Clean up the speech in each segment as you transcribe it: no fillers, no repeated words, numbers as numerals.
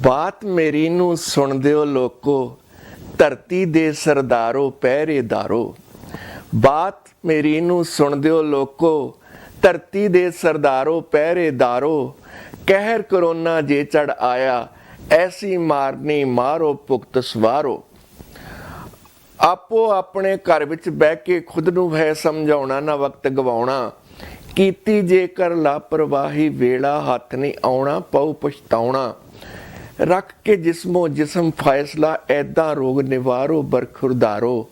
ਬਾਤ ਮੇਰੀ ਨੂੰ ਸੁਣਦੇ ਹੋ ਲੋਕੋ, ਧਰਤੀ ਦੇ ਸਰਦਾਰੋ ਪਹਿਰੇਦਾਰੋ। ਬਾਤ ਮੇਰੀ ਨੂੰ ਸੁਣਦੇ ਹੋ ਲੋਕੋ, ਧਰਤੀ ਦੇ ਸਰਦਾਰੋ ਪਹਿਰੇਦਾਰੋ। ਕਹਿਰ ਕਰੋਨਾ ਜੇ ਚੜ ਆਇਆ, ਐਸੀ ਮਾਰਨੀ ਮਾਰੋ ਭੁਗਤ ਸਵਾਰੋ। ਆਪੋ ਆਪਣੇ ਘਰ ਵਿੱਚ ਬਹਿ ਕੇ ਖੁਦ ਨੂੰ ਹੈ ਸਮਝਾਉਣਾ, ਨਾ ਵਕਤ ਗਵਾਉਣਾ। ਕੀਤੀ ਜੇਕਰ ਲਾਪਰਵਾਹੀ, ਵੇਲਾ ਹੱਥ ਨਹੀਂ ਆਉਣਾ, ਪਊ ਪਛਤਾਉਣਾ। ਰੱਖ ਕੇ ਜਿਸਮੋ ਜਿਸਮ ਫੈਸਲਾ, ਐਦਾਂ ਰੋਗ ਨਿਵਾਰੋ ਬਰਖੁਰਦਾਰੋ।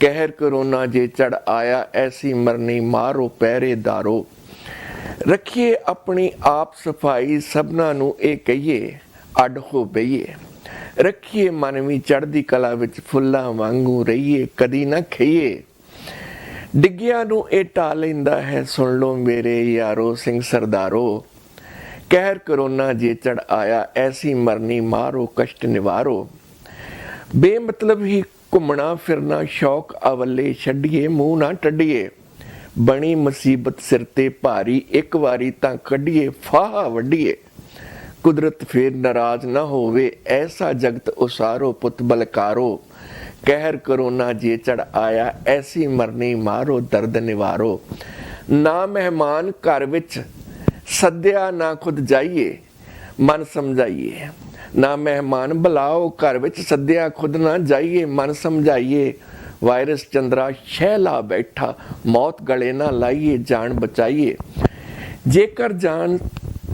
ਕਹਿਰ ਕਰੋਨਾ ਜੇ ਚੜ ਆਇਆ, ਐਸੀ ਮਰਨੀ ਮਾਰੋ ਪਹਿਰੇਦਾਰੋ। ਰੱਖੀਏ ਆਪਣੀ ਆਪ ਸਫਾਈ, ਸਭਨਾਂ ਨੂੰ ਇਹ ਕਹੀਏ ਅੱਡ ਹੋ ਬਈਏ। ਰੱਖੀਏ ਮਨ ਵੀ ਚੜ੍ਹਦੀ ਕਲਾ ਵਿੱਚ, ਫੁੱਲਾਂ ਵਾਂਗੂ ਰਹੀਏ ਕਦੀ ਨਾ ਖਈਏ। ਡਿੱਗਿਆਂ ਨੂੰ ਇਹ ਢਾ ਲੈਂਦਾ ਹੈ, ਸੁਣ ਲਓ ਮੇਰੇ ਯਾਰੋ ਸਿੰਘ ਸਰਦਾਰੋ। ਕਹਿਰ ਕਰੋਨਾ ਜੇ ਚੜ ਆਇਆ, ਐਸੀ ਮਰਨੀ ਮਾਰੋ ਕਸ਼ਟ ਨਿਵਾਰੋ। ਬੇਮਤਲਬ ਹੀ ਘੁੰਮਣਾ ਫਿਰਨਾ ਸ਼ੌਕ ਅਵੱਲੇ, ਛੱਡੀਏ ਮੂੰਹ ਨਾ ਟੱਡੀਏ। ਬਣੀ ਮੁਸੀਬਤ ਸਿਰ ਤੇ ਭਾਰੀ, ਇੱਕ ਵਾਰੀ ਤਾਂ ਕੱਢੀਏ ਫਾਹਾ ਵੱਢੀਏ। ਕੁਦਰਤ ਫੇਰ ਨਾਰਾਜ਼ ਨਾ ਹੋਵੇ, ਐਸਾ ਜਗਤ ਉਸਾਰੋ ਪੁੱਤ ਬਲਕਾਰੋ। ਕਹਿਰ ਕਰੋਨਾ ਜੇ ਚੜ ਆਇਆ, ਐਸੀ ਮਰਨੀ ਮਾਰੋ ਦਰਦ ਨਿਵਾਰੋ। ਨਾ ਮਹਿਮਾਨ ਘਰ ਵਿੱਚ ਸੱਦਿਆ, ਨਾ ਖੁਦ ਜਾਈਏ ਮਨ ਸਮਝਾਈਏ। ਨਾ ਮਹਿਮਾਨ ਬੁਲਾਓ ਘਰ ਵਿੱਚ ਸੱਦਿਆ, ਖੁਦ ਨਾ ਜਾਈਏ ਮਨ ਸਮਝਾਈਏ। ਵਾਇਰਸ ਚੰਦਰਾ ਸ਼ਹਿ ਲਾ ਬੈਠਾ, ਮੌਤ ਗਲੇ ਨਾ ਲਾਈਏ ਜਾਨ ਬਚਾਈਏ। ਜੇਕਰ ਜਾਨ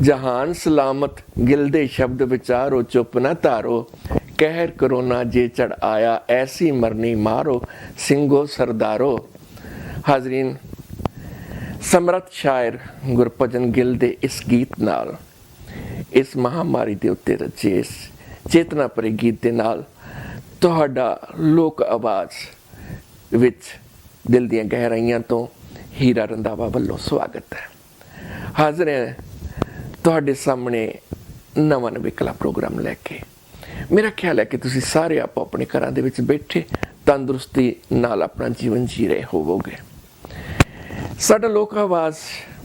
ਜਹਾਨ ਸਲਾਮਤ, ਗਿਲਦੇ ਸ਼ਬਦ ਵਿਚਾਰੋ ਚੁੱਪ ਨਾ ਧਾਰੋ। ਕਹਿਰ ਕਰੋਨਾ ਜੇ ਚੜ ਆਇਆ, ਐਸੀ ਮਰਨੀ ਮਾਰੋ ਸਿੰਘੋ ਸਰਦਾਰੋ। ਹਾਜ਼ਰੀਨ, ਸਮਰੱਥ ਸ਼ਾਇਰ ਗੁਰਭਜਨ ਗਿੱਲ ਦੇ ਇਸ ਗੀਤ ਨਾਲ, ਇਸ ਮਹਾਮਾਰੀ ਦੇ ਉੱਤੇ ਰਚੇ ਇਸ ਚੇਤਨਾ ਭਰੇ ਗੀਤ ਦੇ ਨਾਲ ਤੁਹਾਡਾ ਲੋਕ ਆਵਾਜ਼ ਵਿੱਚ ਦਿਲ ਦੀਆਂ ਗਹਿਰਾਈਆਂ ਤੋਂ ਹੀਰਾ ਰੰਧਾਵਾ ਵੱਲੋਂ ਸਵਾਗਤ ਹੈ। ਹਾਜ਼ਰ ਹੈ ਤੁਹਾਡੇ ਸਾਹਮਣੇ ਨਵਾਂ ਨਿਵੇਕਲਾ ਪ੍ਰੋਗਰਾਮ ਲੈ ਕੇ। ਮੇਰਾ ਖਿਆਲ ਹੈ ਕਿ ਤੁਸੀਂ ਸਾਰੇ ਆਪੋ ਆਪਣੇ ਘਰਾਂ ਦੇ ਵਿੱਚ ਬੈਠੇ ਤੰਦਰੁਸਤੀ ਨਾਲ ਆਪਣਾ ਜੀਵਨ ਜੀ ਰਹੇ ਹੋਵੋਗੇ। ਸਾਡਾ ਲੋਕ ਆਵਾਜ਼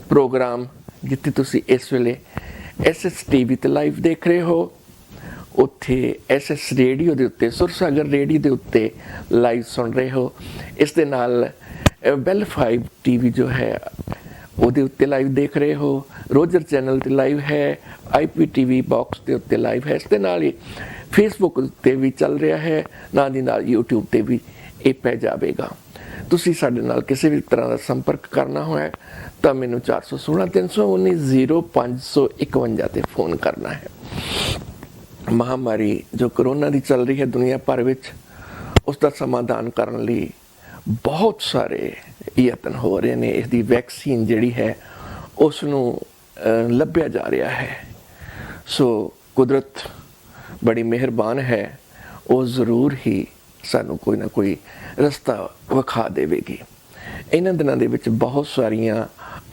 ਪ੍ਰੋਗਰਾਮ, ਜਿੱਥੇ ਤੁਸੀਂ ਇਸ ਵੇਲੇ SS TV ਤੇ ਲਾਈਵ ਦੇਖ ਰਹੇ ਹੋ, ਉੱਥੇ SS ਰੇਡੀਓ ਦੇ ਉੱਤੇ, ਸੁਰਸਾਗਰ ਰੇਡੀਓ ਦੇ ਉੱਤੇ ਲਾਈਵ ਸੁਣ ਰਹੇ ਹੋ। ਇਸ ਦੇ ਨਾਲ ਬੈਲ 5 TV ਜੋ ਹੈ ਉਹਦੇ ਉੱਤੇ ਲਾਈਵ ਦੇਖ ਰਹੇ ਹੋ। ਰੋਜਰ ਚੈਨਲ 'ਤੇ ਲਾਈਵ ਹੈ, IPTV ਬਾਕਸ ਦੇ ਉੱਤੇ ਲਾਈਵ ਹੈ। ਇਸ ਦੇ ਨਾਲ ਹੀ ਫੇਸਬੁੱਕ 'ਤੇ ਵੀ ਚੱਲ ਰਿਹਾ ਹੈ, ਨਾਲ ਦੀ ਨਾਲ YouTube 'ਤੇ ਵੀ ਇਹ ਪੈ ਜਾਵੇਗਾ। ਤੁਸੀਂ ਸਾਡੇ ਨਾਲ ਕਿਸੇ ਵੀ ਤਰ੍ਹਾਂ ਦਾ ਸੰਪਰਕ ਕਰਨਾ ਹੋਇਆ ਤਾਂ ਮੈਨੂੰ 416 319 0551 ਤੇ ਫੋਨ ਕਰਨਾ ਹੈ। ਮਹਾਮਾਰੀ ਜੋ ਕਰੋਨਾ ਦੀ ਚੱਲ ਰਹੀ ਹੈ ਦੁਨੀਆ ਭਰ ਵਿੱਚ, ਉਸ ਦਾ ਸਮਾਧਾਨ ਕਰਨ ਲਈ ਬਹੁਤ ਸਾਰੇ ਯਤਨ ਹੋ ਰਹੇ ਨੇ। ਇਸ ਦੀ ਵੈਕਸੀਨ ਜਿਹੜੀ ਹੈ ਉਸ ਨੂੰ ਲੱਭਿਆ ਜਾ ਰਿਹਾ ਹੈ। ਸੋ ਕੁਦਰਤ ਬੜੀ ਮਿਹਰਬਾਨ ਹੈ, ਉਹ ਜ਼ਰੂਰ ਹੀ ਸਾਨੂੰ ਕੋਈ ਨਾ ਕੋਈ ਰਸਤਾ ਵਿਖਾ ਦੇਵੇਗੀ। ਇਹਨਾਂ ਦਿਨਾਂ ਦੇ ਵਿੱਚ ਬਹੁਤ ਸਾਰੀਆਂ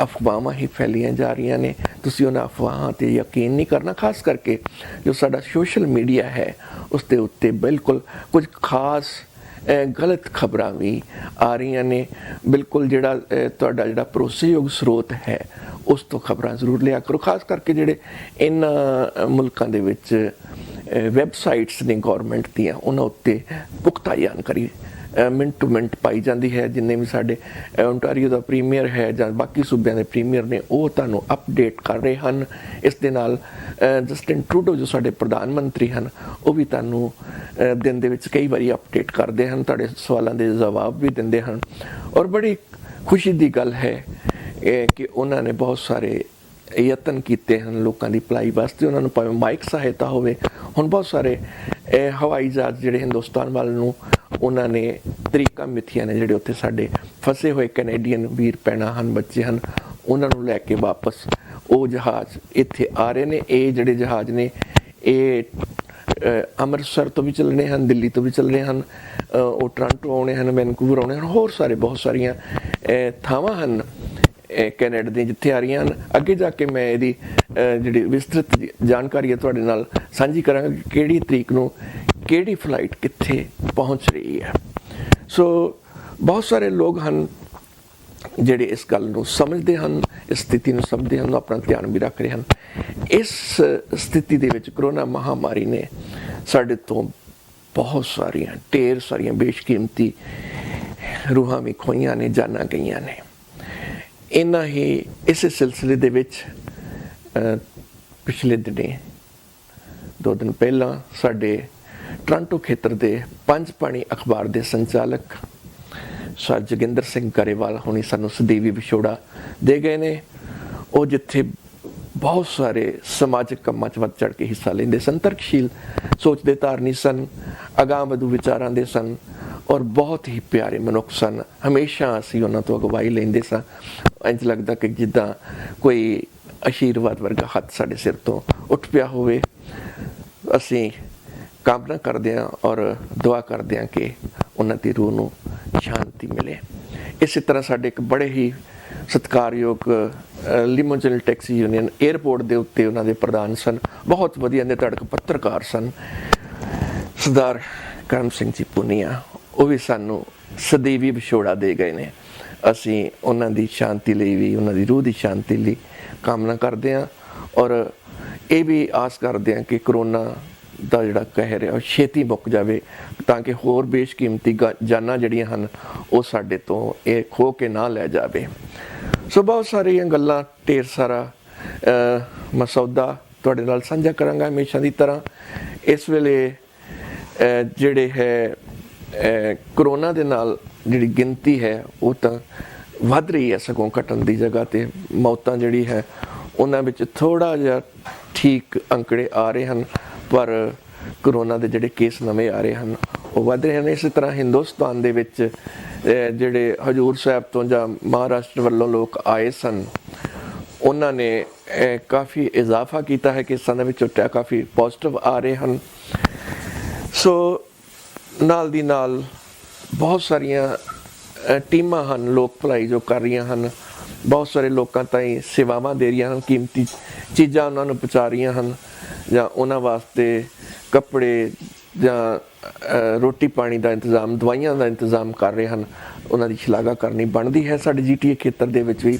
ਅਫਵਾਹਾਂ ਹੀ ਫੈਲੀਆਂ ਜਾ ਰਹੀਆਂ ਨੇ। ਤੁਸੀਂ ਉਹਨਾਂ ਅਫਵਾਹਾਂ 'ਤੇ ਯਕੀਨ ਨਹੀਂ ਕਰਨਾ। ਖਾਸ ਕਰਕੇ ਜੋ ਸਾਡਾ ਸੋਸ਼ਲ ਮੀਡੀਆ ਹੈ ਉਸ ਦੇ ਉੱਤੇ ਬਿਲਕੁਲ ਕੁਝ ਖਾਸ ਗਲਤ ਖਬਰਾਂ ਵੀ ਆ ਰਹੀਆਂ ਨੇ। ਬਿਲਕੁਲ ਤੁਹਾਡਾ ਜਿਹੜਾ ਭਰੋਸੇਯੋਗ ਸਰੋਤ ਹੈ ਉਸ ਤੋਂ ਖਬਰਾਂ ਜ਼ਰੂਰ ਲਿਆ ਕਰੋ। ਖਾਸ ਕਰਕੇ ਜਿਹੜੇ ਇਹਨਾਂ ਮੁਲਕਾਂ ਦੇ ਵਿੱਚ ਵੈਬਸਾਈਟਸ ਨੇ ਗੌਰਮੈਂਟ ਦੀਆਂ, ਉਹਨਾਂ ਉੱਤੇ ਪੁਖਤਾ ਜਾਣਕਾਰੀ ਮਿੰਟ ਟੂ ਮਿੰਟ ਪਾਈ ਜਾਂਦੀ ਹੈ। ਜਿੰਨੇ ਵੀ ਸਾਡੇ ਓਨਟਾਰੀਓ ਦਾ ਪ੍ਰੀਮੀਅਰ ਹੈ ਜਾਂ ਬਾਕੀ ਸੂਬਿਆਂ ਦੇ ਪ੍ਰੀਮੀਅਰ ਨੇ, ਉਹ ਤੁਹਾਨੂੰ ਅਪਡੇਟ ਕਰ ਰਹੇ ਹਨ। ਇਸ ਦੇ ਨਾਲ ਜਸਟਿਨ ਟਰੂਡੋ ਜੋ ਸਾਡੇ ਪ੍ਰਧਾਨ ਮੰਤਰੀ ਹਨ, ਉਹ ਵੀ ਤੁਹਾਨੂੰ ਦਿਨ ਦੇ ਵਿੱਚ ਕਈ ਵਾਰੀ ਅਪਡੇਟ ਕਰਦੇ ਹਨ, ਤੁਹਾਡੇ ਸਵਾਲਾਂ ਦੇ ਜਵਾਬ ਵੀ ਦਿੰਦੇ ਹਨ। ਔਰ ਬੜੀ ਖੁਸ਼ੀ ਦੀ ਗੱਲ ਹੈ ਕਿ ਉਹਨਾਂ ਨੇ ਬਹੁਤ ਸਾਰੇ ਯਤਨ ਕੀਤੇ ਹਨ ਲੋਕਾਂ ਦੀ ਭਲਾਈ ਵਾਸਤੇ। ਉਹਨਾਂ ਨੂੰ ਭਾਵੇਂ ਮਾਈਕ ਸਹਾਇਤਾ ਹੋਵੇ, ਹੁਣ ਬਹੁਤ ਸਾਰੇ ਹਵਾਈ ਜਹਾਜ਼ ਜਿਹੜੇ ਹਿੰਦੁਸਤਾਨ ਵੱਲ ਨੂੰ ਉਹਨਾਂ ਨੇ ਤਰੀਕਾਂ ਮਿੱਥੀਆਂ ਨੇ। ਜਿਹੜੇ ਉੱਥੇ ਸਾਡੇ ਫਸੇ ਹੋਏ ਕੈਨੇਡੀਅਨ ਵੀਰ ਭੈਣਾਂ ਹਨ, ਬੱਚੇ ਹਨ, ਉਹਨਾਂ ਨੂੰ ਲੈ ਕੇ ਵਾਪਸ ਉਹ ਜਹਾਜ਼ ਇੱਥੇ ਆ ਰਹੇ ਨੇ। ਇਹ ਜਿਹੜੇ ਜਹਾਜ਼ ਨੇ ਇਹ ਅੰਮ੍ਰਿਤਸਰ ਤੋਂ ਵੀ ਚੱਲਣੇ ਹਨ, ਦਿੱਲੀ ਤੋਂ ਵੀ ਚੱਲਣੇ ਹਨ, ਉਹ ਟੋਰਾਂਟੋ ਆਉਣੇ ਹਨ, ਵੈਨਕੂਵਰ ਆਉਣੇ ਹਨ, ਹੋਰ ਸਾਰੇ ਬਹੁਤ ਸਾਰੀਆਂ ਥਾਵਾਂ ਹਨ ਕੈਨੇਡਾ ਦੀਆਂ ਜਿੱਥੇ ਆ ਰਹੀਆਂ ਹਨ। ਅੱਗੇ ਜਾ ਕੇ ਮੈਂ ਇਹਦੀ ਜਿਹੜੀ ਵਿਸਤ੍ਰਿਤ ਜਾਣਕਾਰੀ ਹੈ ਤੁਹਾਡੇ ਨਾਲ ਸਾਂਝੀ ਕਰਾਂਗਾ ਕਿ ਕਿਹੜੀ ਤਰੀਕ ਨੂੰ ਕਿਹੜੀ ਫਲਾਈਟ ਕਿੱਥੇ ਪਹੁੰਚ ਰਹੀ ਹੈ। ਸੋ ਬਹੁਤ ਸਾਰੇ ਲੋਕ ਹਨ ਜਿਹੜੇ ਇਸ ਗੱਲ ਨੂੰ ਸਮਝਦੇ ਹਨ, ਇਸ ਸਥਿਤੀ ਨੂੰ ਸਮਝਦੇ ਹਨ, ਆਪਣਾ ਧਿਆਨ ਵੀ ਰੱਖ ਰਹੇ ਹਨ। ਇਸ ਸਥਿਤੀ ਦੇ ਵਿੱਚ ਕਰੋਨਾ ਮਹਾਮਾਰੀ ਨੇ ਸਾਡੇ ਤੋਂ ਬਹੁਤ ਸਾਰੀਆਂ ਢੇਰ ਸਾਰੀਆਂ ਬੇਸ਼ਕੀਮਤੀ ਰੂਹਾਂ ਵੀ ਖੋਈਆਂ ਨੇ, ਜਾਨਾਂ ਗਈਆਂ ਨੇ। ਇਨਾ ਹੀ ਇਸੇ ਸਿਲਸਿਲੇ ਦੇ ਵਿੱਚ ਪਿਛਲੇ ਦਿਨੇ 2 ਦਿਨ ਪਹਿਲਾਂ ਸਾਡੇ ਟੋਰਾਂਟੋ ਖੇਤਰ ਦੇ ਪੰਜ ਪਾਣੀ ਅਖਬਾਰ ਦੇ ਸੰਚਾਲਕ ਸਰ ਜੋਗਿੰਦਰ ਸਿੰਘ ਗਰੇਵਾਲ ਹੁਣੀ ਸਾਨੂੰ ਸਦੀਵੀ ਵਿਛੋੜਾ ਦੇ ਗਏ ਨੇ। ਉਹ ਜਿੱਥੇ ਬਹੁਤ ਸਾਰੇ ਸਮਾਜਿਕ ਕੰਮਾਂ 'ਚ ਵੱਧ ਚੜ੍ਹ ਕੇ ਹਿੱਸਾ ਲੈਂਦੇ ਸਨ, ਤਰਕਸ਼ੀਲ ਸੋਚ ਦੇ ਧਾਰਨੀ ਸਨ, ਅਗਾਂਹ ਵਧੂ ਵਿਚਾਰਾਂ ਦੇ ਸਨ ਔਰ ਬਹੁਤ ਹੀ ਪਿਆਰੇ ਮਨੁੱਖ ਸਨ। ਹਮੇਸ਼ਾ ਅਸੀਂ ਉਹਨਾਂ ਤੋਂ ਅਗਵਾਈ ਲੈਂਦੇ ਸਾਂ। ਇੰਝ ਲੱਗਦਾ ਕਿ ਜਿੱਦਾਂ ਕੋਈ ਆਸ਼ੀਰਵਾਦ ਵਰਗਾ ਹੱਥ ਸਾਡੇ ਸਿਰ ਤੋਂ ਉੱਠ ਪਿਆ ਹੋਵੇ। ਅਸੀਂ ਕਾਮਨਾ ਕਰਦੇ ਹਾਂ ਔਰ ਦੁਆ ਕਰਦੇ ਹਾਂ ਕਿ ਉਹਨਾਂ ਦੀ ਰੂਹ ਨੂੰ ਸ਼ਾਂਤੀ ਮਿਲੇ। ਇਸੇ ਤਰ੍ਹਾਂ ਸਾਡੇ ਇੱਕ ਬੜੇ ਹੀ ਸਤਿਕਾਰਯੋਗ ਲਿਮੋਜਨਲ ਟੈਕਸੀ ਯੂਨੀਅਨ ਏਅਰਪੋਰਟ ਦੇ ਉੱਤੇ ਉਹਨਾਂ ਦੇ ਪ੍ਰਧਾਨ ਸਨ, ਬਹੁਤ ਵਧੀਆ ਨਿਧੜਕ ਪੱਤਰਕਾਰ ਸਨ, ਸਰਦਾਰ ਕਰਮ ਸਿੰਘ ਜੀ ਪੁਨੀਆ। ਉਹ ਵੀ ਸਾਨੂੰ ਸਦੀਵੀ ਵਿਛੋੜਾ ਦੇ ਗਏ ਨੇ। ਅਸੀਂ ਉਹਨਾਂ ਦੀ ਸ਼ਾਂਤੀ ਲਈ ਵੀ, ਉਹਨਾਂ ਦੀ ਰੂਹ ਦੀ ਸ਼ਾਂਤੀ ਲਈ ਕਾਮਨਾ ਕਰਦੇ ਹਾਂ ਔਰ ਇਹ ਵੀ ਆਸ ਕਰਦੇ ਹਾਂ ਕਿ ਕਰੋਨਾ ਦਾ ਜਿਹੜਾ ਕਹਿਰ ਹੈ ਉਹ ਛੇਤੀ ਮੁੱਕ ਜਾਵੇ, ਤਾਂ ਕਿ ਹੋਰ ਬੇਸ਼ਕੀਮਤੀ ਜਾਨਾਂ ਜਿਹੜੀਆਂ ਹਨ ਉਹ ਸਾਡੇ ਤੋਂ ਇਹ ਖੋ ਕੇ ਨਾ ਲੈ ਜਾਵੇ। ਸੋ ਬਹੁਤ ਸਾਰੀਆਂ ਗੱਲਾਂ, ਢੇਰ ਸਾਰਾ ਮਸੌਦਾ ਤੁਹਾਡੇ ਨਾਲ ਸਾਂਝਾ ਕਰਾਂਗਾ ਹਮੇਸ਼ਾ ਦੀ ਤਰ੍ਹਾਂ। ਇਸ ਵੇਲੇ ਜਿਹੜੇ ਹੈ ਕਰੋਨਾ ਦੇ ਨਾਲ ਜਿਹੜੀ ਗਿਣਤੀ ਹੈ ਉਹ ਤਾਂ ਵੱਧ ਰਹੀ ਹੈ, ਸਗੋਂ ਘਟਣ ਦੀ ਜਗ੍ਹਾ 'ਤੇ ਮੌਤਾਂ ਜਿਹੜੀ ਹੈ ਉਹਨਾਂ ਵਿੱਚ ਥੋੜ੍ਹਾ ਜਿਹਾ ਠੀਕ ਅੰਕੜੇ ਆ ਰਹੇ ਹਨ, ਪਰ ਕਰੋਨਾ ਦੇ ਜਿਹੜੇ ਕੇਸ ਨਵੇਂ ਆ ਰਹੇ ਹਨ ਉਹ ਵੱਧ ਰਹੇ ਹਨ। ਇਸੇ ਤਰ੍ਹਾਂ ਹਿੰਦੁਸਤਾਨ ਦੇ ਵਿੱਚ ਜਿਹੜੇ ਹਜ਼ੂਰ ਸਾਹਿਬ ਤੋਂ ਜਾਂ ਮਹਾਰਾਸ਼ਟਰ ਵੱਲੋਂ ਲੋਕ ਆਏ ਸਨ, ਉਹਨਾਂ ਨੇ ਕਾਫੀ ਇਜ਼ਾਫਾ ਕੀਤਾ ਹੈ ਕੇਸਾਂ ਦੇ ਵਿੱਚ, ਕਾਫੀ ਪੋਜ਼ੀਟਿਵ ਆ ਰਹੇ ਹਨ। ਸੋ ਨਾਲ ਦੀ ਨਾਲ ਬਹੁਤ ਸਾਰੀਆਂ ਟੀਮਾਂ ਹਨ ਲੋਕ ਭਲਾਈ ਜੋ ਕਰ ਰਹੀਆਂ ਹਨ, ਬਹੁਤ ਸਾਰੇ ਲੋਕਾਂ ਤਾਈਂ ਸੇਵਾਵਾਂ ਦੇ ਰਹੀਆਂ ਹਨ, ਕੀਮਤੀ ਚੀਜ਼ਾਂ ਉਹਨਾਂ ਨੂੰ ਪਹੁੰਚਾ ਰਹੀਆਂ ਹਨ, ਜਾਂ ਉਹਨਾਂ ਵਾਸਤੇ ਕੱਪੜੇ ਜਾਂ ਰੋਟੀ ਪਾਣੀ ਦਾ ਇੰਤਜ਼ਾਮ, ਦਵਾਈਆਂ ਦਾ ਇੰਤਜ਼ਾਮ ਕਰ ਰਹੇ ਹਨ। ਉਹਨਾਂ ਦੀ ਸ਼ਲਾਘਾ ਕਰਨੀ ਬਣਦੀ ਹੈ। ਸਾਡੇ GTA ਖੇਤਰ ਦੇ ਵਿੱਚ ਵੀ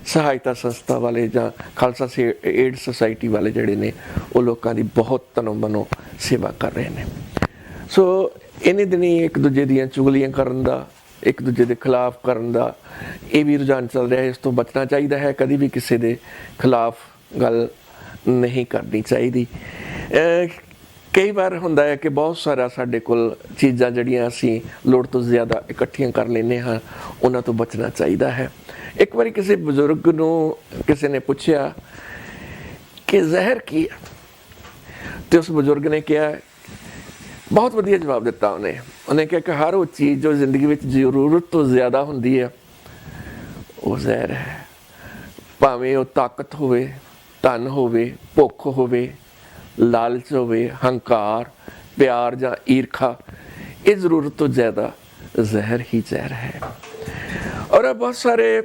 ਸਹਾਇਤਾ ਸੰਸਥਾ ਵਾਲੇ ਜਾਂ ਖਾਲਸਾ ਏਡ ਸੁਸਾਇਟੀ ਵਾਲੇ ਜਿਹੜੇ ਨੇ ਉਹ ਲੋਕਾਂ ਦੀ ਬਹੁਤ ਤਨੋਂ ਮਨੋਂ ਸੇਵਾ ਕਰ ਰਹੇ ਨੇ। ਸੋ ਇਹਨੇ ਦਿਨੀ ਇੱਕ ਦੂਜੇ ਦੀਆਂ ਚੁਗਲੀਆਂ ਕਰਨ ਦਾ, ਇੱਕ ਦੂਜੇ ਦੇ ਖਿਲਾਫ ਕਰਨ ਦਾ ਇਹ ਵੀ ਰੁਝਾਨ ਚੱਲ ਰਿਹਾ ਹੈ। ਇਸ ਤੋਂ ਬਚਣਾ ਚਾਹੀਦਾ ਹੈ, ਕਦੀ ਵੀ ਕਿਸੇ ਦੇ ਖਿਲਾਫ ਗੱਲ ਨਹੀਂ ਕਰਨੀ ਚਾਹੀਦੀ। ਕਈ ਵਾਰ ਹੁੰਦਾ ਹੈ ਕਿ ਬਹੁਤ ਸਾਰਾ ਸਾਡੇ ਕੋਲ ਚੀਜ਼ਾਂ ਜਿਹੜੀਆਂ ਅਸੀਂ ਲੋੜ ਤੋਂ ਜ਼ਿਆਦਾ ਇਕੱਠੀਆਂ ਕਰ ਲੈਂਦੇ ਹਾਂ, ਉਹਨਾਂ ਤੋਂ ਬਚਣਾ ਚਾਹੀਦਾ ਹੈ। ਇੱਕ ਵਾਰੀ ਕਿਸੇ ਬਜ਼ੁਰਗ ਨੂੰ ਕਿਸੇ ਨੇ ਪੁੱਛਿਆ ਕਿ ਜ਼ਹਿਰ ਕੀ ਹੈ, ਤੇ ਉਸ ਬਜ਼ੁਰਗ ਨੇ ਕਿਹਾ, ਬਹੁਤ ਵਧੀਆ ਜਵਾਬ ਦਿੱਤਾ ਉਹਨੇ ਕਿਹਾ ਕਿ ਹਰ ਉਹ ਚੀਜ਼ ਜੋ ਜ਼ਿੰਦਗੀ ਵਿੱਚ ਜ਼ਰੂਰਤ ਤੋਂ ਜ਼ਿਆਦਾ ਹੁੰਦੀ ਹੈ ਉਹ ਜ਼ਹਿਰ ਹੈ। ਭਾਵੇਂ ਉਹ ਤਾਕਤ ਹੋਵੇ, ਧਨ ਹੋਵੇ, ਭੁੱਖ ਹੋਵੇ, ਲਾਲਚ ਹੋਵੇ, ਹੰਕਾਰ, ਪਿਆਰ ਜਾਂ ਈਰਖਾ, ਇਹ ਜ਼ਰੂਰਤ ਤੋਂ ਜ਼ਿਆਦਾ ਜ਼ਹਿਰ ਹੀ ਜ਼ਹਿਰ ਹੈ। ਔਰ ਬਹੁਤ ਸਾਰੇ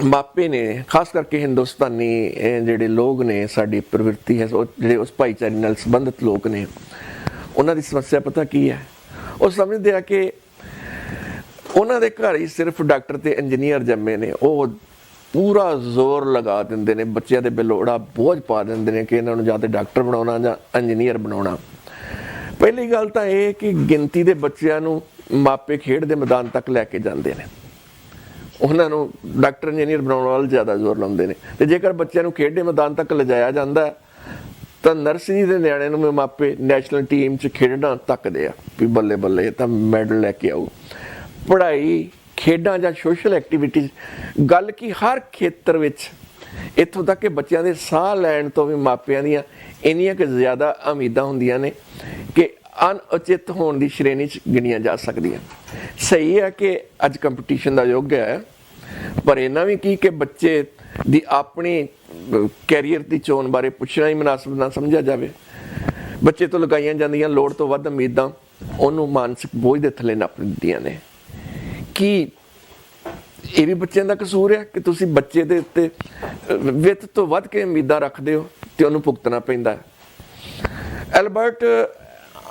ਮਾਪੇ ਨੇ, ਖਾਸ ਕਰਕੇ ਹਿੰਦੁਸਤਾਨੀ ਜਿਹੜੇ ਲੋਕ ਨੇ, ਸਾਡੀ ਪ੍ਰਵਿਰਤੀ ਹੈ, ਜਿਹੜੇ ਉਸ ਭਾਈਚਾਰੇ ਨਾਲ ਸੰਬੰਧਿਤ ਲੋਕ ਨੇ, ਉਹਨਾਂ ਦੀ ਸਮੱਸਿਆ ਪਤਾ ਕੀ ਹੈ? ਉਹ ਸਮਝਦੇ ਆ ਕਿ ਉਹਨਾਂ ਦੇ ਘਰ ਹੀ ਸਿਰਫ ਡਾਕਟਰ ਤੇ ਇੰਜੀਨੀਅਰ ਜੰਮੇ ਨੇ। ਉਹ ਪੂਰਾ ਜ਼ੋਰ ਲਗਾ ਦਿੰਦੇ ਨੇ, ਬੱਚਿਆਂ ਦੇ ਬੇਲੋੜਾ ਬੋਝ ਪਾ ਦਿੰਦੇ ਨੇ ਕਿ ਇਹਨਾਂ ਨੂੰ ਜਾਂ ਤਾਂ ਡਾਕਟਰ ਬਣਾਉਣਾ ਜਾਂ ਇੰਜੀਨੀਅਰ ਬਣਾਉਣਾ। ਪਹਿਲੀ ਗੱਲ ਤਾਂ ਇਹ ਕਿ ਗਿਣਤੀ ਦੇ ਬੱਚਿਆਂ ਨੂੰ ਮਾਪੇ ਖੇਡ ਦੇ ਮੈਦਾਨ ਤੱਕ ਲੈ ਕੇ ਜਾਂਦੇ ਨੇ, ਉਹਨਾਂ ਨੂੰ ਡਾਕਟਰ ਇੰਜੀਨੀਅਰ ਬਣਾਉਣ ਵੱਲ ਜ਼ਿਆਦਾ ਜ਼ੋਰ ਲਾਉਂਦੇ ਨੇ। ਤੇ ਜੇਕਰ ਬੱਚਿਆਂ ਨੂੰ ਖੇਡ ਦੇ ਮੈਦਾਨ ਤੱਕ ਲਿਜਾਇਆ ਜਾਂਦਾ ਤਾਂ ਨਰਸਰੀ ਦੇ ਨਿਆਣੇ ਨੂੰ ਵੀ ਮਾਪੇ ਨੈਸ਼ਨਲ ਟੀਮ 'ਚ ਖੇਡਣਾ ਤੱਕਦੇ ਆ ਵੀ ਬੱਲੇ ਬੱਲੇ ਤਾਂ ਮੈਡਲ ਲੈ ਕੇ ਆਊ। ਪੜ੍ਹਾਈ, ਖੇਡਾਂ ਜਾਂ ਸੋਸ਼ਲ ਐਕਟੀਵਿਟੀਜ਼, ਗੱਲ ਕੀ ਹਰ ਖੇਤਰ ਵਿੱਚ, ਇੱਥੋਂ ਤੱਕ ਕਿ ਬੱਚਿਆਂ ਦੇ ਸਾਹ ਲੈਣ ਤੋਂ ਵੀ ਮਾਪਿਆਂ ਦੀਆਂ ਇੰਨੀਆਂ ਕਿ ਜ਼ਿਆਦਾ ਉਮੀਦਾਂ ਹੁੰਦੀਆਂ ਨੇ ਕਿ ਅਣਉਚਿਤ ਹੋਣ ਦੀ ਸ਼੍ਰੇਣੀ 'ਚ ਗਿਣੀਆਂ ਜਾ ਸਕਦੀਆਂ। ਸਹੀ ਹੈ ਕਿ ਅੱਜ ਕੰਪੀਟੀਸ਼ਨ ਦਾ ਯੁੱਗ ਹੈ, ਪਰ ਇਹਨਾਂ ਵੀ ਕੀ ਕਿ ਬੱਚੇ ਦੀ ਆਪਣੀ ਕੈਰੀਅਰ ਦੀ ਚੋਣ ਬਾਰੇ ਪੁੱਛਣਾ ਹੀ ਮੁਨਾਸਿਬ ਨਾ ਸਮਝਿਆ ਜਾਵੇ। ਬੱਚੇ ਤੋਂ ਲਗਾਈਆਂ ਜਾਂਦੀਆਂ ਲੋੜ ਤੋਂ ਵੱਧ ਉਮੀਦਾਂ ਉਹਨੂੰ ਮਾਨਸਿਕ ਬੋਝ ਦੇ ਥੱਲੇ ਨੱਪ ਦਿੰਦੀਆਂ ਨੇ। ਕੀ ਇਹ ਵੀ ਬੱਚਿਆਂ ਦਾ ਕਸੂਰ ਹੈ ਕਿ ਤੁਸੀਂ ਬੱਚੇ ਦੇ ਉੱਤੇ ਵਿੱਤ ਤੋਂ ਵੱਧ ਕੇ ਉਮੀਦਾਂ ਰੱਖਦੇ ਹੋ ਤੇ ਉਹਨੂੰ ਭੁਗਤਣਾ ਪੈਂਦਾ? ਐਲਬਰਟ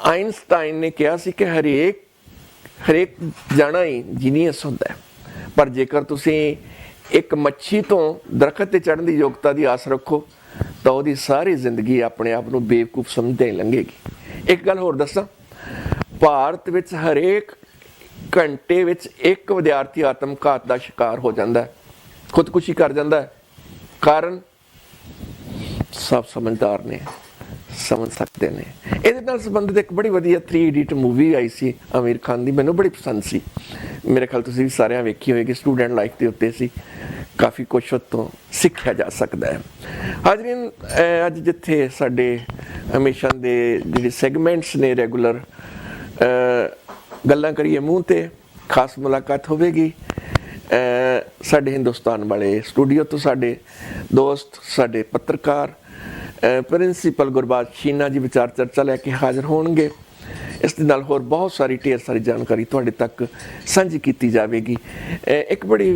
ਆਇਨਸਟਾਈਨ ਨੇ ਕਿਹਾ ਸੀ ਕਿ ਹਰੇਕ ਜਾਣਾ ਹੀ ਜੀਨੀਅਸ ਹੁੰਦਾ ਹੈ, पर जेकर तुसी एक मच्छी तो दरखत ते चढ़न की योग्यता की आस रखो तो वो सारी जिंदगी अपने आप को बेवकूफ समझते ही लंघेगी। एक गल होर दसां, भारत विच हरेक घंटे विच एक विद्यार्थी आत्मघात का शिकार हो जाता है, खुदकुशी कर जाता है। कारण सब समझदार ने, समझ सकते हैं। ये संबंधित एक बड़ी वधिया 3 इडियट मूवी आई सी आमिर खान की, मैनूं बड़ी पसंद सी। मेरे ख्याल तुसीं भी सारिਆਂ वेखी होएगी। स्टूडेंट लाइफ के उत्ते सी, काफ़ी कुछ उत्तों सिੱਖਿਆ जा सकता है। हाजरीन, अज जिथे साडे हमेशा दे जिहड़े सैगमेंट्स ने रेगूलर गल्लां करिए मूँह ते खास मुलाकात होवेगी साडे हिंदुस्तान वाले स्टूडियो तो साडे दोस्त, साडे पत्रकार प्रिंसीपल गुरबाज शीना जी विचार चर्चा लैके हाज़र होणगे। इस दे नाल होर बहुत सारी ढेर सारी जानकारी तुहाडे तक साझी की जाएगी। एक बड़ी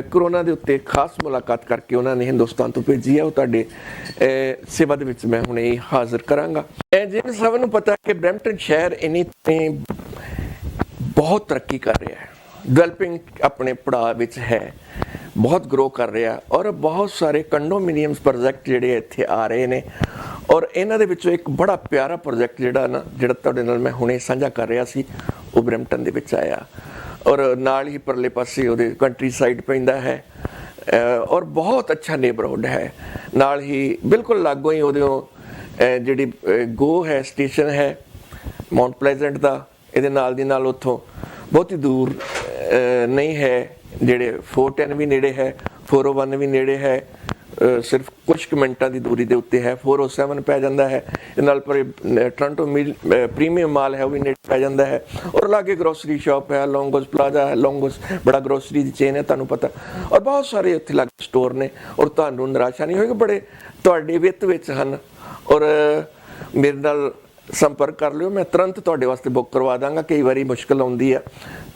कोरोना के उत्ते खास मुलाकात करके उन्होंने हिंदुस्तान तो भेजी है, वो तुहाडे सेवा दे विच मैं हुणे हाज़र करांगा। जिवें सब नूं पता है कि ब्रैम्पटन शहर इन्नी बहुत तरक्की कर रहा है, डेवलपिंग अपने पड़ाव विच है, बहुत ग्रो कर रहा है और बहुत सारे कंडोमिनियम्स प्रोजेक्ट जिहड़े इत्थे आ रहे हैं। और इन्हां दे विचों एक बड़ा प्यारा प्रोजेक्ट जिहड़ा ना जिहड़ा तुहाडे नाल मैं हुणे साझा कर रहा सी, वो ब्रैम्पटन दे विच आया और नाल ही परले पासे उहदे कंट्री साइड पैंदा है और बहुत अच्छा नेबरहुड है। नाल ही बिल्कुल लागों ही उहदों जिहड़ी गो है स्टेशन है माउंट प्लेजेंट दा, इहदे नाल दी नाल उत्थों बहुत ही दूर नहीं है। जिहड़े 410 भी नेड़े है, 401 भी नेड़े है, सिर्फ कुछ मिनटां की दूरी के उत्ते है। 407 पै जाता है, नाल पर टोरंटो मिल प्रीमियम माल है, वो भी नेड़े पै जाता है। और लागे ग्रोसरी शॉप है, लॉन्गोस प्लाजा है, लॉन्गोस बड़ा ग्रोसरी की चेन है, तुहानूं पता। और बहुत सारे उत्थे लागे स्टोर ने और तुहानूं निराशा नहीं होएगी, बड़े तुहाडे वित्त विच हन। और मेरे नाल संपर्क कर लियो, मैं तुरंत तुहाडे वास्ते बुक करवा दांगा। कई बारी मुश्किल आउंदी है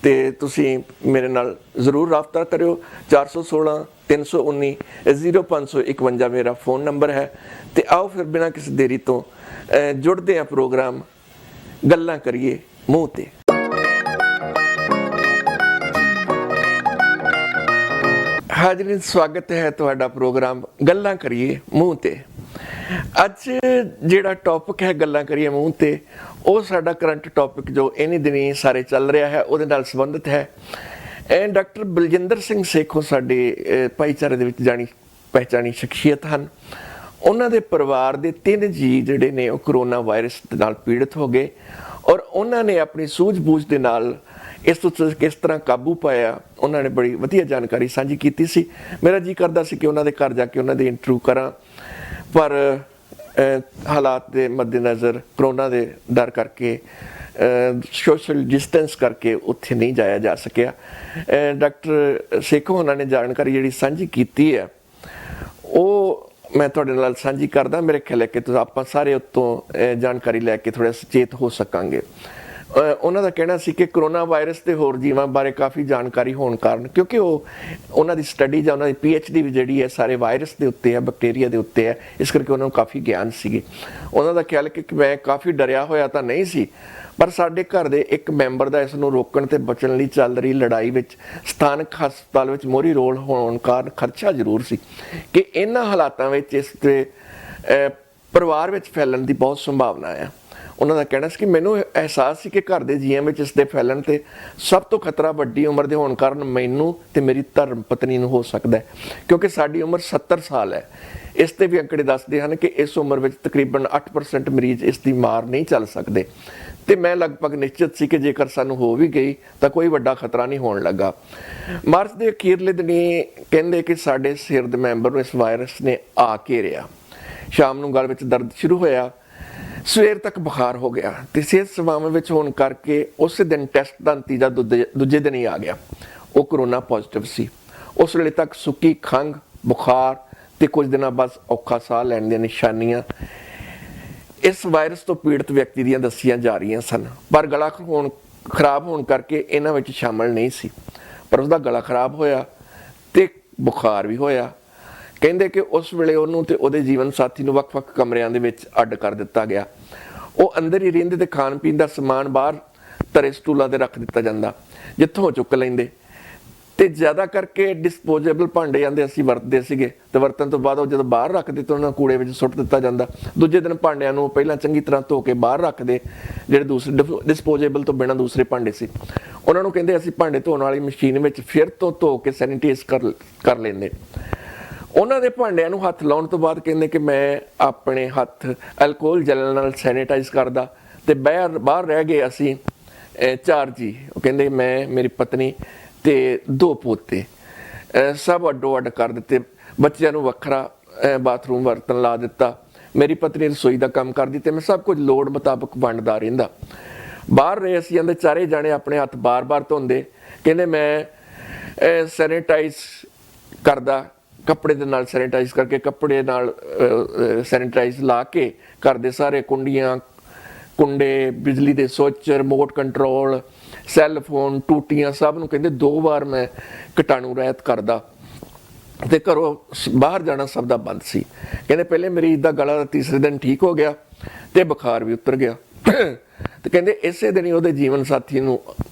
तो तुसीं मेरे नाल जरूर राबता करियो। 416 319 0551 मेरा फोन नंबर है। तो आओ फिर बिना किसी देरी तो जुड़ते हैं प्रोग्राम गल्लां करिए मूँह ते। हाजरीन, स्वागत है तुहाडा प्रोग्राम गल्लां करिए मूँह ते। अज जिहड़ा टॉपिक है गल्लां करिए मूँह ते, वो साडा करंट टॉपिक जो इन्हीं दिनी सारे चल रहा है उहदे नाल संबंधित है। डॉक्टर बलजिंदर सिंह सेखों साडे भाईचारे दे विच जानी पहचानी शख्सियत हैं। उन्हां दे परिवार दे 3 जी जिहड़े ने वो कोरोना वायरस दे नाल पीड़ित हो गए और उन्होंने अपनी सूझबूझ दे नाल इस तो किस तरह काबू पाया उन्होंने बड़ी वधिया जानकारी साझी की सी। मेरा जी करदा सी कि उन्होंने घर जाके उन्होंने इंटरव्यू करा, पर हालात के मद्देनज़र कोरोना के डर करके सोशल डिस्टेंस करके उत्थे नहीं जाया जा सकिया। डॉक्टर सेखों उन्होंने जानकारी जिहड़ी साझी की है वो मैं तुहाडे नाल साझी करदा। मेरे ख्याल है कि आपां सारे उत्तों जानकारी लैके थोड़ा सचेत हो सकांगे। उन्हों का कहना सी कि कोरोना वायरस के होर जीवां बारे काफ़ी जानकारी होने कारण, क्योंकि वो उन्होंने स्टडी या उन्होंने PhD भी जी है सारे वायरस के उत्ते है, बैक्टीरिया के उत्ते है, इस करके उन्होंने काफ़ी ज्ञान सी। उन्हों का ख्याल कि मैं काफ़ी डरिया होया तो नहीं सी, पर साडे घर दे एक मैंबर का इसनूं रोकण ते बचण लई चल रही लड़ाई विच स्थानक हस्पताल विच मोहरी रोल होने कारण खर्चा जरूर सी कि इन्हां हालातां विच इस दे परिवार विच फैलण की बहुत संभावना है। उन्हों का कहना कि मैनू एहसास है कि घर के जीआं में इसके फैलन से सब तो खतरा वड्डी उम्र के होने कारण मैनू तो मेरी धर्म पत्नी हो सकता है, क्योंकि साड़ी उम्र 70 साल है। इसते भी अंकड़े दसते हैं कि इस उम्र में तकरीबन 8% मरीज इसकी मार नहीं चल सकते। तो मैं लगभग निश्चित सी कि जेकर सानू हो भी गई तो कोई वड्डा खतरा नहीं होने लगा। मार्च के अखीरले दिनी कहते कि साडे सिर दे मैंबर नूं इस वायरस ने आ घेरिया। शाम नूं गल विच दर्द शुरू होया, सवेर तक बुखार हो गया तो सेहत सेवावां विच होने करके उस दिन टेस्ट का नतीजा दूजे दिन ही आ गया, वो कोरोना पॉजिटिव सी। उस वेले तक सुक्की खंघ, बुखार तो कुछ दिन बाद औखा साह लैण दी निशानियां इस वायरस तो पीड़ित व्यक्ति दियां दसियां जा रही सन, पर गला खराब होने करके इन्हां विच शामिल नहीं सी। पर उसका गला खराब होया तो बुखार भी होया। कहते कि उस वेले उन्होंने तो उहदे जीवन साथी नूं वख-वख कमरिਆਂ ਦੇ ਵਿੱਚ ਅੱਡ कर दिता गया। वो अंदर ही रहिंदे ते खाण पीण का समान बाहर तरे स्टूलों ते रख दिता जाता, जिथों चुक लेंदे ਤੇ ਜ਼ਿਆਦਾ ਕਰਕੇ ਡਿਸਪੋਜ਼ੇਬਲ ਭਾਂਡੇ ਜਾਂਦੇ ਅਸੀਂ ਵਰਤਦੇ ਸੀਗੇ, ਤੇ ਵਰਤਣ ਤੋਂ ਬਾਅਦ ਉਹ ਜਦੋਂ ਬਾਹਰ ਰੱਖਦੇ ਤਾਂ ਉਹਨਾਂ ਕੂੜੇ ਵਿੱਚ ਸੁੱਟ ਦਿੱਤਾ ਜਾਂਦਾ। ਦੂਜੇ ਦਿਨ ਭਾਂਡਿਆਂ ਨੂੰ ਪਹਿਲਾਂ ਚੰਗੀ ਤਰ੍ਹਾਂ ਧੋ ਕੇ ਬਾਹਰ ਰੱਖਦੇ, ਜਿਹੜੇ ਦੂਸਰੇ ਡਿਸਪੋਜ਼ੇਬਲ ਤੋਂ ਬਿਨਾਂ ਦੂਸਰੇ ਭਾਂਡੇ ਸੀ ਉਹਨਾਂ ਨੂੰ ਕਹਿੰਦੇ ਅਸੀਂ ਭਾਂਡੇ ਧੋਣ ਵਾਲੀ ਮਸ਼ੀਨ ਵਿੱਚ ਫਿਰ ਤੋਂ ਧੋ ਕੇ ਸੈਨੀਟਾਈਜ਼ ਕਰ ਲੈਂਦੇ। ਉਹਨਾਂ ਦੇ ਭਾਂਡਿਆਂ ਨੂੰ ਹੱਥ ਲਾਉਣ ਤੋਂ ਬਾਅਦ ਕਹਿੰਦੇ ਕਿ ਮੈਂ ਆਪਣੇ ਹੱਥ ਅਲਕੋਹਲ ਜੈਲ ਨਾਲ ਸੈਨੀਟਾਈਜ਼ ਕਰਦਾ। ਤੇ ਬਾਹਰ ਰਹਿ ਗਏ ਅਸੀਂ 4 ਜੀ। ਉਹ ਕਹਿੰਦੇ ਮੈਂ, ਮੇਰੀ ਪਤਨੀ ਤੇ 2 ਪੋਤੇ, ਸਭ ਅੱਡੋ ਅੱਡ ਕਰ ਦਿੱਤੇ। ਬੱਚਿਆਂ ਨੂੰ ਵੱਖਰਾ ਬਾਥਰੂਮ ਵਰਤਣ ਲਾ ਦਿੱਤਾ। ਮੇਰੀ ਪਤਨੀ ਰਸੋਈ ਦਾ ਕੰਮ ਕਰਦੀ ਤੇ ਮੈਂ ਸਭ ਕੁਝ ਲੋੜ ਮੁਤਾਬਕ ਵੰਡਦਾ ਰਹਿੰਦਾ। ਬਾਹਰ ਰਹੇ ਅਸੀਂ ਜਾਂਦੇ 4 ਜਾਣੇ ਆਪਣੇ ਹੱਥ ਬਾਰ-ਬਾਰ ਧੋਂਦੇ। ਕਹਿੰਦੇ ਮੈਂ ਸੈਨੀਟਾਈਜ਼ ਕਰਦਾ, ਕੱਪੜੇ ਦੇ ਨਾਲ ਸੈਨੀਟਾਈਜ਼ ਕਰਕੇ, ਕੱਪੜੇ ਨਾਲ ਸੈਨੀਟਾਈਜ਼ ਲਾ ਕੇ ਘਰ ਦੇ ਸਾਰੇ ਕੁੰਡੀਆਂ, ਕੁੰਡੇ, ਬਿਜਲੀ ਦੇ ਸੁੱਚ, ਰਿਮੋਟ ਕੰਟਰੋਲ, ਸੈੱਲ ਫੋਨ, ਟੂਟੀਆਂ ਸਭ ਨੂੰ ਕਹਿੰਦੇ 2 ਵਾਰ ਮੈਂ ਕੀਟਾਣੂ ਰਹਿਤ ਕਰਦਾ। ਤੇ ਘਰੋਂ ਬਾਹਰ ਜਾਣਾ ਸਭ ਦਾ ਬੰਦ ਸੀ। ਕਹਿੰਦੇ ਪਹਿਲੇ ਮਰੀਜ਼ ਦਾ ਗਲਾ ਦਾ ਤੀਸਰੇ ਦਿਨ ਠੀਕ ਹੋ ਗਿਆ ਤੇ ਬੁਖਾਰ ਵੀ ਉਤਰ ਗਿਆ। ਤੇ ਕਹਿੰਦੇ ਇਸੇ ਦਿਨ ਹੀ ਉਹਦੇ ਜੀਵਨ ਸਾਥੀ ਨੂੰ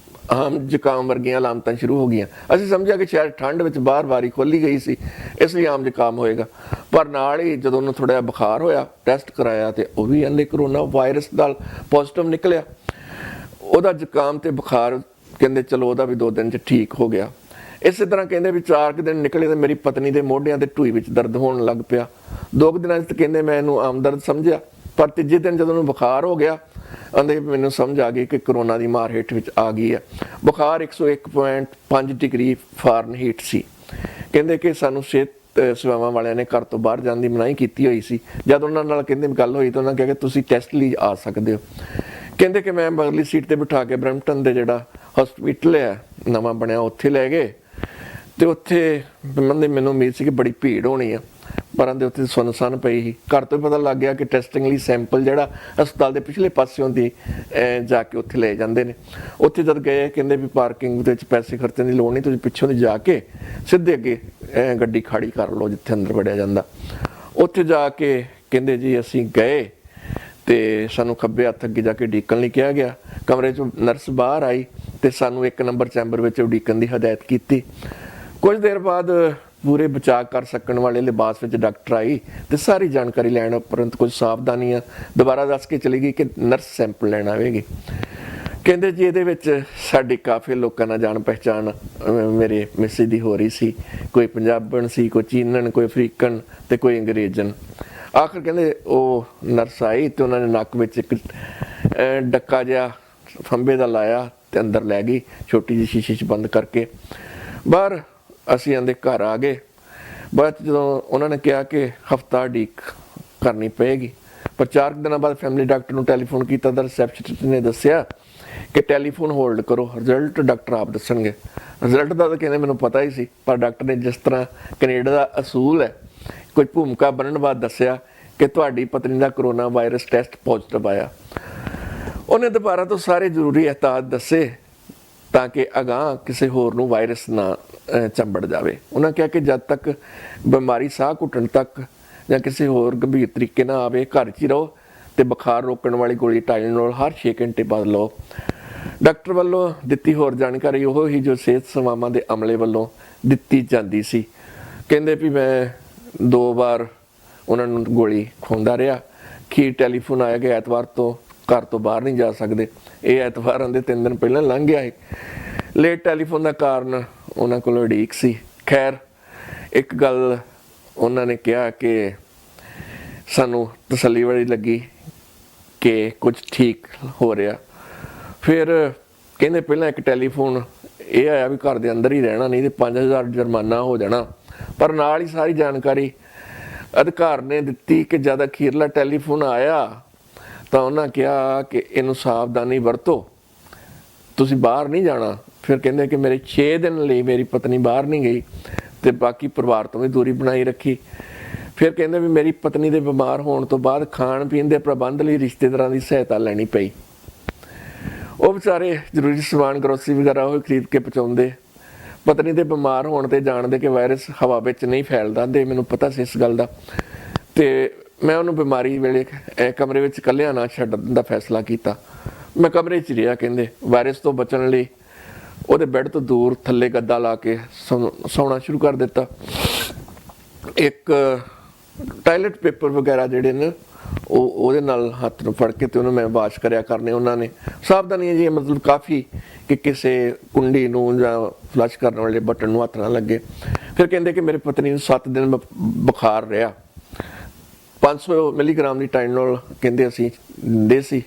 ਆਮ ਜ਼ੁਕਾਮ ਵਰਗੀਆਂ ਲਾਮਤਾਂ ਸ਼ੁਰੂ ਹੋ ਗਈਆਂ। ਅਸੀਂ ਸਮਝਿਆ ਕਿ ਸ਼ਾਇਦ ਠੰਡ ਵਿੱਚ ਬਾਹਰ ਵਾਰੀ ਖੋਲੀ ਗਈ ਸੀ, ਇਸ ਲਈ ਆਮ ਜ਼ੁਕਾਮ ਹੋਏਗਾ। ਪਰ ਨਾਲ ਹੀ ਜਦੋਂ ਉਹਨੂੰ ਥੋੜ੍ਹਾ ਜਿਹਾ ਬੁਖਾਰ ਹੋਇਆ, ਟੈਸਟ ਕਰਾਇਆ ਤੇ ਉਹ ਵੀ ਕਹਿੰਦੇ ਕਰੋਨਾ ਵਾਇਰਸ ਨਾਲ ਪੋਜ਼ਿਟਿਵ ਨਿਕਲਿਆ। ਉਹਦਾ ਜ਼ੁਕਾਮ ਤੇ ਬੁਖਾਰ ਕਹਿੰਦੇ ਚਲੋ ਉਹਦਾ ਵੀ 2 ਦਿਨ 'ਚ ਠੀਕ ਹੋ ਗਿਆ। ਇਸੇ ਤਰ੍ਹਾਂ ਕਹਿੰਦੇ ਵੀ 4 ਦਿਨ ਨਿਕਲੇ ਤੇ ਮੇਰੀ ਪਤਨੀ ਦੇ ਮੋਢਿਆਂ ਤੇ ਢੂਈ ਵਿੱਚ ਦਰਦ ਹੋਣ ਲੱਗ ਪਿਆ। 2 ਦਿਨਾਂ 'ਚ ਕਹਿੰਦੇ ਮੈਂ ਇਹਨੂੰ ਆਮ ਦਰਦ ਸਮਝਿਆ, ਪਰ ਤੀਜੇ ਦਿਨ ਜਦੋਂ ਉਹਨੂੰ ਬੁਖਾਰ ਹੋ ਗਿਆ ਕਹਿੰਦੇ ਮੈਨੂੰ ਸਮਝ ਆ ਗਈ ਕਿ ਕਰੋਨਾ ਦੀ ਮਾਰ ਹੇਠ ਵਿੱਚ ਆ ਗਈ ਹੈ। ਬੁਖਾਰ 101.5 ਡਿਗਰੀ ਫਾਰਨਹੀਟ ਸੀ। ਕਹਿੰਦੇ ਕਿ ਸਾਨੂੰ ਸਿਹਤ ਸੇਵਾਵਾਂ ਵਾਲਿਆਂ ਨੇ ਘਰ ਤੋਂ ਬਾਹਰ ਜਾਣ ਦੀ ਮਨਾਹੀ ਕੀਤੀ ਹੋਈ ਸੀ। ਜਦ ਉਹਨਾਂ ਨਾਲ ਕਹਿੰਦੇ ਗੱਲ ਹੋਈ ਤਾਂ ਉਹਨਾਂ ਕਿਹਾ ਕਿ ਤੁਸੀਂ ਟੈਸਟ ਲਈ ਆ ਸਕਦੇ ਹੋ। ਕਹਿੰਦੇ ਕਿ ਮੈਂ ਬਗਲੀ ਸੀਟ ਤੇ ਬਿਠਾ ਕੇ ਬਰੈਂਪਟਨ ਦੇ ਜਿਹੜਾ ਹਸਪੀਟਲ ਹੈ ਨਵਾਂ ਬਣਿਆ ਉੱਥੇ ਲੈ ਗਏ। ਤੇ ਉੱਥੇ ਮੈਨੂੰ ਉਮੀਦ ਸੀ ਕਿ ਬੜੀ ਭੀੜ ਹੋਣੀ ਆ, ਪਰ ਆਂਦੇ ਉੱਥੇ ਸੁੰਨਸਾਨ ਪਈ ਸੀ। ਘਰ ਤੋਂ ਪਤਾ ਲੱਗ ਗਿਆ ਕਿ ਟੈਸਟਿੰਗ ਲਈ ਸੈਂਪਲ ਜਿਹੜਾ ਹਸਪਤਾਲ ਦੇ ਪਿਛਲੇ ਪਾਸਿਓਂ ਦੀ ਜਾ ਕੇ ਉੱਥੇ ਲੈ ਜਾਂਦੇ ਨੇ। ਉੱਥੇ ਜਦ ਗਏ ਕਹਿੰਦੇ ਵੀ ਪਾਰਕਿੰਗ ਦੇ ਵਿੱਚ ਪੈਸੇ ਖਰਚਣ ਦੀ ਲੋੜ ਨਹੀਂ, ਤੁਸੀਂ ਪਿੱਛੋਂ ਦੀ ਜਾ ਕੇ ਸਿੱਧੇ ਅੱਗੇ ਗੱਡੀ ਖਾੜੀ ਕਰ ਲਓ ਜਿੱਥੇ ਅੰਦਰ ਵੜਿਆ ਜਾਂਦਾ। ਉੱਥੇ ਜਾ ਕੇ ਕਹਿੰਦੇ ਜੀ ਅਸੀਂ ਗਏ ਤੇ ਸਾਨੂੰ ਖੱਬੇ ਹੱਥ ਅੱਗੇ ਜਾ ਕੇ ਉਡੀਕਣ ਲਈ ਕਿਹਾ ਗਿਆ। ਕਮਰੇ 'ਚੋਂ ਨਰਸ ਬਾਹਰ ਆਈ ਤੇ ਸਾਨੂੰ 1 ਨੰਬਰ ਚੈਂਬਰ ਵਿੱਚ ਉਡੀਕਣ ਦੀ ਹਦਾਇਤ ਕੀਤੀ। ਕੁਝ ਦੇਰ ਬਾਅਦ ਪੂਰੇ ਬਚਾਅ ਕਰ ਸਕਣ ਵਾਲੇ ਲਿਬਾਸ ਵਿੱਚ ਡਾਕਟਰ ਆਈ ਤੇ ਸਾਰੀ ਜਾਣਕਾਰੀ ਲੈਣ ਉਪਰੰਤ ਕੁਝ ਸਾਵਧਾਨੀਆਂ ਦੁਬਾਰਾ ਦੱਸ ਕੇ ਚਲੀ ਗਈ ਕਿ ਨਰਸ ਸੈਂਪਲ ਲੈਣ ਆਵੇਗੀ। ਕਹਿੰਦੇ ਜੀ ਇਹਦੇ ਵਿੱਚ ਸਾਡੀ ਕਾਫੀ ਲੋਕਾਂ ਨਾਲ ਜਾਣ ਪਹਿਚਾਣ ਮੇਰੇ ਮਿਸਿਸ ਦੀ ਹੋ ਰਹੀ ਸੀ। ਕੋਈ ਪੰਜਾਬਣ ਸੀ, ਕੋਈ ਚੀਨਣ, ਕੋਈ ਅਫਰੀਕਨ ਤੇ ਕੋਈ ਅੰਗਰੇਜ਼ਨ। ਆਖਰ ਕਹਿੰਦੇ ਉਹ ਨਰਸ ਆਈ ਤੇ ਉਹਨਾਂ ਨੇ ਨੱਕ ਵਿੱਚ ਇੱਕ ਡੱਕਾ ਜਿਹਾ ਫੰਬੇ ਦਾ ਲਾਇਆ ਤੇ ਅੰਦਰ ਲੈ ਗਈ, ਛੋਟੀ ਜਿਹੀ ਸ਼ੀਸ਼ੇ 'ਚ ਬੰਦ ਕਰਕੇ। ਬਾਹਰ ਅਸੀਂ ਆਂਦੇ ਘਰ ਆ ਗਏ। ਬਾਅਦ ਜਦੋਂ ਉਹਨਾਂ ਨੇ ਕਿਹਾ ਕਿ ਹਫ਼ਤਾ ਉਡੀਕ ਕਰਨੀ ਪਏਗੀ, ਪਰ 4 ਦਿਨਾਂ ਬਾਅਦ ਫੈਮਿਲੀ ਡਾਕਟਰ ਨੂੰ ਟੈਲੀਫੋਨ ਕੀਤਾ ਤਾਂ ਰਿਸੈਪਸ਼ਨਿਸਟ ਨੇ ਦੱਸਿਆ ਕਿ ਟੈਲੀਫੋਨ ਹੋਲਡ ਕਰੋ, ਰਿਜ਼ਲਟ ਡਾਕਟਰ ਆਪ ਦੱਸਣਗੇ। ਰਿਜ਼ਲਟ ਦਾ ਤਾਂ ਕਹਿੰਦੇ ਮੈਨੂੰ ਪਤਾ ਹੀ ਸੀ, ਪਰ ਡਾਕਟਰ ਨੇ ਜਿਸ ਤਰ੍ਹਾਂ ਕੈਨੇਡਾ ਦਾ ਅਸੂਲ ਹੈ ਕੁਝ ਭੂਮਿਕਾ ਬਣਨ ਬਾਅਦ ਦੱਸਿਆ ਕਿ ਤੁਹਾਡੀ ਪਤਨੀ ਦਾ ਕਰੋਨਾ ਵਾਇਰਸ ਟੈਸਟ ਪੋਜ਼ਿਟਿਵ ਆਇਆ। ਉਹਨੇ ਦੁਬਾਰਾ ਤੋਂ ਸਾਰੇ ਜ਼ਰੂਰੀ ਅਹਿਤਿਆਤ ਦੱਸੇ ਤਾਂ ਕਿ ਅਗਾਂਹ ਕਿਸੇ ਹੋਰ ਨੂੰ ਵਾਇਰਸ ਨਾ ਚੰਬੜ ਜਾਵੇ। ਉਹਨਾਂ ਕਿਹਾ ਕਿ ਜਦ ਤੱਕ ਬਿਮਾਰੀ ਸਾਹ ਘੁੱਟਣ ਤੱਕ ਜਾਂ ਕਿਸੇ ਹੋਰ ਗੰਭੀਰ ਤਰੀਕੇ ਨਾਲ ਆਵੇ, ਘਰ 'ਚ ਹੀ ਰਹੋ ਤੇ ਬੁਖਾਰ ਰੋਕਣ ਵਾਲੀ ਗੋਲੀ ਟਾਈਲੈਨੋਲ ਹਰ 6 ਘੰਟੇ ਬਾਅਦ ਲਓ। ਡਾਕਟਰ ਵੱਲੋਂ ਦਿੱਤੀ ਹੋਰ ਜਾਣਕਾਰੀ ਉਹ ਹੀ ਜੋ ਸਿਹਤ ਸੇਵਾਵਾਂ ਦੇ ਅਮਲੇ ਵੱਲੋਂ ਦਿੱਤੀ ਜਾਂਦੀ ਸੀ। ਕਹਿੰਦੇ ਵੀ ਮੈਂ 2 ਵਾਰ ਉਹਨਾਂ ਨੂੰ ਗੋਲੀ ਖਵਾਉਂਦਾ ਰਿਹਾ। ਅਖੀਰ ਟੈਲੀਫੋਨ ਆਇਆ ਕਿ ਐਤਵਾਰ ਤੋਂ ਘਰ ਤੋਂ ਬਾਹਰ ਨਹੀਂ ਜਾ ਸਕਦੇ। ਇਹ ਐਤਵਾਰਾਂ ਦੇ 3 ਦਿਨ ਪਹਿਲਾਂ ਲੰਘ ਗਿਆ ਹੈ। ਲੇਟ ਟੈਲੀਫੋਨ ਦਾ ਕਾਰਨ ਉਹਨਾਂ ਕੋਲ ਉਡੀਕ ਸੀ। ਖੈਰ ਇੱਕ ਗੱਲ ਉਹਨਾਂ ਨੇ ਕਿਹਾ ਕਿ ਸਾਨੂੰ ਤਸੱਲੀ ਵਾਲੀ ਲੱਗੀ ਕਿ ਕੁਝ ਠੀਕ ਹੋ ਰਿਹਾ। ਫਿਰ ਕਹਿੰਦੇ ਪਹਿਲਾਂ ਇੱਕ ਟੈਲੀਫੋਨ ਇਹ ਆਇਆ ਵੀ ਘਰ ਦੇ ਅੰਦਰ ਹੀ ਰਹਿਣਾ, ਨਹੀਂ ਤੇ 5000 ਜੁਰਮਾਨਾ ਹੋ ਜਾਣਾ। ਪਰ ਨਾਲ ਹੀ ਸਾਰੀ ਜਾਣਕਾਰੀ ਅਧਿਕਾਰ ਨੇ ਦਿੱਤੀ ਕਿ ਜਦ ਅਖੀਰਲਾ ਟੈਲੀਫੋਨ ਆਇਆ ਤਾਂ ਉਹਨਾਂ ਕਿਹਾ ਕਿ ਇਹਨੂੰ ਸਾਵਧਾਨੀ ਵਰਤੋ, ਤੁਸੀਂ ਬਾਹਰ ਨਹੀਂ ਜਾਣਾ। ਫਿਰ ਕਹਿੰਦੇ ਕਿ ਮੇਰੇ 6 ਦਿਨ ਲਈ ਮੇਰੀ ਪਤਨੀ ਬਾਹਰ ਨਹੀਂ ਗਈ ਤੇ ਬਾਕੀ ਪਰਿਵਾਰ ਤੋਂ ਵੀ ਦੂਰੀ ਬਣਾਈ ਰੱਖੀ। ਫਿਰ ਕਹਿੰਦੇ ਵੀ ਮੇਰੀ ਪਤਨੀ ਦੇ ਬਿਮਾਰ ਹੋਣ ਤੋਂ ਬਾਅਦ ਖਾਣ ਪੀਣ ਦੇ ਪ੍ਰਬੰਧ ਲਈ ਰਿਸ਼ਤੇਦਾਰਾਂ ਦੀ ਸਹਾਇਤਾ ਲੈਣੀ ਪਈ। ਉਹ ਵਿਚਾਰੇ ਜ਼ਰੂਰੀ ਸਮਾਨ ਗਰੋਸਰੀ ਵਗੈਰਾ ਉਹ ਖਰੀਦ ਕੇ ਪਹੁੰਚਾਉਂਦੇ। ਪਤਨੀ ਦੇ ਬਿਮਾਰ ਹੋਣ ਤੇ ਜਾਣਦੇ ਕਿ ਵਾਇਰਸ ਹਵਾ ਵਿੱਚ ਨਹੀਂ ਫੈਲਦਾ ਤੇ ਮੈਨੂੰ ਪਤਾ ਸੀ ਇਸ ਗੱਲ ਦਾ, ਤੇ ਮੈਂ ਉਹਨੂੰ ਬਿਮਾਰੀ ਵੇਲੇ ਕਮਰੇ ਵਿੱਚ ਇਕੱਲਿਆਂ ਨਾ ਛੱਡਣ ਦਾ ਫੈਸਲਾ ਕੀਤਾ। ਮੈਂ ਕਮਰੇ 'ਚ ਰਿਹਾ। ਕਹਿੰਦੇ ਵਾਇਰਸ ਤੋਂ ਬਚਣ ਲਈ ਉਹਦੇ ਬੈੱਡ ਤੋਂ ਦੂਰ ਥੱਲੇ ਗੱਦਾ ਲਾ ਕੇ ਸੌਣਾ ਸ਼ੁਰੂ ਕਰ ਦਿੱਤਾ। ਇੱਕ ਟਾਇਲਟ ਪੇਪਰ ਵਗੈਰਾ ਜਿਹੜੇ ਨੇ ਉਹਦੇ ਨਾਲ ਹੱਥ ਨੂੰ ਫੜ ਕੇ ਤੇ ਉਹਨੂੰ ਮੈਂ ਵਾਸ਼ ਕਰਿਆ ਕਰਨੇ ਉਹਨਾਂ ਨੇ। ਸਾਵਧਾਨੀਆਂ ਜੀ ਮਤਲਬ ਕਾਫੀ ਕਿ ਕਿਸੇ ਕੁੰਡੀ ਨੂੰ ਜਾਂ ਫਲਸ਼ ਕਰਨ ਵਾਲੇ ਬਟਨ ਨੂੰ ਹੱਥ ਨਾ ਲੱਗੇ। ਫਿਰ ਕਹਿੰਦੇ ਕਿ ਮੇਰੇ ਪਤਨੀ ਨੂੰ 7 ਦਿਨ ਬੁਖਾਰ ਰਿਹਾ। 500 ਮਿਲੀਗ੍ਰਾਮ ਦੀ ਟਾਈਨੋਲ ਕਹਿੰਦੇ ਅਸੀਂ ਦਿੰਦੇ ਸੀ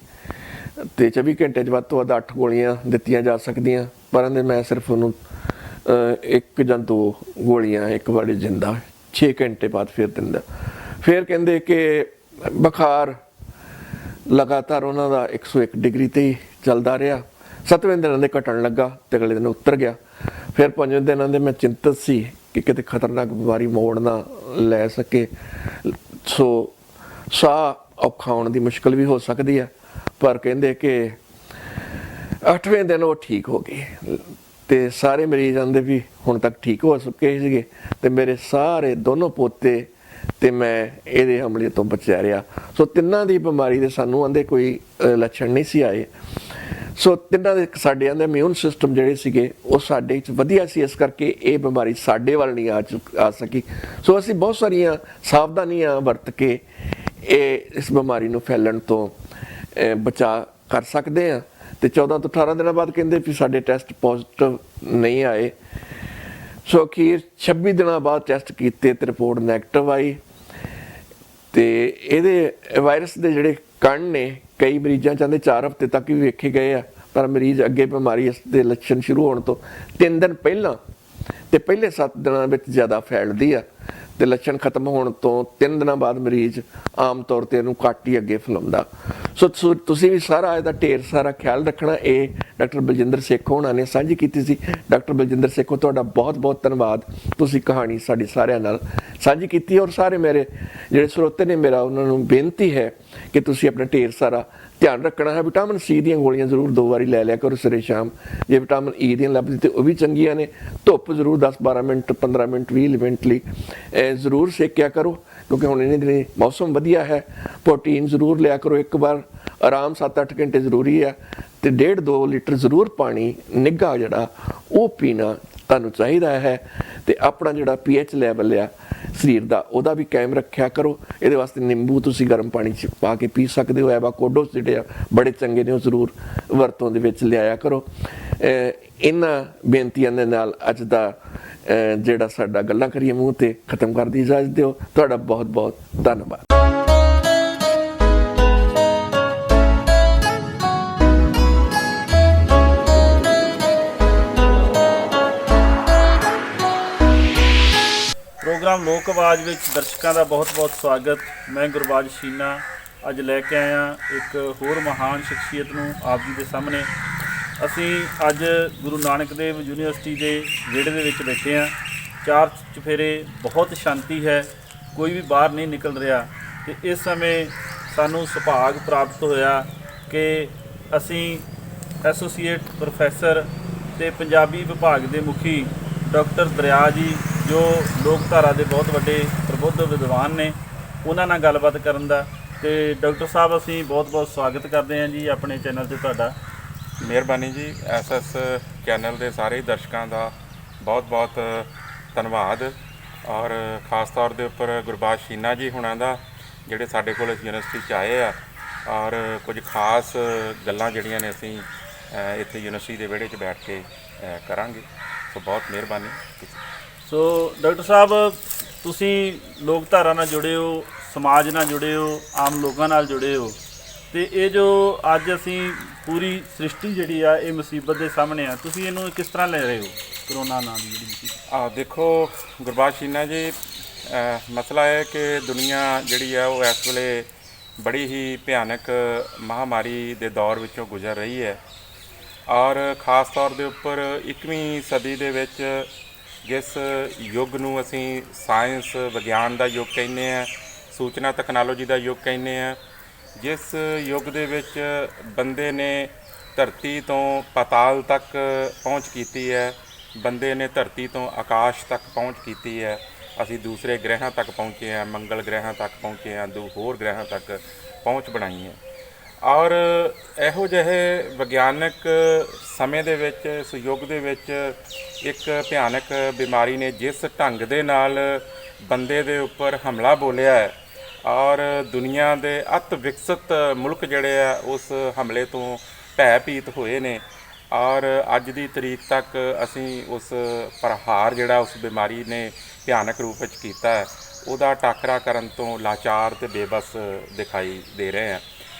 ਤੇ 24 ਘੰਟੇ 'ਚ ਵੱਧ ਤੋਂ ਵੱਧ 8 ਗੋਲੀਆਂ ਦਿੱਤੀਆਂ ਜਾ ਸਕਦੀਆਂ, ਪਰ ਇਹਦੇ ਮੈਂ ਸਿਰਫ ਉਹਨੂੰ 1 ਜਾਂ 2 ਗੋਲੀਆਂ ਇੱਕ ਵਾਰੀ ਦਿੰਦਾ, 6 ਘੰਟੇ ਬਾਅਦ ਫਿਰ ਦਿੰਦਾ। ਫਿਰ ਕਹਿੰਦੇ ਕਿ ਬੁਖਾਰ ਲਗਾਤਾਰ ਉਹਨਾਂ ਦਾ 101 ਡਿਗਰੀ ਤੇ ਹੀ ਚੱਲਦਾ ਰਿਹਾ। 7ਵੇਂ ਦਿਨ ਦੇ ਘਟਣ ਲੱਗਾ ਤੇ ਅਗਲੇ ਦਿਨ ਉਤਰ ਗਿਆ। ਫਿਰ 5ਵੇਂ ਦਿਨਾਂ ਦੇ ਮੈਂ ਚਿੰਤਤ ਸੀ ਕਿ ਕਿਤੇ ਖਤਰਨਾਕ ਬਿਮਾਰੀ ਮੋੜ ਨਾ ਲੈ ਸਕੇ, ਸੋ ਸਾਹ ਔਖਾ ਹੋਣ ਦੀ ਮੁਸ਼ਕਿਲ ਵੀ ਹੋ ਸਕਦੀ ਹੈ। ਪਰ ਕਹਿੰਦੇ ਕਿ 8ਵੇਂ ਦਿਨ ਉਹ ਠੀਕ ਹੋ ਗਏ ਤੇ ਸਾਰੇ ਮਰੀਜ਼ ਆਂਦੇ ਵੀ ਹੁਣ ਤੱਕ ਠੀਕ ਹੋ ਚੁੱਕੇ ਸੀਗੇ ਤੇ ਮੇਰੇ ਸਾਰੇ ਦੋਨੋਂ ਪੋਤੇ ਤੇ ਮੈਂ ਇਹਦੇ ਹਮਲੇ ਤੋਂ ਬਚਿਆ ਰਿਹਾ। ਸੋ ਤਿੰਨਾਂ ਦੀ ਬਿਮਾਰੀ ਦੇ ਸਾਨੂੰ ਆਂਦੇ ਕੋਈ ਲੱਛਣ ਨਹੀਂ ਸੀ ਆਏ। ਸੋ ਤਿੰਨਾਂ ਦੇ ਸਾਡੇ ਆਂਦੇ ਇਮਿਊਨ ਸਿਸਟਮ ਜਿਹੜੇ ਸੀਗੇ ਉਹ ਸਾਡੇ 'ਚ ਵਧੀਆ ਸੀ, ਇਸ ਕਰਕੇ ਇਹ ਬਿਮਾਰੀ ਸਾਡੇ ਵੱਲ ਨਹੀਂ ਆ ਸਕੀ। ਸੋ ਅਸੀਂ ਬਹੁਤ ਸਾਰੀਆਂ ਸਾਵਧਾਨੀਆਂ ਵਰਤ ਕੇ ਇਸ ਬਿਮਾਰੀ ਨੂੰ ਫੈਲਣ ਤੋਂ ਬਚਾ ਕਰ ਸਕਦੇ ਹਾਂ। ਤੇ 14 ਤੋਂ 18 ਦਿਨਾਂ ਬਾਅਦ ਕਹਿੰਦੇ ਵੀ ਸਾਡੇ ਟੈਸਟ ਪੋਜ਼ਿਟਿਵ ਨਹੀਂ ਆਏ। ਸੋ ਅਖੀਰ 26 ਦਿਨਾਂ ਬਾਅਦ ਟੈਸਟ ਕੀਤੇ ਤੇ ਰਿਪੋਰਟ ਨੈਗੇਟਿਵ ਆਈ। ਤੇ ਇਹਦੇ ਵਾਇਰਸ ਦੇ ਜਿਹੜੇ ਕਣ ਨੇ ਕਈ ਮਰੀਜ਼ਾਂ 'ਚ ਆਂਦੇ 4 ਹਫ਼ਤੇ ਤੱਕ ਵੀ ਵੇਖੇ ਗਏ ਆ, ਪਰ ਮਰੀਜ਼ ਅੱਗੇ ਬਿਮਾਰੀ ਇਸ ਦੇ ਲੱਛਣ ਸ਼ੁਰੂ ਹੋਣ ਤੋਂ 3 ਦਿਨ ਪਹਿਲਾਂ ਤੇ ਪਹਿਲੇ 7 ਦਿਨਾਂ ਵਿੱਚ ਜ਼ਿਆਦਾ ਫੈਲਦੀ ਆ ਤੇ ਲੱਛਣ ਖਤਮ ਹੋਣ ਤੋਂ 3 ਦਿਨਾਂ ਬਾਅਦ ਮਰੀਜ਼ ਆਮ ਤੌਰ ਤੇ ਇਹਨੂੰ ਘੱਟ ਹੀ ਅੱਗੇ ਫੈਲਾਉਂਦਾ। ਸੋ ਤੁਸੀਂ ਵੀ ਸਾਰਾ ਇਹਦਾ ਢੇਰ ਸਾਰਾ ਖਿਆਲ ਰੱਖਣਾ। ਇਹ ਡਾਕਟਰ ਬਲਜਿੰਦਰ ਸੇਖੋਂ ਹੋਣਾ ਨੇ ਸਾਂਝੀ ਕੀਤੀ ਸੀ। ਡਾਕਟਰ ਬਲਜਿੰਦਰ ਸੇਖੋਂ ਤੁਹਾਡਾ ਬਹੁਤ ਬਹੁਤ ਧੰਨਵਾਦ, ਤੁਸੀਂ ਕਹਾਣੀ ਸਾਡੀ ਸਾਰਿਆਂ ਨਾਲ ਸਾਂਝੀ ਕੀਤੀ। ਔਰ ਸਾਰੇ ਮੇਰੇ ਜਿਹੜੇ ਸਰੋਤੇ ਨੇ ਮੇਰਾ ਉਹਨਾਂ ਨੂੰ ਬੇਨਤੀ ਹੈ ਕਿ ਤੁਸੀਂ ਆਪਣਾ ਢੇਰ ਸਾਰਾ ਧਿਆਨ ਰੱਖਣਾ ਹੈ। ਵਿਟਾਮਿਨ ਸੀ ਦੀਆਂ ਗੋਲੀਆਂ ਜ਼ਰੂਰ 2 ਵਾਰੀ ਲੈ ਲਿਆ ਕਰੋ ਸਵੇਰੇ ਸ਼ਾਮ। ਜੇ ਵਿਟਾਮਿਨ ਈ ਦੀਆਂ ਲੱਭਦੀ ਤੇ ਉਹ ਵੀ ਚੰਗੀਆਂ ਨੇ। ਧੁੱਪ ਜ਼ਰੂਰ 10-12 ਮਿੰਟ 15 ਮਿੰਟ 20 ਮਿੰਟ ਲਈ ਜ਼ਰੂਰ ਸੇਕਿਆ ਕਰੋ, ਕਿਉਂਕਿ ਹੁਣ ਇਹਨੇ ਦਿਨ ਮੌਸਮ ਵਧੀਆ ਹੈ। ਪ੍ਰੋਟੀਨ ਜ਼ਰੂਰ ਲਿਆ ਕਰੋ ਇੱਕ ਵਾਰ। ਆਰਾਮ 7-8 ਘੰਟੇ ਜ਼ਰੂਰੀ ਹੈ ਤੇ 1.5-2 ਲੀਟਰ ਜ਼ਰੂਰ ਪਾਣੀ ਨਿੱਘਾ ਜਿਹੜਾ ਉਹ ਪੀਣਾ ਤੁਹਾਨੂੰ ਚਾਹੀਦਾ ਹੈ। ਤੇ ਆਪਣਾ ਜਿਹੜਾ pH ਲੈਵਲ ਆ ਸਰੀਰ ਦਾ ਉਹਦਾ ਵੀ ਕਾਇਮ ਰੱਖਿਆ ਕਰੋ। ਇਹਦੇ ਵਾਸਤੇ ਨਿੰਬੂ ਤੁਸੀਂ ਗਰਮ ਪਾਣੀ 'ਚ ਪਾ ਕੇ ਪੀ ਸਕਦੇ ਹੋ। ਐਵਾਕੋਡੋਸ ਜਿਹੜੇ ਆ ਬੜੇ ਚੰਗੇ ਨੇ, ਉਹ ਜ਼ਰੂਰ ਵਰਤੋਂ ਦੇ ਵਿੱਚ ਲਿਆਇਆ ਕਰੋ। ਇਹਨਾਂ ਬੇਨਤੀਆਂ ਦੇ ਨਾਲ ਅੱਜ ਦਾ ਜਿਹੜਾ ਸਾਡਾ ਗੱਲਾਂ ਕਰੀਏ ਮੂੰਹ ਤੇ ਖਤਮ ਕਰਨ ਦੀ ਇਜਾਜ਼ਤ ਦਿਓ। ਤੁਹਾਡਾ ਬਹੁਤ ਬਹੁਤ ਧੰਨਵਾਦ। ਪ੍ਰੋਗਰਾਮ ਲੋਕ ਆਵਾਜ਼ ਵਿੱਚ ਦਰਸ਼ਕਾਂ ਦਾ ਬਹੁਤ-ਬਹੁਤ ਸਵਾਗਤ। ਮੈਂ ਗੁਰਬਾਜ ਸ਼ੀਨਾ ਅੱਜ ਲੈ ਕੇ ਆਇਆ ਇੱਕ ਹੋਰ ਮਹਾਨ ਸ਼ਖਸੀਅਤ ਨੂੰ ਆਪ ਜੀ ਦੇ ਸਾਹਮਣੇ। ਅਸੀਂ ਅੱਜ ਗੁਰੂ ਨਾਨਕ ਦੇਵ ਯੂਨੀਵਰਸਿਟੀ ਦੇ ਵਿਹੜੇ ਦੇ ਵਿੱਚ ਬੈਠੇ ਹਾਂ। ਚਾਰ ਚੁਫੇਰੇ ਬਹੁਤ ਸ਼ਾਂਤੀ ਹੈ, ਕੋਈ ਵੀ ਬਾਹਰ ਨਹੀਂ ਨਿਕਲ ਰਿਹਾ। ਤੇ ਇਸ ਸਮੇਂ ਸਾਨੂੰ ਸੁਭਾਗ ਪ੍ਰਾਪਤ ਹੋਇਆ ਕਿ ਅਸੀਂ ਐਸੋਸੀਏਟ ਪ੍ਰੋਫੈਸਰ ਤੇ ਪੰਜਾਬੀ ਵਿਭਾਗ ਦੇ ਮੁਖੀ ਡਾਕਟਰ ਦਰਿਆ ਜੀ, ਜੋ ਲੋਕਧਾਰਾ ਦੇ ਬਹੁਤ ਵੱਡੇ ਪ੍ਰਬੁੱਧ ਵਿਦਵਾਨ ਨੇ, ਉਹਨਾਂ ਨਾਲ ਗੱਲਬਾਤ ਕਰਨ ਦਾ। ਤੇ ਡਾਕਟਰ ਸਾਹਿਬ ਅਸੀਂ ਬਹੁਤ-ਬਹੁਤ ਸਵਾਗਤ ਕਰਦੇ ਹਾਂ ਜੀ ਆਪਣੇ ਚੈਨਲ 'ਤੇ ਤੁਹਾਡਾ। ਮਿਹਰਬਾਨੀ ਜੀ। ਐਸਐਸ ਚੈਨਲ ਦੇ ਸਾਰੇ ਦਰਸ਼ਕਾਂ ਦਾ ਬਹੁਤ-ਬਹੁਤ ਧੰਨਵਾਦ। ਔਰ ਖ਼ਾਸ ਤੌਰ ਦੇ ਉੱਪਰ ਗੁਰਬਾਜ ਸ਼ੀਨਾ ਜੀ ਹੁਣਾਂ ਦਾ, ਜਿਹੜੇ ਸਾਡੇ ਕੋਲ ਇਸ ਯੂਨੀਵਰਸਿਟੀ 'ਚ ਆਏ ਆ ਔਰ ਕੁਝ ਖ਼ਾਸ ਗੱਲਾਂ ਜਿਹੜੀਆਂ ਨੇ ਅਸੀਂ ਇੱਥੇ ਯੂਨੀਵਰਸਿਟੀ ਦੇ ਵਿਹੜੇ 'ਚ ਬੈਠ ਕੇ ਕਰਾਂਗੇ। ਸੋ ਬਹੁਤ ਮਿਹਰਬਾਨੀ। ਸੋ ਡਾਕਟਰ ਸਾਹਿਬ, ਤੁਸੀਂ ਲੋਕਧਾਰਾ ਨਾਲ ਜੁੜੇ ਹੋ, ਸਮਾਜ ਨਾਲ ਜੁੜੇ ਹੋ, ਆਮ ਲੋਕਾਂ ਨਾਲ ਜੁੜੇ ਹੋ, ਤੇ ਇਹ ਜੋ ਅੱਜ ਅਸੀਂ ਪੂਰੀ ਸ੍ਰਿਸ਼ਟੀ ਜਿਹੜੀ ਆ ਇਹ ਮੁਸੀਬਤ ਦੇ ਸਾਹਮਣੇ ਆ, ਤੁਸੀਂ ਇਹਨੂੰ ਕਿਸ ਤਰ੍ਹਾਂ ਲੈ ਰਹੇ ਹੋ? ਕਰੋਨਾ ਨਾਂ ਦੀ ਜਿਹੜੀ ਮੁਸੀਬਤ। ਦੇਖੋ ਗੁਰਬਾਜ ਸ਼ੀਨਾ ਜੀ, ਮਸਲਾ ਹੈ ਕਿ ਦੁਨੀਆ ਜਿਹੜੀ ਆ ਉਹ ਇਸ ਵੇਲੇ ਬੜੀ ਹੀ ਭਿਆਨਕ ਮਹਾਂਮਾਰੀ ਦੇ ਦੌਰ ਵਿੱਚੋਂ ਗੁਜ਼ਰ ਰਹੀ ਹੈ। ਔਰ ਖ਼ਾਸ ਤੌਰ ਦੇ ਉੱਪਰ 21ਵੀਂ ਸਦੀ ਦੇ ਵਿੱਚ ਜਿਸ ਯੁੱਗ ਨੂੰ ਅਸੀਂ ਸਾਇੰਸ ਵਿਗਿਆਨ ਦਾ ਯੁੱਗ ਕਹਿੰਦੇ ਹਾਂ, ਸੂਚਨਾ ਤਕਨਾਲੋਜੀ ਦਾ ਯੁੱਗ ਕਹਿੰਦੇ ਹਾਂ, ਜਿਸ ਯੁੱਗ ਦੇ ਵਿੱਚ ਬੰਦੇ ਨੇ ਧਰਤੀ ਤੋਂ ਪਾਤਾਲ ਤੱਕ ਪਹੁੰਚ ਕੀਤੀ ਹੈ, ਬੰਦੇ ਨੇ ਧਰਤੀ ਤੋਂ ਆਕਾਸ਼ ਤੱਕ ਪਹੁੰਚ ਕੀਤੀ ਹੈ, ਅਸੀਂ ਦੂਸਰੇ ਗ੍ਰਹਿਾਂ ਤੱਕ ਪਹੁੰਚੇ ਹਾਂ, ਮੰਗਲ ਗ੍ਰਹਿਾਂ ਤੱਕ ਪਹੁੰਚੇ ਹਾਂ, ਹੋਰ ਗ੍ਰਹਿਾਂ ਤੱਕ ਪਹੁੰਚ ਬਣਾਈ ਹੈ। ਔਰ ਇਹੋ ਜਿਹੇ ਵਿਗਿਆਨਕ ਸਮੇਂ ਦੇ ਵਿੱਚ, ਇਸ ਯੁੱਗ ਦੇ ਵਿੱਚ ਇੱਕ ਭਿਆਨਕ ਬਿਮਾਰੀ ਨੇ ਜਿਸ ਢੰਗ ਦੇ ਨਾਲ ਬੰਦੇ ਦੇ ਉੱਪਰ ਹਮਲਾ ਬੋਲਿਆ ਹੈ ਔਰ ਦੁਨੀਆ ਦੇ ਅਤ ਵਿਕਸਿਤ ਮੁਲਕ ਜਿਹੜੇ ਆ ਉਸ ਹਮਲੇ ਤੋਂ ਭੈਭੀਤ ਹੋਏ ਨੇ ਔਰ ਅੱਜ ਦੀ ਤਰੀਕ ਤੱਕ ਅਸੀਂ ਉਸ ਪ੍ਰਹਾਰ ਜਿਹੜਾ ਉਸ ਬਿਮਾਰੀ ਨੇ ਭਿਆਨਕ ਰੂਪ ਵਿੱਚ ਕੀਤਾ ਹੈ ਉਹਦਾ ਟਾਕਰਾ ਕਰਨ ਤੋਂ ਲਾਚਾਰ ਤੇ ਬੇਬਸ ਦਿਖਾਈ ਦੇ ਰਹੇ ਹਾਂ।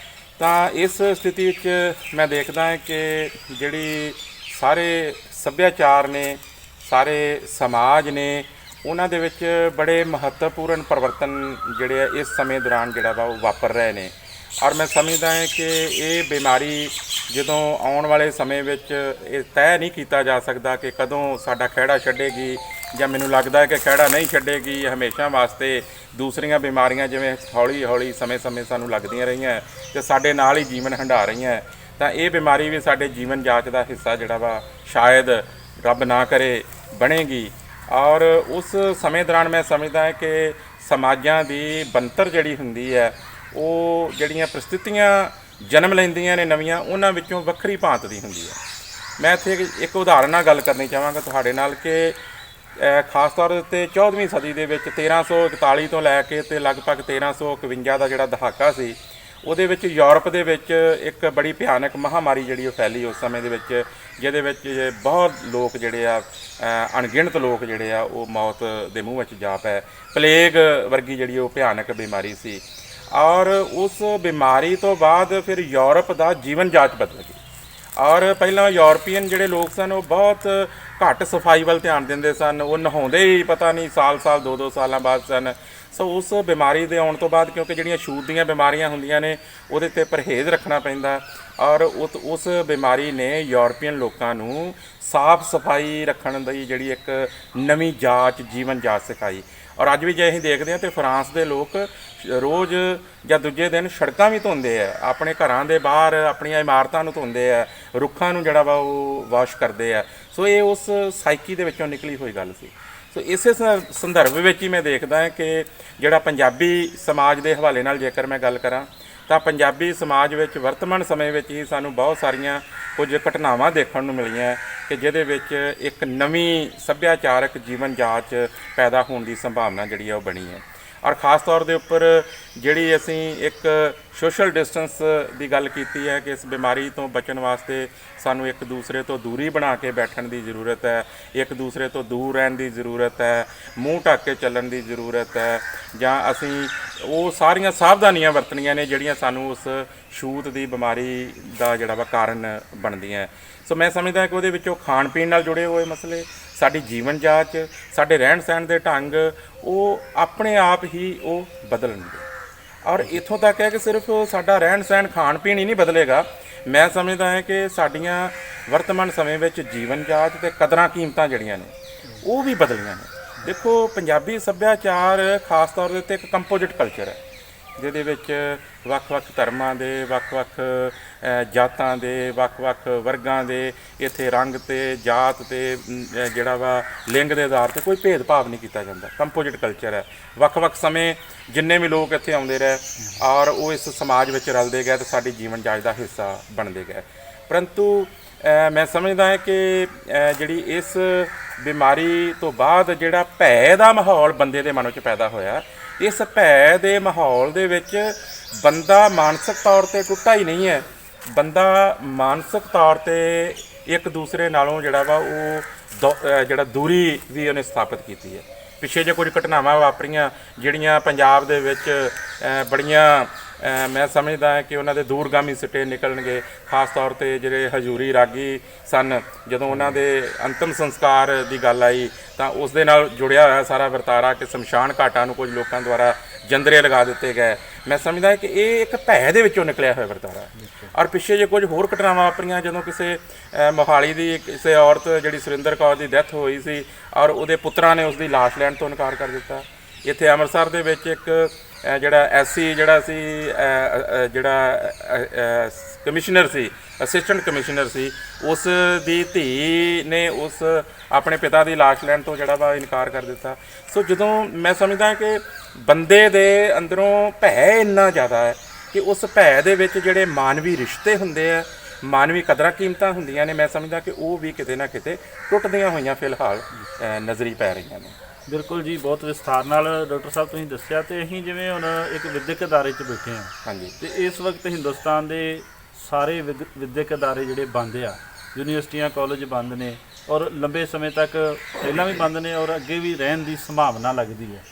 ਤਾਂ ਇਸ ਸਥਿਤੀ ਵਿੱਚ ਮੈਂ ਦੇਖਦਾ ਹਾਂ ਕਿ ਜਿਹੜੀ ਸਾਰੇ ਸੱਭਿਆਚਾਰ ਨੇ, ਸਾਰੇ ਸਮਾਜ ਨੇ, ਉਹਨਾਂ ਦੇ ਵਿੱਚ ਬੜੇ ਮਹੱਤਵਪੂਰਨ ਪਰਿਵਰਤਨ ਜਿਹੜੇ ਆ ਇਸ ਸਮੇਂ ਦੌਰਾਨ ਜਿਹੜਾ ਵਾ ਉਹ ਵਾਪਰ ਰਹੇ ਨੇ ਔਰ ਮੈਂ ਸਮਝਦਾ ਹਾਂ ਕਿ ਇਹ ਬਿਮਾਰੀ ਜਦੋਂ ਆਉਣ ਵਾਲੇ ਸਮੇਂ ਵਿੱਚ ਇਹ ਤੈਅ ਨਹੀਂ ਕੀਤਾ ਜਾ ਸਕਦਾ ਕਿ ਕਦੋਂ ਸਾਡਾ ਖਹਿੜਾ ਛੱਡੇਗੀ ਜਾਂ ਮੈਨੂੰ ਲੱਗਦਾ ਹੈ ਕਿ ਖਹਿੜਾ ਨਹੀਂ ਛੱਡੇਗੀ। ਹਮੇਸ਼ਾ ਵਾਸਤੇ ਦੂਸਰੀਆਂ ਬਿਮਾਰੀਆਂ ਜਿਵੇਂ ਹੌਲੀ ਹੌਲੀ ਸਮੇਂ-ਸਮੇਂ ਸਾਨੂੰ ਲੱਗਦੀਆਂ ਰਹੀਆਂ ਤੇ ਸਾਡੇ ਨਾਲ ਹੀ ਜੀਵਨ ਹੰਢਾ ਰਹੀਆਂ, ਤਾਂ ਇਹ ਬਿਮਾਰੀ ਵੀ ਸਾਡੇ ਜੀਵਨ ਜਾਂਚ ਦਾ ਹਿੱਸਾ ਜਿਹੜਾ ਵਾ ਸ਼ਾਇਦ ਰੱਬ ਨਾ ਕਰੇ ਬਣੇਗੀ। ਔਰ ਉਸ ਸਮੇਂ ਦੌਰਾਨ ਮੈਂ ਸਮਝਦਾ ਹਾਂ ਕਿ ਸਮਾਜਾਂ ਦੀ ਬਣਤਰ ਜਿਹੜੀ ਹੁੰਦੀ ਹੈ ਉਹ ਜਿਹੜੀਆਂ ਪ੍ਰਸਥਿਤੀਆਂ ਜਨਮ ਲੈਂਦੀਆਂ ਨੇ ਨਵੀਆਂ, ਉਹਨਾਂ ਵਿੱਚੋਂ ਵੱਖਰੀ ਭਾਂਤ ਦੀ ਹੁੰਦੀ ਹੈ। ਮੈਂ ਇੱਥੇ ਇੱਕ ਉਦਾਹਰਨ ਨਾਲ ਗੱਲ ਕਰਨੀ ਚਾਹਾਂਗਾ ਤੁਹਾਡੇ ਨਾਲ ਕਿ ਖਾਸ ਤੌਰ ਉੱਤੇ 14ਵੀਂ ਸਦੀ ਦੇ ਵਿੱਚ 1341 ਤੋਂ ਲੈ ਕੇ ਤੇ ਲਗਭਗ 1351 ਦਾ ਜਿਹੜਾ ਦਹਾਕਾ ਸੀ ਉਹਦੇ ਵਿੱਚ ਯੂਰਪ ਦੇ ਵਿੱਚ ਇੱਕ ਬੜੀ ਭਿਆਨਕ ਮਹਾਮਾਰੀ ਜਿਹੜੀ ਉਹ ਫੈਲੀ ਉਸ ਸਮੇਂ ਦੇ ਵਿੱਚ, ਜਿਹਦੇ ਵਿੱਚ ਬਹੁਤ ਲੋਕ ਜਿਹੜੇ ਆ ਅਣਗਿਣਤ ਲੋਕ ਜਿਹੜੇ ਆ ਉਹ ਮੌਤ ਦੇ ਮੂੰਹ ਵਿੱਚ ਜਾ ਪਏ। ਪਲੇਗ ਵਰਗੀ ਜਿਹੜੀ ਉਹ ਭਿਆਨਕ ਬਿਮਾਰੀ ਸੀ ਔਰ ਉਸ ਬਿਮਾਰੀ ਤੋਂ ਬਾਅਦ ਫਿਰ ਯੂਰਪ ਦਾ ਜੀਵਨ ਜਾਂਚ ਬਦਲ ਗਈ ਔਰ ਪਹਿਲਾਂ ਯੂਰਪੀਅਨ ਜਿਹੜੇ ਲੋਕ ਸਨ ਉਹ ਬਹੁਤ ਘੱਟ ਸਫਾਈ ਵੱਲ ਧਿਆਨ ਦਿੰਦੇ ਸਨ, ਉਹ ਨਹਾਉਂਦੇ ਹੀ ਪਤਾ ਨਹੀਂ ਸਾਲ 2-2 ਸਾਲਾਂ ਬਾਅਦ ਸਨ। ਸੋ ਉਸ ਬਿਮਾਰੀ ਦੇ ਆਉਣ ਤੋਂ ਬਾਅਦ ਕਿਉਂਕਿ ਜਿਹੜੀਆਂ ਛੂਤ ਦੀਆਂ ਬਿਮਾਰੀਆਂ ਹੁੰਦੀਆਂ ਨੇ ਉਹਦੇ 'ਤੇ ਪਰਹੇਜ਼ ਰੱਖਣਾ ਪੈਂਦਾ ਔਰ ਉਸ ਬਿਮਾਰੀ ਨੇ ਯੂਰਪੀਅਨ ਲੋਕਾਂ ਨੂੰ ਸਾਫ਼ ਸਫਾਈ ਰੱਖਣ ਦੀ ਜਿਹੜੀ ਇੱਕ ਨਵੀਂ ਜਾਂਚ, ਜੀਵਨ ਜਾਂਚ ਸਿਖਾਈ। ਔਰ ਅੱਜ ਵੀ ਜੇ ਅਸੀਂ ਦੇਖਦੇ ਹਾਂ ਤਾਂ ਫਰਾਂਸ ਦੇ ਲੋਕ ਰੋਜ਼ ਜਾਂ ਦੂਜੇ ਦਿਨ ਸੜਕਾਂ ਵੀ ਧੋਂਦੇ ਆ, ਆਪਣੇ ਘਰਾਂ ਦੇ ਬਾਹਰ ਆਪਣੀਆਂ ਇਮਾਰਤਾਂ ਨੂੰ ਧੋਂਦੇ ਆ, ਰੁੱਖਾਂ ਨੂੰ ਜਿਹੜਾ ਵਾ ਉਹ ਵਾਸ਼ ਕਰਦੇ ਆ। ਸੋ ਇਹ ਉਸ ਸਾਈਕੀ ਦੇ ਵਿੱਚੋਂ ਨਿਕਲੀ ਹੋਈ ਗੱਲ ਸੀ। ਸੋ ਇਸੇ ਸੰਦਰਭ ਵਿੱਚ ਹੀ ਮੈਂ ਦੇਖਦਾ ਹਾਂ ਕਿ ਜਿਹੜਾ ਪੰਜਾਬੀ ਸਮਾਜ ਦੇ ਹਵਾਲੇ ਨਾਲ ਜੇਕਰ ਮੈਂ ਗੱਲ ਕਰਾਂ ਤਾਂ ਪੰਜਾਬੀ ਸਮਾਜ ਵਿੱਚ ਵਰਤਮਾਨ ਸਮੇਂ ਵਿੱਚ ਹੀ ਸਾਨੂੰ ਬਹੁਤ ਸਾਰੀਆਂ ਕੁਝ ਘਟਨਾਵਾਂ ਦੇਖਣ ਨੂੰ ਮਿਲੀਆਂ ਕਿ ਜਿਹਦੇ ਵਿੱਚ ਇੱਕ ਨਵੀਂ ਸੱਭਿਆਚਾਰਕ ਜੀਵਨ ਜਾਂਚ ਪੈਦਾ ਹੋਣ ਦੀ ਸੰਭਾਵਨਾ ਜਿਹੜੀ ਆ ਉਹ ਬਣੀ ਹੈ। ਔਰ ਖ਼ਾਸ ਤੌਰ ਦੇ ਉੱਪਰ ਜਿਹੜੀ ਅਸੀਂ ਇੱਕ ਸੋਸ਼ਲ ਡਿਸਟੈਂਸ ਦੀ ਗੱਲ ਕੀਤੀ ਹੈ ਕਿ ਇਸ ਬਿਮਾਰੀ ਤੋਂ ਬਚਣ ਵਾਸਤੇ ਸਾਨੂੰ ਇੱਕ ਦੂਸਰੇ ਤੋਂ ਦੂਰੀ ਬਣਾ ਕੇ ਬੈਠਣ ਦੀ ਜ਼ਰੂਰਤ ਹੈ, ਇੱਕ ਦੂਸਰੇ ਤੋਂ ਦੂਰ ਰਹਿਣ ਦੀ ਜ਼ਰੂਰਤ ਹੈ, ਮੂੰਹ ਢੱਕ ਕੇ ਚੱਲਣ ਦੀ ਜ਼ਰੂਰਤ ਹੈ, ਜਾਂ ਅਸੀਂ ਉਹ ਸਾਰੀਆਂ ਸਾਵਧਾਨੀਆਂ ਵਰਤਣੀਆਂ ਨੇ ਜਿਹੜੀਆਂ ਸਾਨੂੰ ਉਸ ਛੂਤ ਦੀ ਬਿਮਾਰੀ ਦਾ ਜਿਹੜਾ ਵਾ ਕਾਰਨ ਬਣਦੀਆਂ। ਸੋ ਮੈਂ ਸਮਝਦਾ ਕਿ ਉਹਦੇ ਵਿੱਚੋਂ ਖਾਣ ਪੀਣ ਨਾਲ ਜੁੜੇ ਹੋਏ ਮਸਲੇ, ਸਾਡੀ ਜੀਵਨ ਜਾਂਚ, ਸਾਡੇ ਰਹਿਣ ਸਹਿਣ ਦੇ ਢੰਗ ਉਹ ਆਪਣੇ ਆਪ ਹੀ ਉਹ ਬਦਲਣਗੇ। ਔਰ ਇੱਥੋਂ ਤੱਕ ਹੈ ਕਿ ਸਿਰਫ ਸਾਡਾ ਰਹਿਣ ਸਹਿਣ ਖਾਣ ਪੀਣ ਹੀ ਨਹੀਂ ਬਦਲੇਗਾ, ਮੈਂ ਸਮਝਦਾ ਹਾਂ ਕਿ ਸਾਡੀਆਂ ਵਰਤਮਾਨ ਸਮੇਂ ਵਿੱਚ ਜੀਵਨ ਜਾਂਚ ਅਤੇ ਕਦਰਾਂ ਕੀਮਤਾਂ ਜਿਹੜੀਆਂ ਨੇ ਉਹ ਵੀ ਬਦਲੀਆਂ ਨੇ। ਦੇਖੋ ਪੰਜਾਬੀ ਸੱਭਿਆਚਾਰ ਖਾਸ ਤੌਰ ਦੇ ਉੱਤੇ ਇੱਕ ਕੰਪੋਜਿਟ ਕਲਚਰ ਹੈ ਜਿਹਦੇ ਵਿੱਚ ਵੱਖ-ਵੱਖ ਧਰਮਾਂ ਦੇ, ਵੱਖ-ਵੱਖ ਜਾਤਾਂ ਦੇ, ਵੱਖ-ਵੱਖ ਵਰਗਾਂ ਦੇ, ਇੱਥੇ ਰੰਗ ਤੇ ਜਾਤ ਤੇ ਜਿਹੜਾ ਵਾ ਲਿੰਗ ਦੇ ਆਧਾਰ 'ਤੇ ਕੋਈ ਭੇਦਭਾਵ ਨਹੀਂ ਕੀਤਾ ਜਾਂਦਾ। ਕੰਪੋਜਿਟ ਕਲਚਰ ਹੈ। ਵੱਖ-ਵੱਖ ਸਮੇਂ ਜਿੰਨੇ ਵੀ ਲੋਕ ਇੱਥੇ ਆਉਂਦੇ ਰਹੇ ਔਰ ਉਹ ਇਸ ਸਮਾਜ ਵਿੱਚ ਰਲਦੇ ਗਏ ਅਤੇ ਸਾਡੀ ਜੀਵਨ ਜਾਂਚ ਦਾ ਹਿੱਸਾ ਬਣਦੇ ਗਏ। ਪਰੰਤੂ ਮੈਂ ਸਮਝਦਾ ਹਾਂ ਕਿ ਜਿਹੜੀ ਇਸ ਬਿਮਾਰੀ ਤੋਂ ਬਾਅਦ ਜਿਹੜਾ ਭੈ ਦਾ ਮਾਹੌਲ ਬੰਦੇ ਦੇ ਮਨ ਵਿੱਚ ਪੈਦਾ ਹੋਇਆ, ਇਸ ਭੈ ਦੇ ਮਾਹੌਲ ਦੇ ਵਿੱਚ ਬੰਦਾ ਮਾਨਸਿਕ ਤੌਰ 'ਤੇ ਟੁੱਟਾ ਹੀ ਨਹੀਂ ਹੈ, ਬੰਦਾ ਮਾਨਸਿਕ ਤੌਰ 'ਤੇ ਇੱਕ ਦੂਸਰੇ ਨਾਲੋਂ ਜਿਹੜਾ ਵਾ ਉਹ ਜਿਹੜਾ ਦੂਰੀ ਵੀ ਉਹਨੇ ਸਥਾਪਿਤ ਕੀਤੀ ਹੈ। ਪਿੱਛੇ ਜੇ ਕੁਝ ਘਟਨਾਵਾਂ ਵਾਪਰੀਆਂ ਜਿਹੜੀਆਂ ਪੰਜਾਬ ਦੇ ਵਿੱਚ ਬੜੀਆਂ ਮੈਂ ਸਮਝਦਾ ਹਾਂ ਕਿ ਉਹਨਾਂ ਦੇ ਦੂਰਗਾਮੀ ਸਿੱਟੇ ਨਿਕਲਣਗੇ। ਖਾਸ ਤੌਰ 'ਤੇ ਜਿਹੜੇ ਹਜ਼ੂਰੀ ਰਾਗੀ ਸਨ, ਜਦੋਂ ਉਹਨਾਂ ਦੇ ਅੰਤਮ ਸੰਸਕਾਰ ਦੀ ਗੱਲ ਆਈ ਤਾਂ ਉਸ ਦੇ ਨਾਲ ਜੁੜਿਆ ਹੋਇਆ ਸਾਰਾ ਵਰਤਾਰਾ ਕਿ ਸ਼ਮਸ਼ਾਨ ਘਾਟਾਂ ਨੂੰ ਕੁਝ ਲੋਕਾਂ ਦੁਆਰਾ ਜੰਦਰੇ ਲਗਾ ਦਿੱਤੇ ਗਏ। ਮੈਂ ਸਮਝਦਾ ਕਿ ਇਹ ਇੱਕ ਭੈ ਦੇ ਵਿੱਚੋਂ ਨਿਕਲਿਆ ਹੋਇਆ ਵਰਤਾਰਾ। ਔਰ ਪਿੱਛੇ ਜੇ ਕੁਝ ਹੋਰ ਘਟਨਾਵਾਂ ਵਾਪਰੀਆਂ, ਜਦੋਂ ਕਿਸੇ ਮੋਹਾਲੀ ਦੀ ਕਿਸੇ ਔਰਤ ਜਿਹੜੀ ਸੁਰਿੰਦਰ ਕੌਰ ਦੀ ਡੈਥ ਹੋਈ ਸੀ ਔਰ ਉਹਦੇ ਪੁੱਤਰਾਂ ਨੇ ਉਸ ਦੀ ਲਾਸ਼ ਲੈਣ ਤੋਂ ਇਨਕਾਰ ਕਰ ਦਿੱਤਾ। ਇੱਥੇ ਅੰਮ੍ਰਿਤਸਰ ਦੇ ਵਿੱਚ ਇੱਕ ਜਿਹੜਾ ਐਸਸੀ ਜਿਹੜਾ ਸੀ ਜਿਹੜਾ ਕਮਿਸ਼ਨਰ ਸੀ, ਅਸਿਸਟੈਂਟ ਕਮਿਸ਼ਨਰ ਸੀ, ਉਸ ਦੀ ਧੀ ਨੇ ਉਸ ਆਪਣੇ ਪਿਤਾ ਦੀ ਲਾਸ਼ ਲੈਣ ਤੋਂ ਜਿਹੜਾ ਵਾ ਇਨਕਾਰ ਕਰ ਦਿੱਤਾ। ਸੋ ਜਦੋਂ ਮੈਂ ਸਮਝਦਾ ਕਿ ਬੰਦੇ ਦੇ ਅੰਦਰੋਂ ਭੈ ਇੰਨਾ ਜ਼ਿਆਦਾ ਹੈ ਕਿ ਕਿ ਉਸ ਭੈ ਦੇ ਵਿੱਚ ਜਿਹੜੇ ਮਾਨਵੀ ਰਿਸ਼ਤੇ ਹੁੰਦੇ ਆ, ਮਾਨਵੀ ਕਦਰਾਂ ਕੀਮਤਾਂ ਹੁੰਦੀਆਂ ਨੇ, ਮੈਂ ਸਮਝਦਾ ਕਿ ਉਹ ਵੀ ਕਿਤੇ ਨਾ ਕਿਤੇ ਟੁੱਟਦੀਆਂ ਹੋਈਆਂ ਫਿਲਹਾਲ ਨਜ਼ਰੀ ਪੈ ਰਹੀਆਂ ਨੇ। ਬਿਲਕੁਲ ਜੀ, ਬਹੁਤ ਵਿਸਥਾਰ ਨਾਲ ਡਾਕਟਰ ਸਾਹਿਬ ਤੁਸੀਂ ਦੱਸਿਆ। ਤੇ ਅਸੀਂ ਜਿਵੇਂ ਹੁਣ ਇੱਕ ਵਿਦਿਅਕ ਅਦਾਰੇ 'ਚ ਬੈਠੇ ਹਾਂ, ਹਾਂਜੀ, ਤੇ ਇਸ ਵਕਤ ਹਿੰਦੁਸਤਾਨ ਦੇ ਸਾਰੇ ਵਿਦਿਅਕ ਅਦਾਰੇ ਜਿਹੜੇ ਬੰਦ ਆ, ਯੂਨੀਵਰਸਿਟੀਆਂ ਕਾਲਜ ਬੰਦ ਨੇ, ਔਰ ਲੰਬੇ ਸਮੇਂ ਤੱਕ ਪਹਿਲਾਂ ਵੀ ਬੰਦ ਨੇ ਔਰ ਅੱਗੇ ਵੀ ਰਹਿਣ ਦੀ ਸੰਭਾਵਨਾ ਲੱਗਦੀ ਹੈ।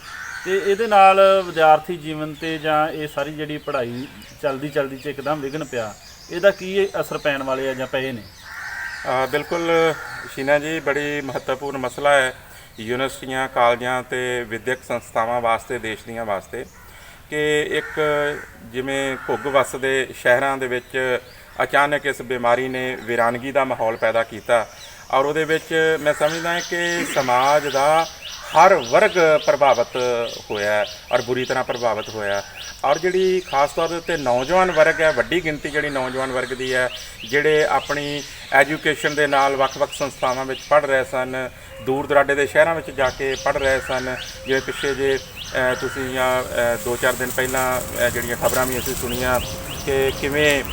ਤੇ ਇਹਦੇ ਨਾਲ ਵਿਦਿਆਰਥੀ ਜੀਵਨ ਤੇ ਜਾਂ ਇਹ ਸਾਰੀ ਜਿਹੜੀ ਪੜ੍ਹਾਈ ਚਲਦੀ 'ਚ ਇੱਕਦਮ ਵਿਘਨ ਪਿਆ, ਇਹਦਾ ਕੀ ਅਸਰ ਪੈਣ ਵਾਲੇ ਆ ਜਾਂ ਪਏ ਨੇ? ਬਿਲਕੁਲ ਸ਼ੀਨਾ ਜੀ, ਬੜੀ ਮਹੱਤਵਪੂਰਨ ਮਸਲਾ ਹੈ ਯੂਨੀਵਰਸਿਟੀਆਂ, ਕਾਲਜਾਂ ਤੇ ਵਿਦਿਅਕ ਸੰਸਥਾਵਾਂ ਵਾਸਤੇ, ਦੇਸ਼ ਦੀਆਂ ਵਾਸਤੇ, ਕਿ ਇੱਕ ਜਿਵੇਂ ਘੁੱਗ ਵੱਸਦੇ ਸ਼ਹਿਰਾਂ ਦੇ ਵਿੱਚ ਅਚਾਨਕ ਇਸ ਬਿਮਾਰੀ ਨੇ ਵੀਰਾਨਗੀ ਦਾ ਮਾਹੌਲ ਪੈਦਾ ਕੀਤਾ, ਔਰ ਉਹਦੇ ਵਿੱਚ ਮੈਂ ਸਮਝਦਾ ਕਿ ਸਮਾਜ ਦਾ ਹਰ ਵਰਗ ਪ੍ਰਭਾਵਿਤ ਹੋਇਆ ਔਰ ਬੁਰੀ ਤਰ੍ਹਾਂ ਪ੍ਰਭਾਵਿਤ ਹੋਇਆ। ਔਰ ਜਿਹੜੀ ਖਾਸ ਤੌਰ ਦੇ ਉੱਤੇ ਨੌਜਵਾਨ ਵਰਗ ਹੈ, ਵੱਡੀ ਗਿਣਤੀ ਜਿਹੜੀ ਨੌਜਵਾਨ ਵਰਗ ਦੀ ਹੈ, ਜਿਹੜੇ ਆਪਣੀ ਐਜੂਕੇਸ਼ਨ ਦੇ ਨਾਲ ਵੱਖ-ਵੱਖ ਸੰਸਥਾਵਾਂ ਵਿੱਚ ਪੜ੍ਹ ਰਹੇ ਸਨ, ਦੂਰ ਦੁਰਾਡੇ ਦੇ ਸ਼ਹਿਰਾਂ ਵਿੱਚ ਜਾ ਕੇ ਪੜ੍ਹ ਰਹੇ ਸਨ। ਜਿਵੇਂ ਪਿੱਛੇ ਜੇ ਤੁਸੀਂ ਜਾਂ 2-4 ਦਿਨ ਪਹਿਲਾਂ ਜਿਹੜੀਆਂ ਖਬਰਾਂ ਵੀ ਅਸੀਂ ਸੁਣੀਆਂ ਕਿ ਕਿਵੇਂ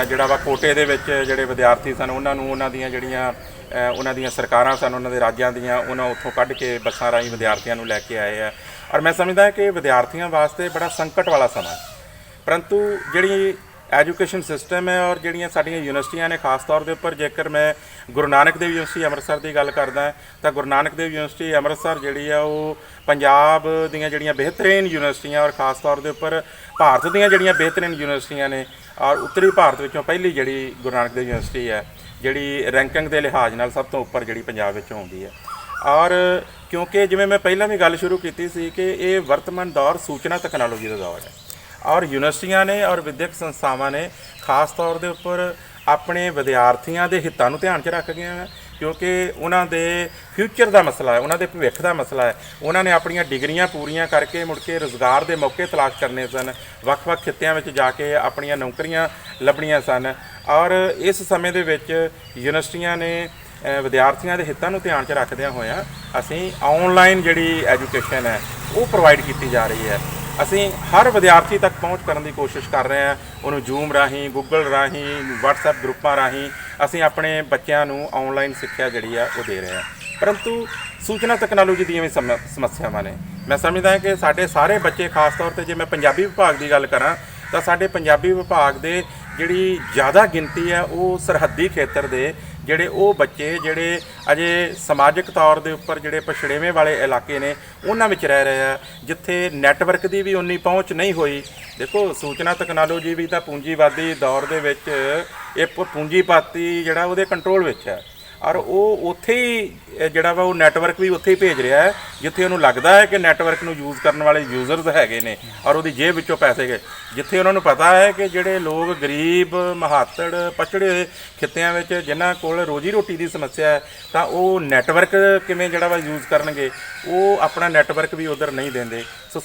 ਜਿਹੜਾ ਵਾ ਕੋਟੇ ਦੇ ਵਿੱਚ ਜਿਹੜੇ ਵਿਦਿਆਰਥੀ ਸਨ ਉਹਨਾਂ ਨੂੰ ਉਹਨਾਂ ਦੀਆਂ ਸਰਕਾਰਾਂ ਸਨ, ਉਹਨਾਂ ਦੇ ਰਾਜਾਂ ਦੀਆਂ, ਉਹਨਾਂ ਉੱਥੋਂ ਕੱਢ ਕੇ ਬੱਸਾਂ ਰਾਹੀਂ ਵਿਦਿਆਰਥੀਆਂ ਨੂੰ ਲੈ ਕੇ ਆਏ ਆ। ਔਰ ਮੈਂ ਸਮਝਦਾ ਕਿ ਵਿਦਿਆਰਥੀਆਂ ਵਾਸਤੇ ਬੜਾ ਸੰਕਟ ਵਾਲਾ ਸਮਾਂ, ਪਰੰਤੂ ਜਿਹੜੀ ਐਜੂਕੇਸ਼ਨ ਸਿਸਟਮ ਹੈ ਔਰ ਜਿਹੜੀਆਂ ਸਾਡੀਆਂ ਯੂਨੀਵਰਸਿਟੀਆਂ ਨੇ, ਖਾਸ ਤੌਰ ਦੇ ਉੱਪਰ ਜੇਕਰ ਮੈਂ ਗੁਰੂ ਨਾਨਕ ਦੇਵ ਯੂਨੀਵਰਸਿਟੀ ਅੰਮ੍ਰਿਤਸਰ ਦੀ ਗੱਲ ਕਰਦਾ ਤਾਂ ਗੁਰੂ ਨਾਨਕ ਦੇਵ ਯੂਨੀਵਰਸਿਟੀ ਅੰਮ੍ਰਿਤਸਰ ਜਿਹੜੀ ਆ ਉਹ ਪੰਜਾਬ ਦੀਆਂ ਜਿਹੜੀਆਂ ਬਿਹਤਰੀਨ ਯੂਨੀਵਰਸਿਟੀਆਂ ਔਰ ਖਾਸ ਤੌਰ ਦੇ ਉੱਪਰ ਭਾਰਤ ਦੀਆਂ ਜਿਹੜੀਆਂ ਬਿਹਤਰੀਨ ਯੂਨੀਵਰਸਿਟੀਆਂ ਨੇ, ਔਰ ਉੱਤਰੀ ਭਾਰਤ ਵਿੱਚੋਂ ਪਹਿਲੀ ਜਿਹੜੀ ਗੁਰੂ ਨਾਨਕ ਦੇਵ ਯੂਨੀਵਰਸਿਟੀ ਹੈ, ਜਿਹੜੀ ਰੈਂਕਿੰਗ ਦੇ ਲਿਹਾਜ਼ ਨਾਲ ਸਭ ਤੋਂ ਉੱਪਰ ਜਿਹੜੀ ਪੰਜਾਬ ਵਿੱਚ ਆਉਂਦੀ ਹੈ। ਔਰ ਕਿਉਂਕਿ ਜਿਵੇਂ ਮੈਂ ਪਹਿਲਾਂ ਵੀ ਗੱਲ ਸ਼ੁਰੂ ਕੀਤੀ ਸੀ ਕਿ ਇਹ ਵਰਤਮਾਨ ਦੌਰ ਸੂਚਨਾ ਤਕਨਾਲੋਜੀ ਦਾ ਦੌਰ ਹੈ, ਔਰ ਯੂਨੀਵਰਸਿਟੀਆਂ ਨੇ ਔਰ ਵਿਦਿਅਕ ਸੰਸਥਾਵਾਂ ਨੇ ਖਾਸ ਤੌਰ ਦੇ ਉੱਪਰ ਆਪਣੇ ਵਿਦਿਆਰਥੀਆਂ ਦੇ ਹਿੱਤਾਂ ਨੂੰ ਧਿਆਨ 'ਚ ਰੱਖ ਗਏ ਹਨ, ਕਿਉਂਕਿ ਉਹਨਾਂ ਦੇ ਫਿਊਚਰ ਦਾ ਮਸਲਾ ਹੈ, ਉਹਨਾਂ ਦੇ ਭਵਿੱਖ ਦਾ ਮਸਲਾ ਹੈ। ਉਹਨਾਂ ਨੇ ਆਪਣੀਆਂ ਡਿਗਰੀਆਂ ਪੂਰੀਆਂ ਕਰਕੇ ਮੁੜ ਕੇ ਰੁਜ਼ਗਾਰ ਦੇ ਮੌਕੇ ਤਲਾਸ਼ ਕਰਨੇ ਸਨ, ਵੱਖ-ਵੱਖ ਖਿੱਤਿਆਂ ਵਿੱਚ ਜਾ ਕੇ ਆਪਣੀਆਂ ਨੌਕਰੀਆਂ ਲੱਭਣੀਆਂ ਸਨ। ਔਰ ਇਸ ਸਮੇਂ ਦੇ ਵਿੱਚ ਯੂਨੀਵਰਸਿਟੀਆਂ ਨੇ ਵਿਦਿਆਰਥੀਆਂ ਦੇ ਹਿੱਤਾਂ ਨੂੰ ਧਿਆਨ 'ਚ ਰੱਖਦਿਆਂ ਹੋਇਆਂ ਅਸੀਂ ਆਨਲਾਈਨ ਜਿਹੜੀ ਐਜੂਕੇਸ਼ਨ ਹੈ ਉਹ ਪ੍ਰੋਵਾਈਡ ਕੀਤੀ ਜਾ ਰਹੀ ਹੈ। ਅਸੀਂ ਹਰ ਵਿਦਿਆਰਥੀ ਤੱਕ ਪਹੁੰਚ ਕਰਨ ਦੀ ਕੋਸ਼ਿਸ਼ ਕਰ ਰਹੇ ਹਾਂ, ਉਹਨੂੰ ਜ਼ੂਮ ਰਾਹੀਂ, ਗੂਗਲ ਰਾਹੀਂ, WhatsApp ਗਰੁੱਪਾਂ ਰਾਹੀਂ ਅਸੀਂ ਆਪਣੇ ਬੱਚਿਆਂ ਨੂੰ ਆਨਲਾਈਨ ਸਿੱਖਿਆ ਜਿਹੜੀ ਆ ਉਹ ਦੇ ਰਹੇ ਹਾਂ। ਪਰੰਤੂ ਸੂਚਨਾ ਤਕਨਾਲੋਜੀ ਦੀਆਂ ਵੀ ਸਮੱਸਿਆਵਾਂ ਨੇ। ਮੈਂ ਸਮਝਦਾ ਕਿ ਸਾਡੇ ਸਾਰੇ ਬੱਚੇ, ਖਾਸ ਤੌਰ 'ਤੇ ਜੇ ਮੈਂ ਪੰਜਾਬੀ ਵਿਭਾਗ ਦੀ ਗੱਲ ਕਰਾਂ ਤਾਂ ਸਾਡੇ ਪੰਜਾਬੀ ਵਿਭਾਗ ਦੇ ਜਿਹੜੀ ਜ਼ਿਆਦਾ ਗਿਣਤੀ ਹੈ ਉਹ ਸਰਹੱਦੀ ਖੇਤਰ ਦੇ ਜਿਹੜੇ ਉਹ ਬੱਚੇ ਜਿਹੜੇ ਅਜੇ ਸਮਾਜਿਕ ਤੌਰ ਦੇ ਉੱਪਰ ਜਿਹੜੇ ਪਛੜੇਵੇਂ ਵਾਲੇ ਇਲਾਕੇ ਨੇ ਉਹਨਾਂ ਵਿੱਚ ਰਹਿ ਰਹੇ ਆ, ਜਿੱਥੇ ਨੈਟਵਰਕ ਦੀ ਵੀ ਉਨੀ ਪਹੁੰਚ ਨਹੀਂ ਹੋਈ। ਦੇਖੋ, ਸੂਚਨਾ ਤਕਨਾਲੋਜੀ ਵੀ ਤਾਂ ਪੂੰਜੀਵਾਦੀ ਦੌਰ ਦੇ ਵਿੱਚ ਇਹ ਪੂੰਜੀਪਾਤੀ ਜਿਹੜਾ ਉਹਦੇ ਕੰਟਰੋਲ ਵਿੱਚ ਹੈ, ਔਰ ਉਹ ਉੱਥੇ ਹੀ ਜਿਹੜਾ ਵਾ ਉਹ ਨੈਟਵਰਕ ਵੀ ਉੱਥੇ ਹੀ ਭੇਜ ਰਿਹਾ ਹੈ ਜਿੱਥੇ ਉਹਨੂੰ ਲੱਗਦਾ ਹੈ ਕਿ ਨੈਟਵਰਕ ਨੂੰ ਯੂਜ਼ ਕਰਨ ਵਾਲੇ ਯੂਜ਼ਰਸ ਹੈਗੇ ਨੇ ਔਰ ਉਹਦੀ ਜੇਬ ਵਿੱਚੋਂ ਪੈਸੇ ਗਏ। ਜਿੱਥੇ ਉਹਨਾਂ ਨੂੰ ਪਤਾ ਹੈ ਕਿ ਜਿਹੜੇ ਲੋਕ ਗਰੀਬ, ਮਹਾਤੜ, ਪਛੜੇ ਹੋਏ ਖਿੱਤਿਆਂ ਵਿੱਚ ਜਿਨ੍ਹਾਂ ਕੋਲ ਰੋਜੀ ਰੋਟੀ ਦੀ ਸਮੱਸਿਆ ਹੈ ਤਾਂ ਉਹ ਨੈਟਵਰਕ ਕਿਵੇਂ ਜਿਹੜਾ ਵਾ ਯੂਜ਼ ਕਰਨਗੇ, ਉਹ ਆਪਣਾ ਨੈਟਵਰਕ ਵੀ ਉਧਰ ਨਹੀਂ ਦਿੰਦੇ। ਸੋ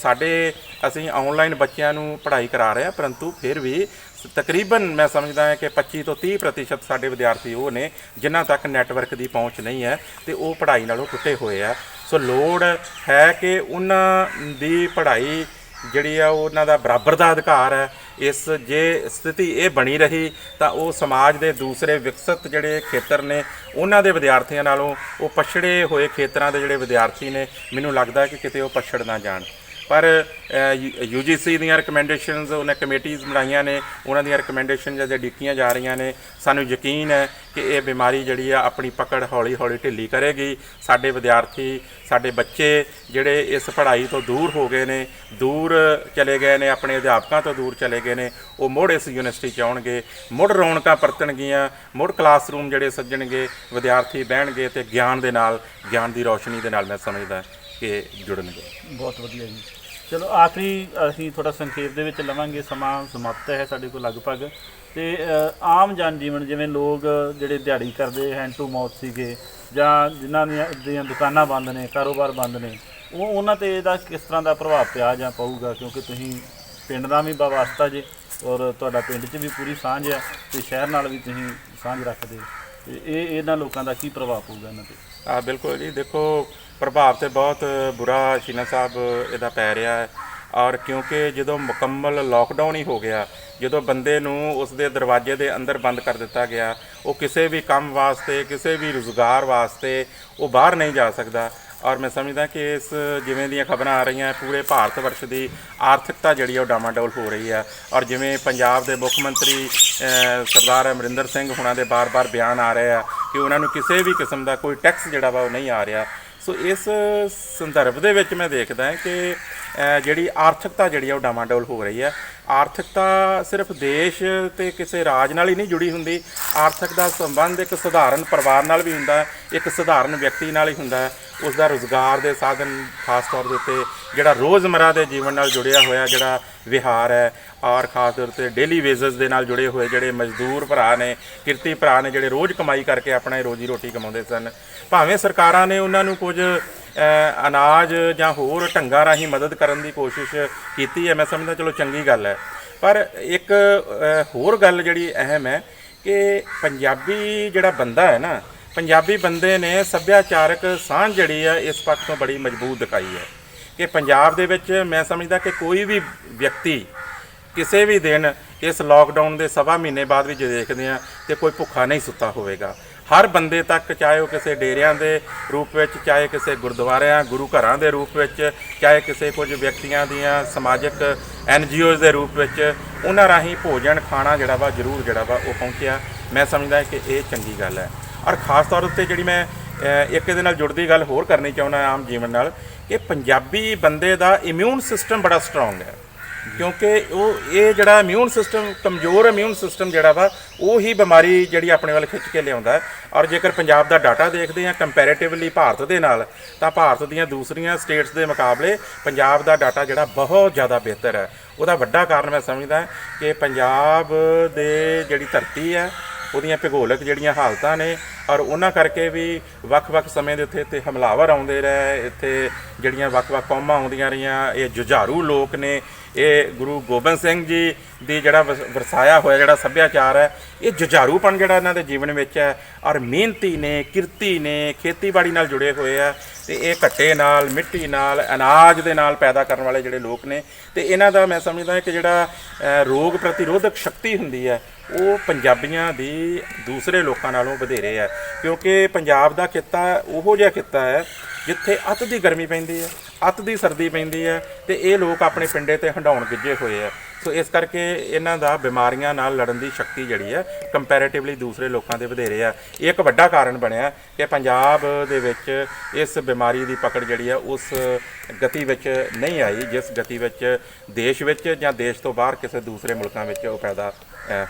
ਅਸੀਂ ਆਨਲਾਈਨ ਬੱਚਿਆਂ ਨੂੰ ਪੜ੍ਹਾਈ ਕਰਾ ਰਹੇ ਹਾਂ, ਪਰੰਤੂ ਫਿਰ ਵੀ ਤਕਰੀਬਨ ਮੈਂ ਸਮਝਦਾ ਹਾਂ ਕਿ 25 ਤੋਂ 30% ਸਾਡੇ ਵਿਦਿਆਰਥੀ ਉਹ ਨੇ ਜਿਨ੍ਹਾਂ ਤੱਕ ਨੈਟਵਰਕ ਦੀ ਪਹੁੰਚ ਨਹੀਂ ਹੈ ਤੇ ਉਹ ਪੜ੍ਹਾਈ ਨਾਲੋਂ ਟੁੱਟੇ ਹੋਏ ਆ। ਸੋ ਲੋੜ ਹੈ ਕਿ ਉਹਨਾਂ ਦੀ ਪੜ੍ਹਾਈ ਜਿਹੜੀ ਆ ਉਹਨਾਂ ਦਾ ਬਰਾਬਰ ਦਾ ਅਧਿਕਾਰ ਹੈ। ਜੇ ਸਥਿਤੀ ਇਹ ਬਣੀ ਰਹੀ ਤਾਂ ਉਹ ਸਮਾਜ ਦੇ ਦੂਸਰੇ ਵਿਕਸਿਤ ਜਿਹੜੇ ਖੇਤਰ ਨੇ ਉਹਨਾਂ ਦੇ ਵਿਦਿਆਰਥੀਆਂ ਨਾਲੋਂ ਉਹ ਪਛੜੇ ਹੋਏ ਖੇਤਰਾਂ ਦੇ ਜਿਹੜੇ ਵਿਦਿਆਰਥੀ ਨੇ, ਮੈਨੂੰ ਲੱਗਦਾ ਕਿ ਕਿਤੇ ਉਹ ਪਛੜ ਨਾ ਜਾਣ। ਪਰ UGC ਦੀਆਂ ਰਿਕਮੈਂਡੇਸ਼ਨਸ, ਉਹਨੇ ਕਮੇਟੀਜ਼ ਬਣਾਈਆਂ ਨੇ, ਉਹਨਾਂ ਦੀਆਂ ਰਿਕਮੈਂਡੇਸ਼ਨ ਜਦ ਡਿੱਕੀਆਂ ਜਾ ਰਹੀਆਂ ਨੇ, ਸਾਨੂੰ ਯਕੀਨ ਹੈ ਕਿ ਇਹ ਬਿਮਾਰੀ ਜਿਹੜੀ ਆ ਆਪਣੀ ਪਕੜ ਹੌਲੀ ਹੌਲੀ ਢਿੱਲੀ ਕਰੇਗੀ। ਸਾਡੇ ਵਿਦਿਆਰਥੀ, ਸਾਡੇ ਬੱਚੇ ਜਿਹੜੇ ਇਸ ਪੜ੍ਹਾਈ ਤੋਂ ਦੂਰ ਹੋ ਗਏ ਨੇ, ਦੂਰ ਚਲੇ ਗਏ ਨੇ, ਆਪਣੇ ਅਧਿਆਪਕਾਂ ਤੋਂ ਦੂਰ ਚਲੇ ਗਏ ਨੇ, ਉਹ ਮੁੜ ਇਸ ਯੂਨੀਵਰਸਿਟੀ 'ਚ ਆਉਣਗੇ, ਮੁੜ ਰੌਣਕਾਂ ਪਰਤਣਗੀਆਂ, ਮੁੜ ਕਲਾਸਰੂਮ ਜਿਹੜੇ ਸੱਜਣਗੇ, ਵਿਦਿਆਰਥੀ ਬਹਿਣਗੇ ਅਤੇ ਗਿਆਨ ਦੇ ਨਾਲ, ਗਿਆਨ ਦੀ ਰੌਸ਼ਨੀ ਦੇ ਨਾਲ ਮੈਂ ਸਮਝਦਾ ਕਿ ਜੁੜਨਗੇ। ਬਹੁਤ ਵਧੀਆ ਜੀ। ਚਲੋ ਆਖਰੀ ਅਸੀਂ ਥੋੜ੍ਹਾ ਸੰਖੇਪ ਦੇ ਵਿੱਚ ਲਵਾਂਗੇ, ਸਮਾਂ ਸਮਾਪਤ ਹੈ ਸਾਡੇ ਕੋਲ ਲਗਭਗ। ਅਤੇ ਆਮ ਜਨ ਜੀਵਨ, ਜਿਵੇਂ ਲੋਕ ਜਿਹੜੇ ਦਿਹਾੜੀ ਕਰਦੇ, ਹੈਂਡ ਟੂ ਮਾਊਥ ਸੀਗੇ, ਜਾਂ ਜਿਨ੍ਹਾਂ ਦੀਆਂ ਦੁਕਾਨਾਂ ਬੰਦ ਨੇ, ਕਾਰੋਬਾਰ ਬੰਦ ਨੇ, ਉਹਨਾਂ 'ਤੇ ਇਹਦਾ ਕਿਸ ਤਰ੍ਹਾਂ ਦਾ ਪ੍ਰਭਾਵ ਪਿਆ ਜਾਂ ਪਊਗਾ? ਕਿਉਂਕਿ ਤੁਸੀਂ ਪਿੰਡ ਦਾ ਵੀ ਵਾਸਤਾ ਜੇ ਔਰ ਤੁਹਾਡਾ ਪਿੰਡ 'ਚ ਵੀ ਪੂਰੀ ਸਾਂਝ ਆ ਅਤੇ ਸ਼ਹਿਰ ਨਾਲ ਵੀ ਤੁਸੀਂ ਸਾਂਝ ਰੱਖਦੇ, ਅਤੇ ਇਹਨਾਂ ਲੋਕਾਂ ਦਾ ਕੀ ਪ੍ਰਭਾਵ ਪਊਗਾ ਇਹਨਾਂ 'ਤੇ? ਬਿਲਕੁਲ ਜੀ, ਦੇਖੋ ਪ੍ਰਭਾਵ ਤਾਂ ਬਹੁਤ ਬੁਰਾ ਸ਼ੀਨਾ ਸਾਹਿਬ ਇਹਦਾ ਪੈ ਰਿਹਾ ਹੈ। ਔਰ ਕਿਉਂਕਿ ਜਦੋਂ ਮੁਕੰਮਲ ਲੋਕਡਾਊਨ ਹੀ ਹੋ ਗਿਆ ਜਦੋਂ ਬੰਦੇ ਨੂੰ ਉਸ ਦੇ ਦਰਵਾਜ਼ੇ ਦੇ ਅੰਦਰ ਬੰਦ ਕਰ ਦਿੱਤਾ ਗਿਆ, ਉਹ ਕਿਸੇ ਵੀ ਕੰਮ ਵਾਸਤੇ, ਕਿਸੇ ਵੀ ਰੁਜ਼ਗਾਰ ਵਾਸਤੇ ਉਹ ਬਾਹਰ ਨਹੀਂ ਜਾ ਸਕਦਾ। ਔਰ ਮੈਂ ਸਮਝਦਾ ਕਿ ਇਸ ਜਿਵੇਂ ਦੀਆਂ ਖਬਰਾਂ ਆ ਰਹੀਆਂ, ਪੂਰੇ ਭਾਰਤ ਵਰਸ਼ ਦੀ ਆਰਥਿਕਤਾ ਜਿਹੜੀ ਉਹ ਡਾਮਾਡੋਲ ਹੋ ਰਹੀ ਹੈ। ਔਰ ਜਿਵੇਂ ਪੰਜਾਬ ਦੇ ਮੁੱਖ ਮੰਤਰੀ ਸਰਦਾਰ ਅਮਰਿੰਦਰ ਸਿੰਘ ਹੁਣਾਂ ਦੇ ਬਾਰ-ਬਾਰ ਬਿਆਨ ਆ ਰਹੇ ਆ ਕਿ ਉਹਨਾਂ ਨੂੰ ਕਿਸੇ ਵੀ ਕਿਸਮ ਦਾ ਕੋਈ ਟੈਕਸ ਜਿਹੜਾ ਵਾ ਉਹ ਨਹੀਂ ਆ ਰਿਹਾ। ਸੋ ਇਸ ਸੰਦਰਭ ਦੇ ਵਿੱਚ ਮੈਂ ਦੇਖਦਾ ਕਿ ਜਿਹੜੀ ਆਰਥਿਕਤਾ ਜਿਹੜੀ ਆ ਉਹ ਡਾਮਾਡੋਲ ਹੋ ਰਹੀ ਹੈ। ਆਰਥਿਕਤਾ ਸਿਰਫ ਦੇਸ਼ ਤੇ ਕਿਸੇ ਰਾਜ ਨਾਲ ਹੀ ਨਹੀਂ ਜੁੜੀ ਹੁੰਦੀ, ਆਰਥਿਕ ਦਾ ਸੰਬੰਧ ਇੱਕ ਸਧਾਰਨ ਪਰਿਵਾਰ ਨਾਲ ਵੀ ਹੁੰਦਾ ਹੈ, ਇੱਕ ਸਧਾਰਨ ਵਿਅਕਤੀ ਨਾਲ ਹੀ ਹੁੰਦਾ ਹੈ। ਉਸ ਦਾ ਰੁਜ਼ਗਾਰ ਦੇ ਸਾਧਨ ਖਾਸ ਤੌਰ ਦੇ ਉੱਤੇ ਜਿਹੜਾ ਰੋਜ਼ਮਰਾ ਦੇ ਜੀਵਨ ਨਾਲ ਜੁੜਿਆ ਹੋਇਆ ਜਿਹੜਾ ਵਿਹਾਰ ਹੈ, ਔਰ ਖਾਸ ਤੌਰ 'ਤੇ ਡੇਲੀ ਵੇਜਸ ਦੇ ਨਾਲ ਜੁੜੇ ਹੋਏ ਜਿਹੜੇ ਮਜ਼ਦੂਰ ਭਰਾ ਨੇ, ਕਿਰਤੀ ਭਰਾ ਨੇ, ਜਿਹੜੇ ਰੋਜ਼ ਕਮਾਈ ਕਰਕੇ ਆਪਣਾ ਰੋਜੀ ਰੋਟੀ ਕਮਾਉਂਦੇ ਸਨ। ਭਾਵੇਂ ਸਰਕਾਰਾਂ ਨੇ ਉਹਨਾਂ ਨੂੰ ਕੁਝ ਅਨਾਜ ਜਾਂ ਹੋਰ ਢੰਗਾਂ ਰਾਹੀਂ ਮਦਦ ਕਰਨ ਦੀ ਕੋਸ਼ਿਸ਼ ਕੀਤੀ ਹੈ, ਮੈਂ ਸਮਝਦਾ ਚਲੋ ਚੰਗੀ ਗੱਲ ਹੈ। ਪਰ ਇੱਕ ਹੋਰ ਗੱਲ ਜਿਹੜੀ ਅਹਿਮ ਹੈ ਕਿ ਪੰਜਾਬੀ ਜਿਹੜਾ ਬੰਦਾ ਹੈ ਨਾ, ਪੰਜਾਬੀ ਬੰਦੇ ਨੇ ਸੱਭਿਆਚਾਰਕ ਸਾਂਝ ਜਿਹੜੀ ਹੈ ਇਸ ਪੱਖ ਤੋਂ ਬੜੀ ਮਜ਼ਬੂਤ ਦਿਖਾਈ ਹੈ ਕਿ ਪੰਜਾਬ ਦੇ ਵਿੱਚ ਮੈਂ ਸਮਝਦਾ ਕਿ ਕੋਈ ਵੀ ਵਿਅਕਤੀ ਕਿਸੇ ਵੀ ਦਿਨ ਇਸ ਲਾਕਡਾਊਨ ਦੇ ਸਵਾ ਮਹੀਨੇ ਬਾਅਦ ਵੀ ਜੇ ਦੇਖਦੇ ਹਾਂ ਤੇ ਕੋਈ ਭੁੱਖਾ ਨਹੀਂ ਸੁੱਤਾ ਹੋਵੇਗਾ। ਹਰ ਬੰਦੇ ਤੱਕ, ਚਾਹੇ ਉਹ ਕਿਸੇ ਡੇਰਿਆਂ ਦੇ ਰੂਪ ਵਿੱਚ, ਚਾਹੇ ਕਿਸੇ ਗੁਰਦੁਆਰਿਆਂ ਗੁਰੂ ਘਰਾਂ ਦੇ ਰੂਪ ਵਿੱਚ, ਚਾਹੇ ਕਿਸੇ ਕੁਝ ਵਿਅਕਤੀਆਂ ਦੀਆਂ ਸਮਾਜਿਕ NGOs ਦੇ ਰੂਪ ਵਿੱਚ, ਉਹਨਾਂ ਰਾਹੀਂ ਭੋਜਨ ਖਾਣਾ ਜਿਹੜਾ ਵਾ ਜ਼ਰੂਰ ਜਿਹੜਾ ਵਾ ਉਹ ਪਹੁੰਚਿਆ। ਮੈਂ ਸਮਝਦਾ ਕਿ ਇਹ ਚੰਗੀ ਗੱਲ ਹੈ। ਔਰ ਖ਼ਾਸ ਤੌਰ ਉੱਤੇ ਜਿਹੜੀ ਮੈਂ ਇੱਕ ਇਹਦੇ ਨਾਲ ਜੁੜਦੀ ਗੱਲ ਹੋਰ ਕਰਨੀ ਚਾਹੁੰਦਾ ਆਮ ਜੀਵਨ ਨਾਲ, ਕਿ ਪੰਜਾਬੀ ਬੰਦੇ ਦਾ ਇਮਿਊਨ ਸਿਸਟਮ ਬੜਾ ਸਟਰੋਂਗ ਹੈ। ਕਿਉਂਕਿ ਇਹ ਜਿਹੜਾ ਇਮਿਊਨ ਸਿਸਟਮ, ਕਮਜ਼ੋਰ ਇਮਿਊਨ ਸਿਸਟਮ ਜਿਹੜਾ ਵਾ ਉਹ ਹੀ ਬਿਮਾਰੀ ਜਿਹੜੀ ਆਪਣੇ ਵੱਲ ਖਿੱਚ ਕੇ ਲਿਆਉਂਦਾ। ਔਰ ਜੇਕਰ ਪੰਜਾਬ ਦਾ ਡਾਟਾ ਦੇਖਦੇ ਹਾਂ ਕੰਪੈਰੇਟਿਵਲੀ ਭਾਰਤ ਦੇ ਨਾਲ, ਤਾਂ ਭਾਰਤ ਦੀਆਂ ਦੂਸਰੀਆਂ ਸਟੇਟਸ ਦੇ ਮੁਕਾਬਲੇ ਪੰਜਾਬ ਦਾ ਡਾਟਾ ਜਿਹੜਾ ਬਹੁਤ ਜ਼ਿਆਦਾ ਬਿਹਤਰ ਹੈ। ਉਹਦਾ ਵੱਡਾ ਕਾਰਨ ਮੈਂ ਸਮਝਦਾ ਕਿ ਪੰਜਾਬ ਦੇ ਜਿਹੜੀ ਧਰਤੀ ਹੈ, ਉਹਦੀਆਂ ਭੂਗੋਲਿਕ ਜਿਹੜੀਆਂ ਹਾਲਤਾਂ ਨੇ, ਔਰ ਉਹਨਾਂ ਕਰਕੇ ਵੀ ਵੱਖ-ਵੱਖ ਸਮੇਂ ਦੇ ਉੱਤੇ ਇੱਥੇ ਹਮਲਾਵਰ ਆਉਂਦੇ ਰਹੇ, ਇੱਥੇ ਜਿਹੜੀਆਂ ਵੱਖ-ਵੱਖ ਕੌਮਾਂ ਆਉਂਦੀਆਂ ਰਹੀਆਂ। ਇਹ ਜੁਝਾਰੂ ਲੋਕ ਨੇ, ਇਹ ਗੁਰੂ ਗੋਬਿੰਦ ਸਿੰਘ ਜੀ ਦੀ ਜਿਹੜਾ ਵਰਸਾਇਆ ਹੋਇਆ ਜਿਹੜਾ ਸੱਭਿਆਚਾਰ ਹੈ, ਇਹ ਜੁਝਾਰੂਪਣ ਜਿਹੜਾ ਇਹਨਾਂ ਦੇ ਜੀਵਨ ਵਿੱਚ ਹੈ। ਔਰ ਮਿਹਨਤੀ ਨੇ, ਕਿਰਤੀ ਨੇ, ਖੇਤੀਬਾੜੀ ਨਾਲ ਜੁੜੇ ਹੋਏ ਆ, ਤੇ ਇਹ ਘੱਟੇ ਨਾਲ, ਮਿੱਟੀ ਨਾਲ, ਅਨਾਜ ਦੇ ਨਾਲ ਪੈਦਾ ਕਰਨ ਵਾਲੇ ਜਿਹੜੇ ਲੋਕ ਨੇ। ਤੇ ਇਹਨਾਂ ਦਾ ਮੈਂ ਸਮਝਦਾ ਕਿ ਜਿਹੜਾ ਰੋਗ ਪ੍ਰਤੀਰੋਧਕ ਸ਼ਕਤੀ ਹੁੰਦੀ ਹੈ ਉਹ ਪੰਜਾਬੀਆਂ ਦੀ ਦੂਸਰੇ ਲੋਕਾਂ ਨਾਲੋਂ ਵਧੇਰੇ ਹੈ। ਕਿਉਂਕਿ ਪੰਜਾਬ ਦਾ ਖਿੱਤਾ ਉਹੋ ਜਿਹਾ ਖਿੱਤਾ ਹੈ ਜਿੱਥੇ ਅੱਤ ਦੀ ਗਰਮੀ ਪੈਂਦੀ ਹੈ, ਅੱਤ ਦੀ ਸਰਦੀ ਪੈਂਦੀ ਹੈ, ਤੇ ਇਹ ਲੋਕ ਆਪਣੇ ਪਿੰਡੇ ਤੇ ਹੰਡਾਉਣ ਗਿੱਜੇ ਹੋਏ ਆ। ਸੋ ਇਸ ਕਰਕੇ ਇਹਨਾਂ ਦਾ ਬਿਮਾਰੀਆਂ ਨਾਲ ਲੜਨ ਦੀ ਸ਼ਕਤੀ ਜਿਹੜੀ ਹੈ ਕੰਪੈਰੇਟਿਵਲੀ ਦੂਸਰੇ ਲੋਕਾਂ ਦੇ ਵਧੇਰੇ ਆ। ਇਹ ਇੱਕ ਵੱਡਾ ਕਾਰਨ ਬਣਿਆ ਕਿ ਪੰਜਾਬ ਦੇ ਵਿੱਚ ਇਸ ਬਿਮਾਰੀ ਦੀ ਪਕੜ ਜਿਹੜੀ ਆ ਉਸ ਗਤੀ ਵਿੱਚ ਨਹੀਂ ਆਈ ਜਿਸ ਗਤੀ ਵਿੱਚ ਦੇਸ਼ ਵਿੱਚ ਜਾਂ ਦੇਸ਼ ਤੋਂ ਬਾਹਰ ਕਿਸੇ ਦੂਸਰੇ ਮੁਲਕਾਂ ਵਿੱਚ ਉਹ ਪੈਦਾ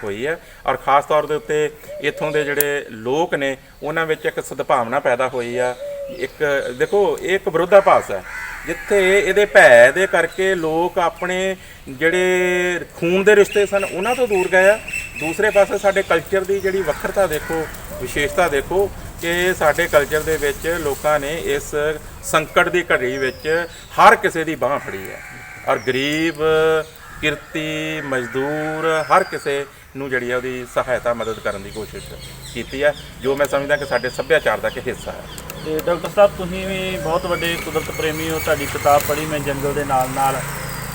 ਹੋਈ ਹੈ। ਔਰ ਖ਼ਾਸ ਤੌਰ ਦੇ ਉੱਤੇ ਇੱਥੋਂ ਦੇ ਜਿਹੜੇ ਲੋਕ ਨੇ ਉਹਨਾਂ ਵਿੱਚ ਇੱਕ ਸਦਭਾਵਨਾ ਪੈਦਾ ਹੋਈ ਆ। ਇੱਕ ਦੇਖੋ, ਇਹ ਇੱਕ ਵਿਰੋਧਾਭਾਸ ਹੈ ਜਿੱਥੇ ਇਹਦੇ ਭੈ ਦੇ ਕਰਕੇ ਲੋਕ ਆਪਣੇ ਜਿਹੜੇ ਖੂਨ ਦੇ ਰਿਸ਼ਤੇ ਸਨ ਉਹਨਾਂ ਤੋਂ ਦੂਰ ਗਏ ਆ। ਦੂਸਰੇ ਪਾਸੇ ਸਾਡੇ ਕਲਚਰ ਦੀ ਜਿਹੜੀ ਵੱਖਰਤਾ ਦੇਖੋ, ਵਿਸ਼ੇਸ਼ਤਾ ਦੇਖੋ ਕਿ ਸਾਡੇ ਕਲਚਰ ਦੇ ਵਿੱਚ ਲੋਕਾਂ ਨੇ ਇਸ ਸੰਕਟ ਦੀ ਘੜੀ ਵਿੱਚ ਹਰ ਕਿਸੇ ਦੀ ਬਾਂਹ ਫੜੀ ਹੈ। ਔਰ ਗਰੀਬ, ਕਿਰਤੀ, ਮਜ਼ਦੂਰ, ਹਰ ਕਿਸੇ ਨੂੰ ਜਿਹੜੀ ਹੈ ਉਹਦੀ ਸਹਾਇਤਾ ਮਦਦ ਕਰਨ ਦੀ ਕੋਸ਼ਿਸ਼ ਕੀਤੀ ਹੈ, ਜੋ ਮੈਂ ਸਮਝਦਾ ਕਿ ਸਾਡੇ ਸੱਭਿਆਚਾਰ ਦਾ ਇੱਕ ਹਿੱਸਾ ਹੈ। ਤੇ ਡਾਕਟਰ ਸਾਹਿਬ, ਤੁਸੀਂ ਵੀ ਬਹੁਤ ਵੱਡੇ ਕੁਦਰਤ ਪ੍ਰੇਮੀ ਹੋ, ਤੁਹਾਡੀ ਕਿਤਾਬ ਪੜ੍ਹੀ ਮੈਂ ਜੰਗਲ ਦੇ ਨਾਲ,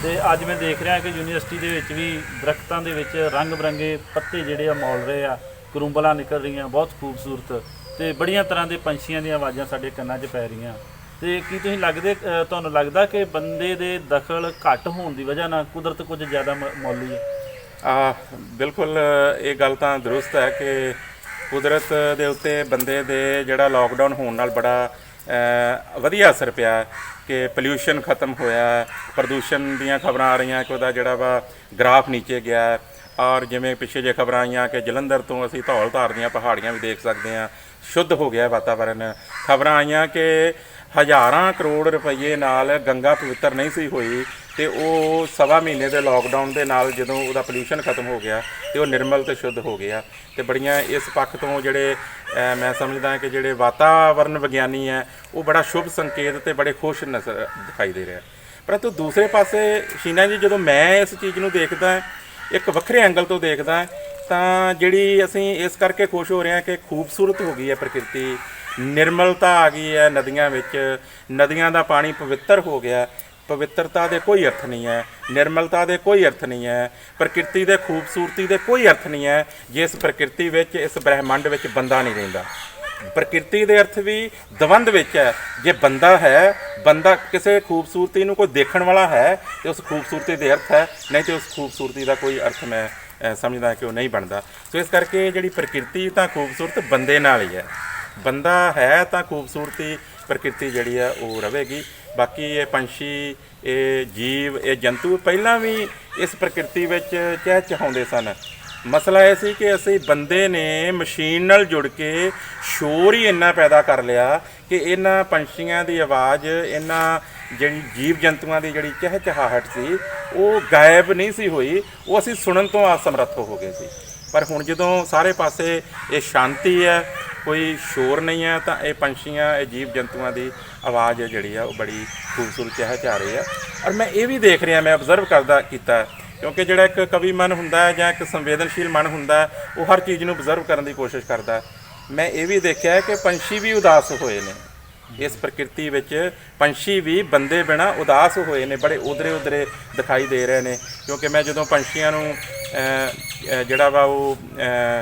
ਤੇ ਅੱਜ ਮੈਂ ਦੇਖ ਰਿਹਾ ਕਿ ਯੂਨੀਵਰਸਿਟੀ ਦੇ ਵਿੱਚ ਵੀ ਦਰਖਤਾਂ ਦੇ ਵਿੱਚ ਰੰਗ ਬਰੰਗੇ ਪੱਤੇ ਜਿਹੜੇ ਆ ਮੌਲ ਰਹੇ ਆ, ਕਰੂੰਬਲਾਂ ਨਿਕਲ ਰਹੀਆਂ, ਬਹੁਤ ਖੂਬਸੂਰਤ, ਤੇ ਬੜੀਆਂ ਤਰ੍ਹਾਂ ਦੇ ਪੰਛੀਆਂ ਦੀਆਂ ਆਵਾਜ਼ਾਂ ਸਾਡੇ ਕੰਨਾਂ 'ਚ ਪੈ ਰਹੀਆਂ। ਤੇ ਕੀ ਤੁਹਾਨੂੰ ਲੱਗਦਾ ਕਿ ਬੰਦੇ ਦੇ ਦਖਲ ਘੱਟ ਹੋਣ ਦੀ ਵਜ੍ਹਾ ਨਾਲ ਕੁਦਰਤ ਕੁਝ ਜ਼ਿਆਦਾ ਮੌਲੀ ਹੈ? ਬਿਲਕੁਲ, ਇਹ ਗੱਲ ਤਾਂ ਦਰੁਸਤ ਹੈ ਕਿ ਕੁਦਰਤ ਦੇ ਉੱਤੇ ਬੰਦੇ ਦੇ ਜਿਹੜਾ ਲਾਕਡਾਊਨ ਹੋਣ ਨਾਲ ਬੜਾ ਵਧੀਆ ਅਸਰ ਪਿਆ ਕਿ ਪੋਲਿਊਸ਼ਨ ਖਤਮ ਹੋਇਆ, ਪ੍ਰਦੂਸ਼ਣ ਦੀਆਂ ਖਬਰਾਂ ਆ ਰਹੀਆਂ ਕਿ ਉਹਦਾ ਜਿਹੜਾ ਵਾ ਗ੍ਰਾਫ ਨੀਚੇ ਗਿਆ। ਔਰ ਜਿਵੇਂ ਪਿੱਛੇ ਜੇ ਖਬਰਾਂ ਆਈਆਂ ਕਿ ਜਲੰਧਰ ਤੋਂ ਅਸੀਂ ਧੌਲ ਧਾਰ ਦੀਆਂ ਪਹਾੜੀਆਂ ਵੀ ਦੇਖ ਸਕਦੇ ਹਾਂ, ਸ਼ੁੱਧ ਹੋ ਗਿਆ ਵਾਤਾਵਰਨ। ਖਬਰਾਂ ਆਈਆਂ ਕਿ ਹਜ਼ਾਰਾਂ ਕਰੋੜ ਰੁਪਏ ਨਾਲ ਗੰਗਾ ਪਵਿੱਤਰ ਨਹੀਂ ਸੀ ਹੋਈ, ਤੇ ਉਹ ਸਵਾ ਮਹੀਨੇ ਦੇ ਲਾਕਡਾਊਨ ਦੇ ਨਾਲ ਜਦੋਂ ਉਹਦਾ ਪੋਲਿਊਸ਼ਨ ਖਤਮ ਹੋ ਗਿਆ ਤੇ ਉਹ ਨਿਰਮਲ ਤੇ ਸ਼ੁੱਧ ਹੋ ਗਿਆ। ਤੇ ਬੜੀਆਂ ਇਸ ਪੱਖ ਤੋਂ ਜਿਹੜੇ ਮੈਂ ਸਮਝਦਾ ਕਿ ਜਿਹੜੇ ਵਾਤਾਵਰਨ ਵਿਗਿਆਨੀ ਹੈ ਉਹ ਬੜਾ ਸ਼ੁਭ ਸੰਕੇਤ ਤੇ ਬੜੇ ਖੁਸ਼ ਨਜ਼ਰ ਦਿਖਾਈ ਦੇ ਰਿਹਾ। ਪਰੰਤੂ ਦੂਸਰੇ ਪਾਸੇ ਸ਼ੀਨਾ ਜੀ, ਜਦੋਂ ਮੈਂ ਇਸ ਚੀਜ਼ ਨੂੰ ਦੇਖਦਾ ਇੱਕ ਵੱਖਰੇ ਐਂਗਲ ਤੋਂ ਦੇਖਦਾ, ਤਾਂ ਜਿਹੜੀ ਅਸੀਂ ਇਸ ਕਰਕੇ ਖੁਸ਼ ਹੋ ਰਹੇ ਹਾਂ ਕਿ ਖੂਬਸੂਰਤ ਹੋ ਗਈ ਹੈ ਪ੍ਰਕਿਰਤੀ, ਨਿਰਮਲਤਾ ਆ ਗਈ ਹੈ ਨਦੀਆਂ ਵਿੱਚ, ਨਦੀਆਂ ਦਾ ਪਾਣੀ ਪਵਿੱਤਰ ਹੋ ਗਿਆ, ਪਵਿੱਤਰਤਾ ਦੇ ਕੋਈ ਅਰਥ ਨਹੀਂ ਹੈ, ਨਿਰਮਲਤਾ ਦੇ ਕੋਈ ਅਰਥ ਨਹੀਂ ਹੈ, ਪ੍ਰਕਿਰਤੀ ਦੇ ਖੂਬਸੂਰਤੀ ਦੇ ਕੋਈ ਅਰਥ ਨਹੀਂ ਹੈ ਜੇ ਇਸ ਪ੍ਰਕਿਰਤੀ ਵਿੱਚ, ਇਸ ਬ੍ਰਹਿਮੰਡ ਵਿੱਚ ਬੰਦਾ ਨਹੀਂ ਰਹਿੰਦਾ। ਪ੍ਰਕਿਰਤੀ ਦੇ ਅਰਥ ਵੀ ਦਵੰਦ ਵਿੱਚ ਹੈ। ਜੇ ਬੰਦਾ ਹੈ, ਬੰਦਾ ਕਿਸੇ ਖੂਬਸੂਰਤੀ ਨੂੰ ਕੋਈ ਦੇਖਣ ਵਾਲਾ ਹੈ ਤੇ ਉਸ ਖੂਬਸੂਰਤੀ ਦੇ ਅਰਥ ਹੈ, ਨਹੀਂ ਤੇ ਉਸ ਖੂਬਸੂਰਤੀ ਦਾ ਕੋਈ ਅਰਥ ਮੈਂ ਸਮਝਦਾ ਕਿ ਉਹ ਨਹੀਂ ਬਣਦਾ। ਸੋ ਇਸ ਕਰਕੇ ਜਿਹੜੀ ਪ੍ਰਕਿਰਤੀ ਤਾਂ ਖੂਬਸੂਰਤ ਬੰਦੇ ਨਾਲ ਹੀ ਹੈ। ਬੰਦਾ ਹੈ ਤਾਂ ਖੂਬਸੂਰਤੀ ਪ੍ਰਕਿਰਤੀ ਜਿਹੜੀ ਹੈ ਉਹ ਰਹੇਗੀ। ਬਾਕੀ ਇਹ ਪੰਛੀ, ਇਹ ਜੀਵ, ਇਹ ਜੰਤੂ ਪਹਿਲਾਂ ਵੀ ਇਸ ਪ੍ਰਕਿਰਤੀ ਵਿੱਚ ਚਹਿਚਹਾਉਂਦੇ ਸਨ। ਮਸਲਾ ਇਹ ਸੀ ਕਿ ਅਸੀਂ ਬੰਦੇ ਨੇ ਮਸ਼ੀਨ ਨਾਲ ਜੁੜ ਕੇ ਸ਼ੋਰ ਹੀ ਇੰਨਾ ਪੈਦਾ ਕਰ ਲਿਆ ਕਿ ਇਹਨਾਂ ਪੰਛੀਆਂ ਦੀ ਆਵਾਜ਼, ਇਹਨਾਂ ਜਿਹੜੀ ਜੀਵ ਜੰਤੂਆਂ ਦੀ ਜਿਹੜੀ ਚਹਿਚਹਾਹਟ ਸੀ ਉਹ ਗਾਇਬ ਨਹੀਂ ਸੀ ਹੋਈ, ਉਹ ਅਸੀਂ ਸੁਣਨ ਤੋਂ ਅਸਮਰੱਥ ਹੋ ਗਏ ਸੀ। ਪਰ ਹੁਣ ਜਦੋਂ ਸਾਰੇ ਪਾਸੇ ਇਹ ਸ਼ਾਂਤੀ ਹੈ, ਕੋਈ ਸ਼ੋਰ ਨਹੀਂ ਹੈ, ਤਾਂ ਇਹ ਪੰਛੀਆਂ, ਇਹ ਜੀਵ ਜੰਤੂਆਂ ਦੀ ਆਵਾਜ਼ ਜਿਹੜੀ ਆ ਉਹ ਬੜੀ ਖੂਬਸੂਰਤ ਚਹਿਚਹਾ ਰਹੀ ਹੈ। ਔਰ ਮੈਂ ਇਹ ਵੀ ਦੇਖ ਰਿਹਾ, ਮੈਂ ਅਬਜ਼ਰਵ ਕੀਤਾ, ਕਿਉਂਕਿ ਜਿਹੜਾ ਇੱਕ ਕਵੀ ਮਨ ਹੁੰਦਾ ਹੈ ਜਾਂ ਇੱਕ ਸੰਵੇਦਨਸ਼ੀਲ ਮਨ ਹੁੰਦਾ ਹੈ, ਉਹ ਹਰ ਚੀਜ਼ ਨੂੰ ਅਬਜ਼ਰਵ ਕਰਨ ਦੀ ਕੋਸ਼ਿਸ਼ ਕਰਦਾ ਹੈ। ਮੈਂ ਇਹ ਵੀ ਦੇਖਿਆ ਕਿ ਪੰਛੀ ਵੀ ਉਦਾਸ ਹੋਏ ਨੇ ਇਸ ਪ੍ਰਕਿਰਤੀ ਵਿੱਚ। ਪੰਛੀ ਵੀ ਬੰਦੇ ਬਿਨਾਂ ਉਦਾਸ ਹੋਏ ਨੇ, ਬੜੇ ਉਧਰੇ ਦਿਖਾਈ ਦੇ ਰਹੇ ਨੇ। ਕਿਉਂਕਿ ਮੈਂ ਜਦੋਂ ਪੰਛੀਆਂ ਨੂੰ ਜਿਹੜਾ ਵਾ ਉਹ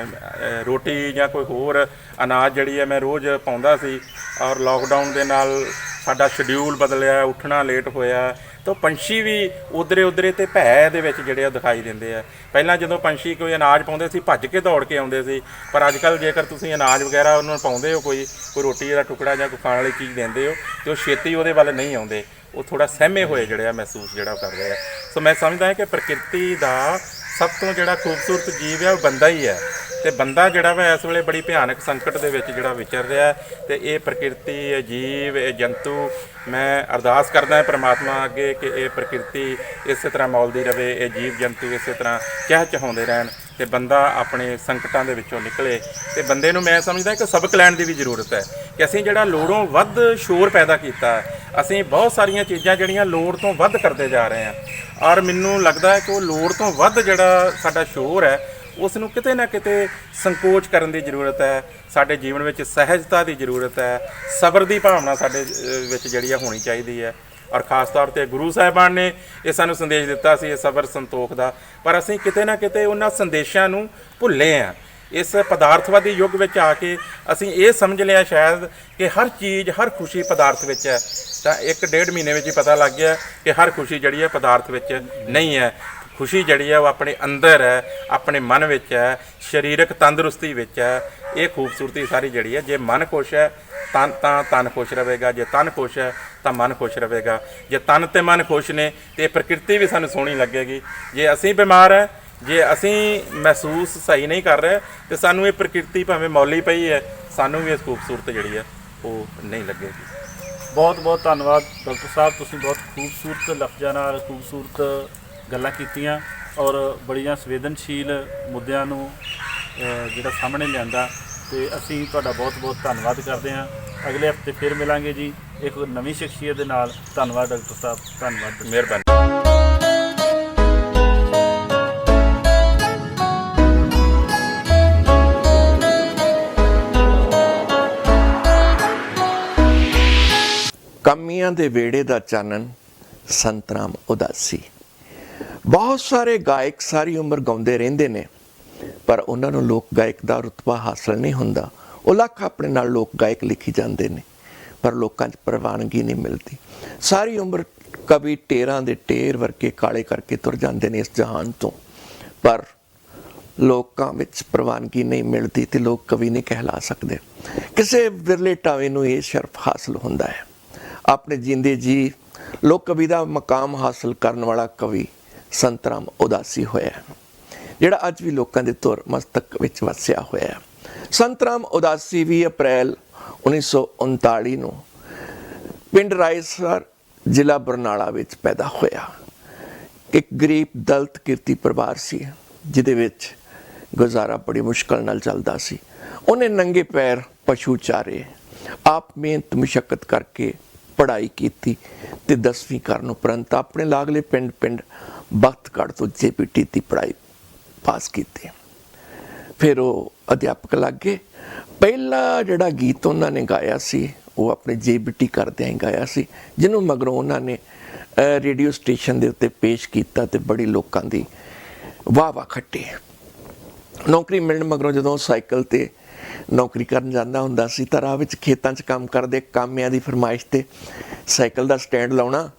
ਰੋਟੀ ਜਾਂ ਕੋਈ ਹੋਰ ਅਨਾਜ ਜਿਹੜੀ ਹੈ ਮੈਂ ਰੋਜ਼ ਪਾਉਂਦਾ ਸੀ, ਔਰ ਲੋਕਡਾਊਨ ਦੇ ਨਾਲ ਸਾਡਾ ਸ਼ਡਿਊਲ ਬਦਲਿਆ, ਉੱਠਣਾ ਲੇਟ ਹੋਇਆ, ਤਾਂ ਪੰਛੀ ਵੀ ਉਧਰੇ ਤੇ ਭੈ ਦੇ ਵਿੱਚ ਜਿਹੜੇ ਆ ਦਿਖਾਈ ਦਿੰਦੇ ਆ। ਪਹਿਲਾਂ ਜਦੋਂ ਪੰਛੀ ਕੋਈ ਅਨਾਜ ਪਾਉਂਦੇ ਸੀ ਭੱਜ ਕੇ ਦੌੜ ਕੇ ਆਉਂਦੇ ਸੀ, ਪਰ ਅੱਜ ਕੱਲ੍ਹ ਜੇਕਰ ਤੁਸੀਂ ਅਨਾਜ ਵਗੈਰਾ ਉਹਨਾਂ ਨੂੰ ਪਾਉਂਦੇ ਹੋ, ਕੋਈ ਰੋਟੀ ਦਾ ਟੁਕੜਾ ਜਾਂ ਕੋਈ ਖਾਣ ਵਾਲੀ ਚੀਜ਼ ਦਿੰਦੇ ਹੋ, ਤੇ ਉਹ ਛੇਤੀ ਉਹਦੇ ਵੱਲ ਨਹੀਂ ਆਉਂਦੇ, ਉਹ ਥੋੜ੍ਹਾ ਸਹਿਮੇ ਹੋਏ ਜਿਹੜੇ ਆ ਮਹਿਸੂਸ ਜਿਹੜਾ ਉਹ ਕਰ ਰਹੇ ਆ। ਸੋ ਮੈਂ ਸਮਝਦਾ ਹਾਂ ਕਿ ਪ੍ਰਕਿਰਤੀ ਦਾ ਸਭ ਤੋਂ ਜਿਹੜਾ ਖੂਬਸੂਰਤ ਜੀਵ ਹੈ ਉਹ ਬੰਦਾ ਹੀ ਹੈ। ਤੇ ਬੰਦਾ ਜਿਹੜਾ ਵਾ ਇਸ ਵੇਲੇ ਬੜੀ ਭਿਆਨਕ ਸੰਕਟ ਦੇ ਵਿੱਚ ਜਿਹੜਾ ਵਿਚਰ ਰਿਹਾ। ਤੇ ਇਹ ਪ੍ਰਕਿਰਤੀ, ਇਹ ਜੀਵ, ਇਹ ਜੰਤੂ, ਮੈਂ ਅਰਦਾਸ ਕਰਦਾ ਪਰਮਾਤਮਾ ਅੱਗੇ ਕਿ ਇਹ ਪ੍ਰਕਿਰਤੀ ਇਸੇ ਤਰ੍ਹਾਂ ਮੌਲਦੀ ਰਹੇ, ਇਹ ਜੀਵ ਜੰਤੂ ਇਸੇ ਤਰ੍ਹਾਂ ਚਹਿਚਹਾਉਂਦੇ ਰਹਿਣ ਤੇ ਬੰਦਾ ਆਪਣੇ ਸੰਕਟਾਂ ਦੇ ਵਿੱਚੋਂ ਨਿਕਲੇ। ਤੇ ਬੰਦੇ ਨੂੰ ਮੈਂ ਸਮਝਦਾ ਕਿ ਸਬਕ ਲੈਣ ਦੀ ਵੀ ਜ਼ਰੂਰਤ ਹੈ ਕਿ ਅਸੀਂ ਜਿਹੜਾ ਲੋੜੋਂ ਵੱਧ ਸ਼ੋਰ ਪੈਦਾ ਕੀਤਾ, ਅਸੀਂ ਬਹੁਤ ਸਾਰੀਆਂ ਚੀਜ਼ਾਂ ਜਿਹੜੀਆਂ ਲੋੜ ਤੋਂ ਵੱਧ ਕਰਦੇ ਜਾ ਰਹੇ ਹਾਂ। ਔਰ ਮੈਨੂੰ ਲੱਗਦਾ ਹੈ ਕਿ ਉਹ ਲੋੜ ਤੋਂ ਵੱਧ ਜਿਹੜਾ ਸਾਡਾ ਸ਼ੋਰ ਹੈ ਉਸ ਨੂੰ ਕਿਤੇ ਨਾ ਕਿਤੇ ਸੰਕੋਚ ਕਰਨ ਦੀ ਜ਼ਰੂਰਤ ਹੈ। ਸਾਡੇ ਜੀਵਨ ਵਿੱਚ ਸਹਿਜਤਾ ਦੀ ਜ਼ਰੂਰਤ ਹੈ, ਸਬਰ ਦੀ ਭਾਵਨਾ ਸਾਡੇ ਵਿੱਚ ਜਿਹੜੀ ਆ ਹੋਣੀ ਚਾਹੀਦੀ ਹੈ। ਔਰ ਖ਼ਾਸ ਤੌਰ 'ਤੇ ਗੁਰੂ ਸਾਹਿਬਾਨ ਨੇ ਇਹ ਸਾਨੂੰ ਸੰਦੇਸ਼ ਦਿੱਤਾ ਸੀ, ਇਹ ਸਬਰ ਸੰਤੋਖ ਦਾ, ਪਰ ਅਸੀਂ ਕਿਤੇ ਨਾ ਕਿਤੇ ਉਹਨਾਂ ਸੰਦੇਸ਼ਾਂ ਨੂੰ ਭੁੱਲੇ ਹਾਂ। ਇਸ ਪਦਾਰਥਵਾਦੀ ਯੁੱਗ ਵਿੱਚ ਆ ਕੇ ਅਸੀਂ ਇਹ ਸਮਝ ਲਿਆ ਸ਼ਾਇਦ ਕਿ ਹਰ ਚੀਜ਼, ਹਰ ਖੁਸ਼ੀ ਪਦਾਰਥ ਵਿੱਚ ਹੈ। ਤਾਂ 1-1.5 ਮਹੀਨੇ ਵਿੱਚ ਹੀ ਪਤਾ ਲੱਗ ਗਿਆ ਕਿ ਹਰ ਖੁਸ਼ੀ ਜਿਹੜੀ ਹੈ ਪਦਾਰਥ ਵਿੱਚ ਨਹੀਂ ਹੈ। ਖੁਸ਼ੀ ਜਿਹੜੀ ਹੈ ਉਹ ਆਪਣੇ ਅੰਦਰ ਹੈ, ਆਪਣੇ ਮਨ ਵਿੱਚ ਹੈ, ਸਰੀਰਕ ਤੰਦਰੁਸਤੀ ਵਿੱਚ ਹੈ। ਇਹ ਖੂਬਸੂਰਤੀ ਸਾਰੀ ਜਿਹੜੀ ਹੈ, ਜੇ ਮਨ ਖੁਸ਼ ਹੈ ਤਾਂ ਤਨ ਖੁਸ਼ ਰਹੇਗਾ, ਜੇ ਤਨ ਖੁਸ਼ ਹੈ ਤਾਂ ਮਨ ਖੁਸ਼ ਰਹੇਗਾ। ਜੇ ਤਨ ਤੇ ਮਨ ਖੁਸ਼ ਨੇ ਤੇ ਪ੍ਰਕਿਰਤੀ ਵੀ ਸਾਨੂੰ ਸੋਹਣੀ ਲੱਗੇਗੀ। ਜੇ ਅਸੀਂ ਬਿਮਾਰ ਹੈ, ਜੇ ਅਸੀਂ ਮਹਿਸੂਸ ਸਹੀ ਨਹੀਂ ਕਰ ਰਹੇ, ਤੇ ਸਾਨੂੰ ਇਹ ਪ੍ਰਕਿਰਤੀ ਭਾਵੇਂ ਮੌਲੀ ਪਈ ਹੈ, ਸਾਨੂੰ ਵੀ ਇਸ ਖੂਬਸੂਰਤ ਜਿਹੜੀ ਹੈ ਉਹ ਨਹੀਂ ਲੱਗੇਗੀ। ਬਹੁਤ ਬਹੁਤ ਧੰਨਵਾਦ ਡਾਕਟਰ ਸਾਹਿਬ, ਤੁਸੀਂ ਬਹੁਤ ਖੂਬਸੂਰਤ ਲਫ਼ਜ਼ਾਂ ਨਾਲ ਖੂਬਸੂਰਤ ਗੱਲਾਂ ਕੀਤੀਆਂ ਔਰ ਬੜੀਆਂ ਸੰਵੇਦਨਸ਼ੀਲ ਮੁੱਦਿਆਂ ਨੂੰ ਜਿਹੜਾ ਸਾਹਮਣੇ ਲਿਆਂਦਾ, ਤੇ ਅਸੀਂ ਤੁਹਾਡਾ ਬਹੁਤ ਬਹੁਤ ਧੰਨਵਾਦ ਕਰਦੇ ਹਾਂ। ਅਗਲੇ ਹਫ਼ਤੇ ਫਿਰ ਮਿਲਾਂਗੇ ਜੀ ਇੱਕ ਨਵੀਂ ਸ਼ਖਸੀਅਤ ਦੇ ਨਾਲ। ਧੰਨਵਾਦ ਡਾਕਟਰ ਸਾਹਿਬ, ਧੰਨਵਾਦ, ਮਿਹਰਬਾਨੀ। ਕਮੀਆਂ ਦੇ ਵੇੜੇ ਦਾ ਚਾਨਣ, ਸੰਤ ਰਾਮ ਉਦਾਸੀ। ਬਹੁਤ ਸਾਰੇ ਗਾਇਕ ਸਾਰੀ ਉਮਰ ਗਾਉਂਦੇ ਰਹਿੰਦੇ ਨੇ, ਪਰ ਉਹਨਾਂ ਨੂੰ ਲੋਕ ਗਾਇਕ ਦਾ ਰੁਤਬਾ ਹਾਸਲ ਨਹੀਂ ਹੁੰਦਾ। ਉਹ ਲੱਖ ਆਪਣੇ ਨਾਲ ਲੋਕ ਗਾਇਕ ਲਿਖੀ ਜਾਂਦੇ ਨੇ, ਪਰ ਲੋਕਾਂ 'ਚ ਪ੍ਰਵਾਨਗੀ ਨਹੀਂ ਮਿਲਦੀ। ਸਾਰੀ ਉਮਰ ਕਵੀ ਟੇਰਾਂ ਦੇ ਟੇਰ ਵਰਗੇ ਕਾਲੇ ਕਰਕੇ ਤੁਰ ਜਾਂਦੇ ਨੇ ਇਸ ਜਹਾਨ ਤੋਂ, ਪਰ ਲੋਕਾਂ ਵਿੱਚ ਪ੍ਰਵਾਨਗੀ ਨਹੀਂ ਮਿਲਦੀ ਤੇ ਲੋਕ ਕਵੀ ਨਹੀਂ ਕਹਿਲਾ ਸਕਦੇ। ਕਿਸੇ ਵਿਰਲੇ ਟਾਵੇ ਨੂੰ ਇਹ ਸ਼ਰਫ ਹਾਸਲ ਹੁੰਦਾ ਹੈ। ਆਪਣੇ ਜਿੰਦੇ ਜੀ ਲੋਕ ਕਵੀ ਦਾ ਮਕਾਮ ਹਾਸਲ ਕਰਨ ਵਾਲਾ ਕਵੀ ਸੰਤ ਰਾਮ ਉਦਾਸੀ ਹੋਇਆ, ਜਿਹੜਾ ਅੱਜ ਵੀ ਲੋਕਾਂ ਦੇ ਧੁਰ ਮਸਤਕ ਵਿੱਚ ਵਸਿਆ ਹੋਇਆ ਹੈ। ਸੰਤ ਰਾਮ ਉਦਾਸੀ 20 ਅਪ੍ਰੈਲ 1939 ਨੂੰ ਪਿੰਡ ਰਾਏਸਰ, ਜ਼ਿਲ੍ਹਾ ਬਰਨਾਲਾ ਵਿੱਚ ਪੈਦਾ ਹੋਇਆ। ਇੱਕ ਗਰੀਬ ਦਲਿਤ ਕਿਰਤੀ ਪਰਿਵਾਰ ਸੀ, ਜਿਹਦੇ ਵਿੱਚ ਗੁਜ਼ਾਰਾ ਬੜੀ ਮੁਸ਼ਕਲ ਨਾਲ ਚੱਲਦਾ ਸੀ। ਉਹਨੇ ਨੰਗੇ ਪੈਰ ਪਸ਼ੂ ਚਾਰੇ, ਆਪ ਮਿਹਨਤ ਮੁਸ਼ੱਕਤ ਕਰਕੇ ਪੜ੍ਹਾਈ ਕੀਤੀ ਤੇ 10ਵੀਂ ਕਰਨ ਉਪਰੰਤ ਆਪਣੇ ਲਾਗਲੇ ਪਿੰਡ ਬਖਤਗੜ੍ਹ ਤੋਂ JPT ਦੀ ਪੜ੍ਹਾਈ ਪਾਸ ਕੀਤੀ। ਫਿਰ ਉਹ ਅਧਿਆਪਕ ਲੱਗ ਗਏ। ਪਹਿਲਾ ਜਿਹੜਾ ਗੀਤ ਉਹਨਾਂ ਨੇ ਗਾਇਆ ਸੀ ਉਹ ਆਪਣੇ JPT ਕਰਦਿਆਂ ਹੀ ਗਾਇਆ ਸੀ, ਜਿਹਨੂੰ ਮਗਰੋਂ ਉਹਨਾਂ ਨੇ ਰੇਡੀਓ ਸਟੇਸ਼ਨ ਦੇ ਉੱਤੇ ਪੇਸ਼ ਕੀਤਾ ਤੇ ਬੜੀ ਲੋਕਾਂ ਦੀ ਵਾਹ ਵਾਹ ਖੱਟੀ। ਨੌਕਰੀ ਮਿਲਣ ਮਗਰੋਂ ਜਦੋਂ ਸਾਈਕਲ ਤੇ ਨੌਕਰੀ ਕਰਨ ਜਾਂਦਾ ਹੁੰਦਾ ਸੀ ਤਾਂ ਰਾਹ ਵਿੱਚ ਖੇਤਾਂ 'ਚ ਕੰਮ ਕਰਦੇ ਕਾਮਿਆਂ ਦੀ ਫਰਮਾਇਸ਼ ਤੇ ਸਾਈਕਲ ਦਾ ਸਟੈਂਡ ਲਾਉਣਾ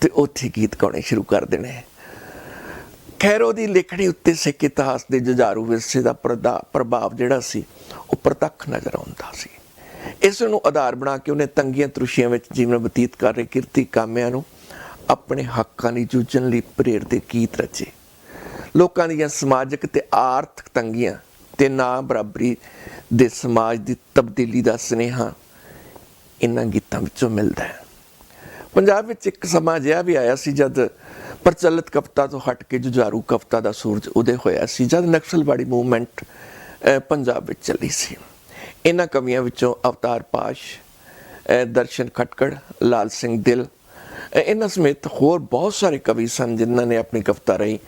ਤੇ ਉੱਥੇ ਗੀਤ ਗਾਉਣੇ ਸ਼ੁਰੂ ਕਰ ਦੇਣੇ। ਖੈਰ ਉਹਦੀ ਲਿਖਣੀ ਉੱਤੇ ਸਿੱਖ ਇਤਿਹਾਸ ਦੇ ਜੁਝਾਰੂ ਵਿਰਸੇ ਦਾ ਪ੍ਰਭਾਵ ਜਿਹੜਾ ਸੀ ਉਹ ਪ੍ਰਤੱਖ ਨਜ਼ਰ ਆਉਂਦਾ ਸੀ। ਇਸ ਨੂੰ ਆਧਾਰ ਬਣਾ ਕੇ ਉਹਨੇ ਤੰਗੀਆਂ ਤਰੁਸ਼ੀਆਂ ਵਿੱਚ ਜੀਵਨ ਬਤੀਤ ਕਰ ਰਹੇ ਕਿਰਤੀ ਕਾਮਿਆਂ ਨੂੰ ਆਪਣੇ ਹੱਕਾਂ ਲਈ ਜੂਝਣ ਲਈ ਪ੍ਰੇਰਦੇ ਗੀਤ ਰਚੇ। ਲੋਕਾਂ ਦੀਆਂ ਸਮਾਜਿਕ ਤੇ ਆਰਥਿਕ ਤੰਗੀਆਂ ਤੇ ਨਾ ਬਰਾਬਰੀ ਦੇ ਸਮਾਜ ਦੀ ਤਬਦੀਲੀ ਦਾ ਸੁਨੇਹਾ ਇਹਨਾਂ ਗੀਤਾਂ ਵਿੱਚੋਂ ਮਿਲਦਾ ਹੈ। ਪੰਜਾਬ ਵਿੱਚ ਇੱਕ ਸਮਾਂ ਅਜਿਹਾ ਵੀ ਆਇਆ ਸੀ ਜਦ ਪ੍ਰਚਲਿਤ ਕਵਿਤਾ ਤੋਂ ਹਟ ਕੇ ਜੁਝਾਰੂ ਕਵਿਤਾ ਦਾ ਸੂਰਜ ਉਦੇ ਹੋਇਆ ਸੀ, ਜਦ ਨਕਸਲਵਾੜੀ ਮੂਵਮੈਂਟ ਪੰਜਾਬ ਵਿੱਚ ਚੱਲੀ ਸੀ। ਇਹਨਾਂ ਕਵੀਆਂ ਵਿੱਚੋਂ ਅਵਤਾਰ ਪਾਸ਼, ਦਰਸ਼ਨ ਖਟਕੜ, ਲਾਲ ਸਿੰਘ ਦਿਲ, ਇਹਨਾਂ ਸਮੇਤ ਹੋਰ ਬਹੁਤ ਸਾਰੇ ਕਵੀ ਸਨ ਜਿਨ੍ਹਾਂ ਨੇ ਆਪਣੀ ਕਵਿਤਾ ਰਾਹੀਂ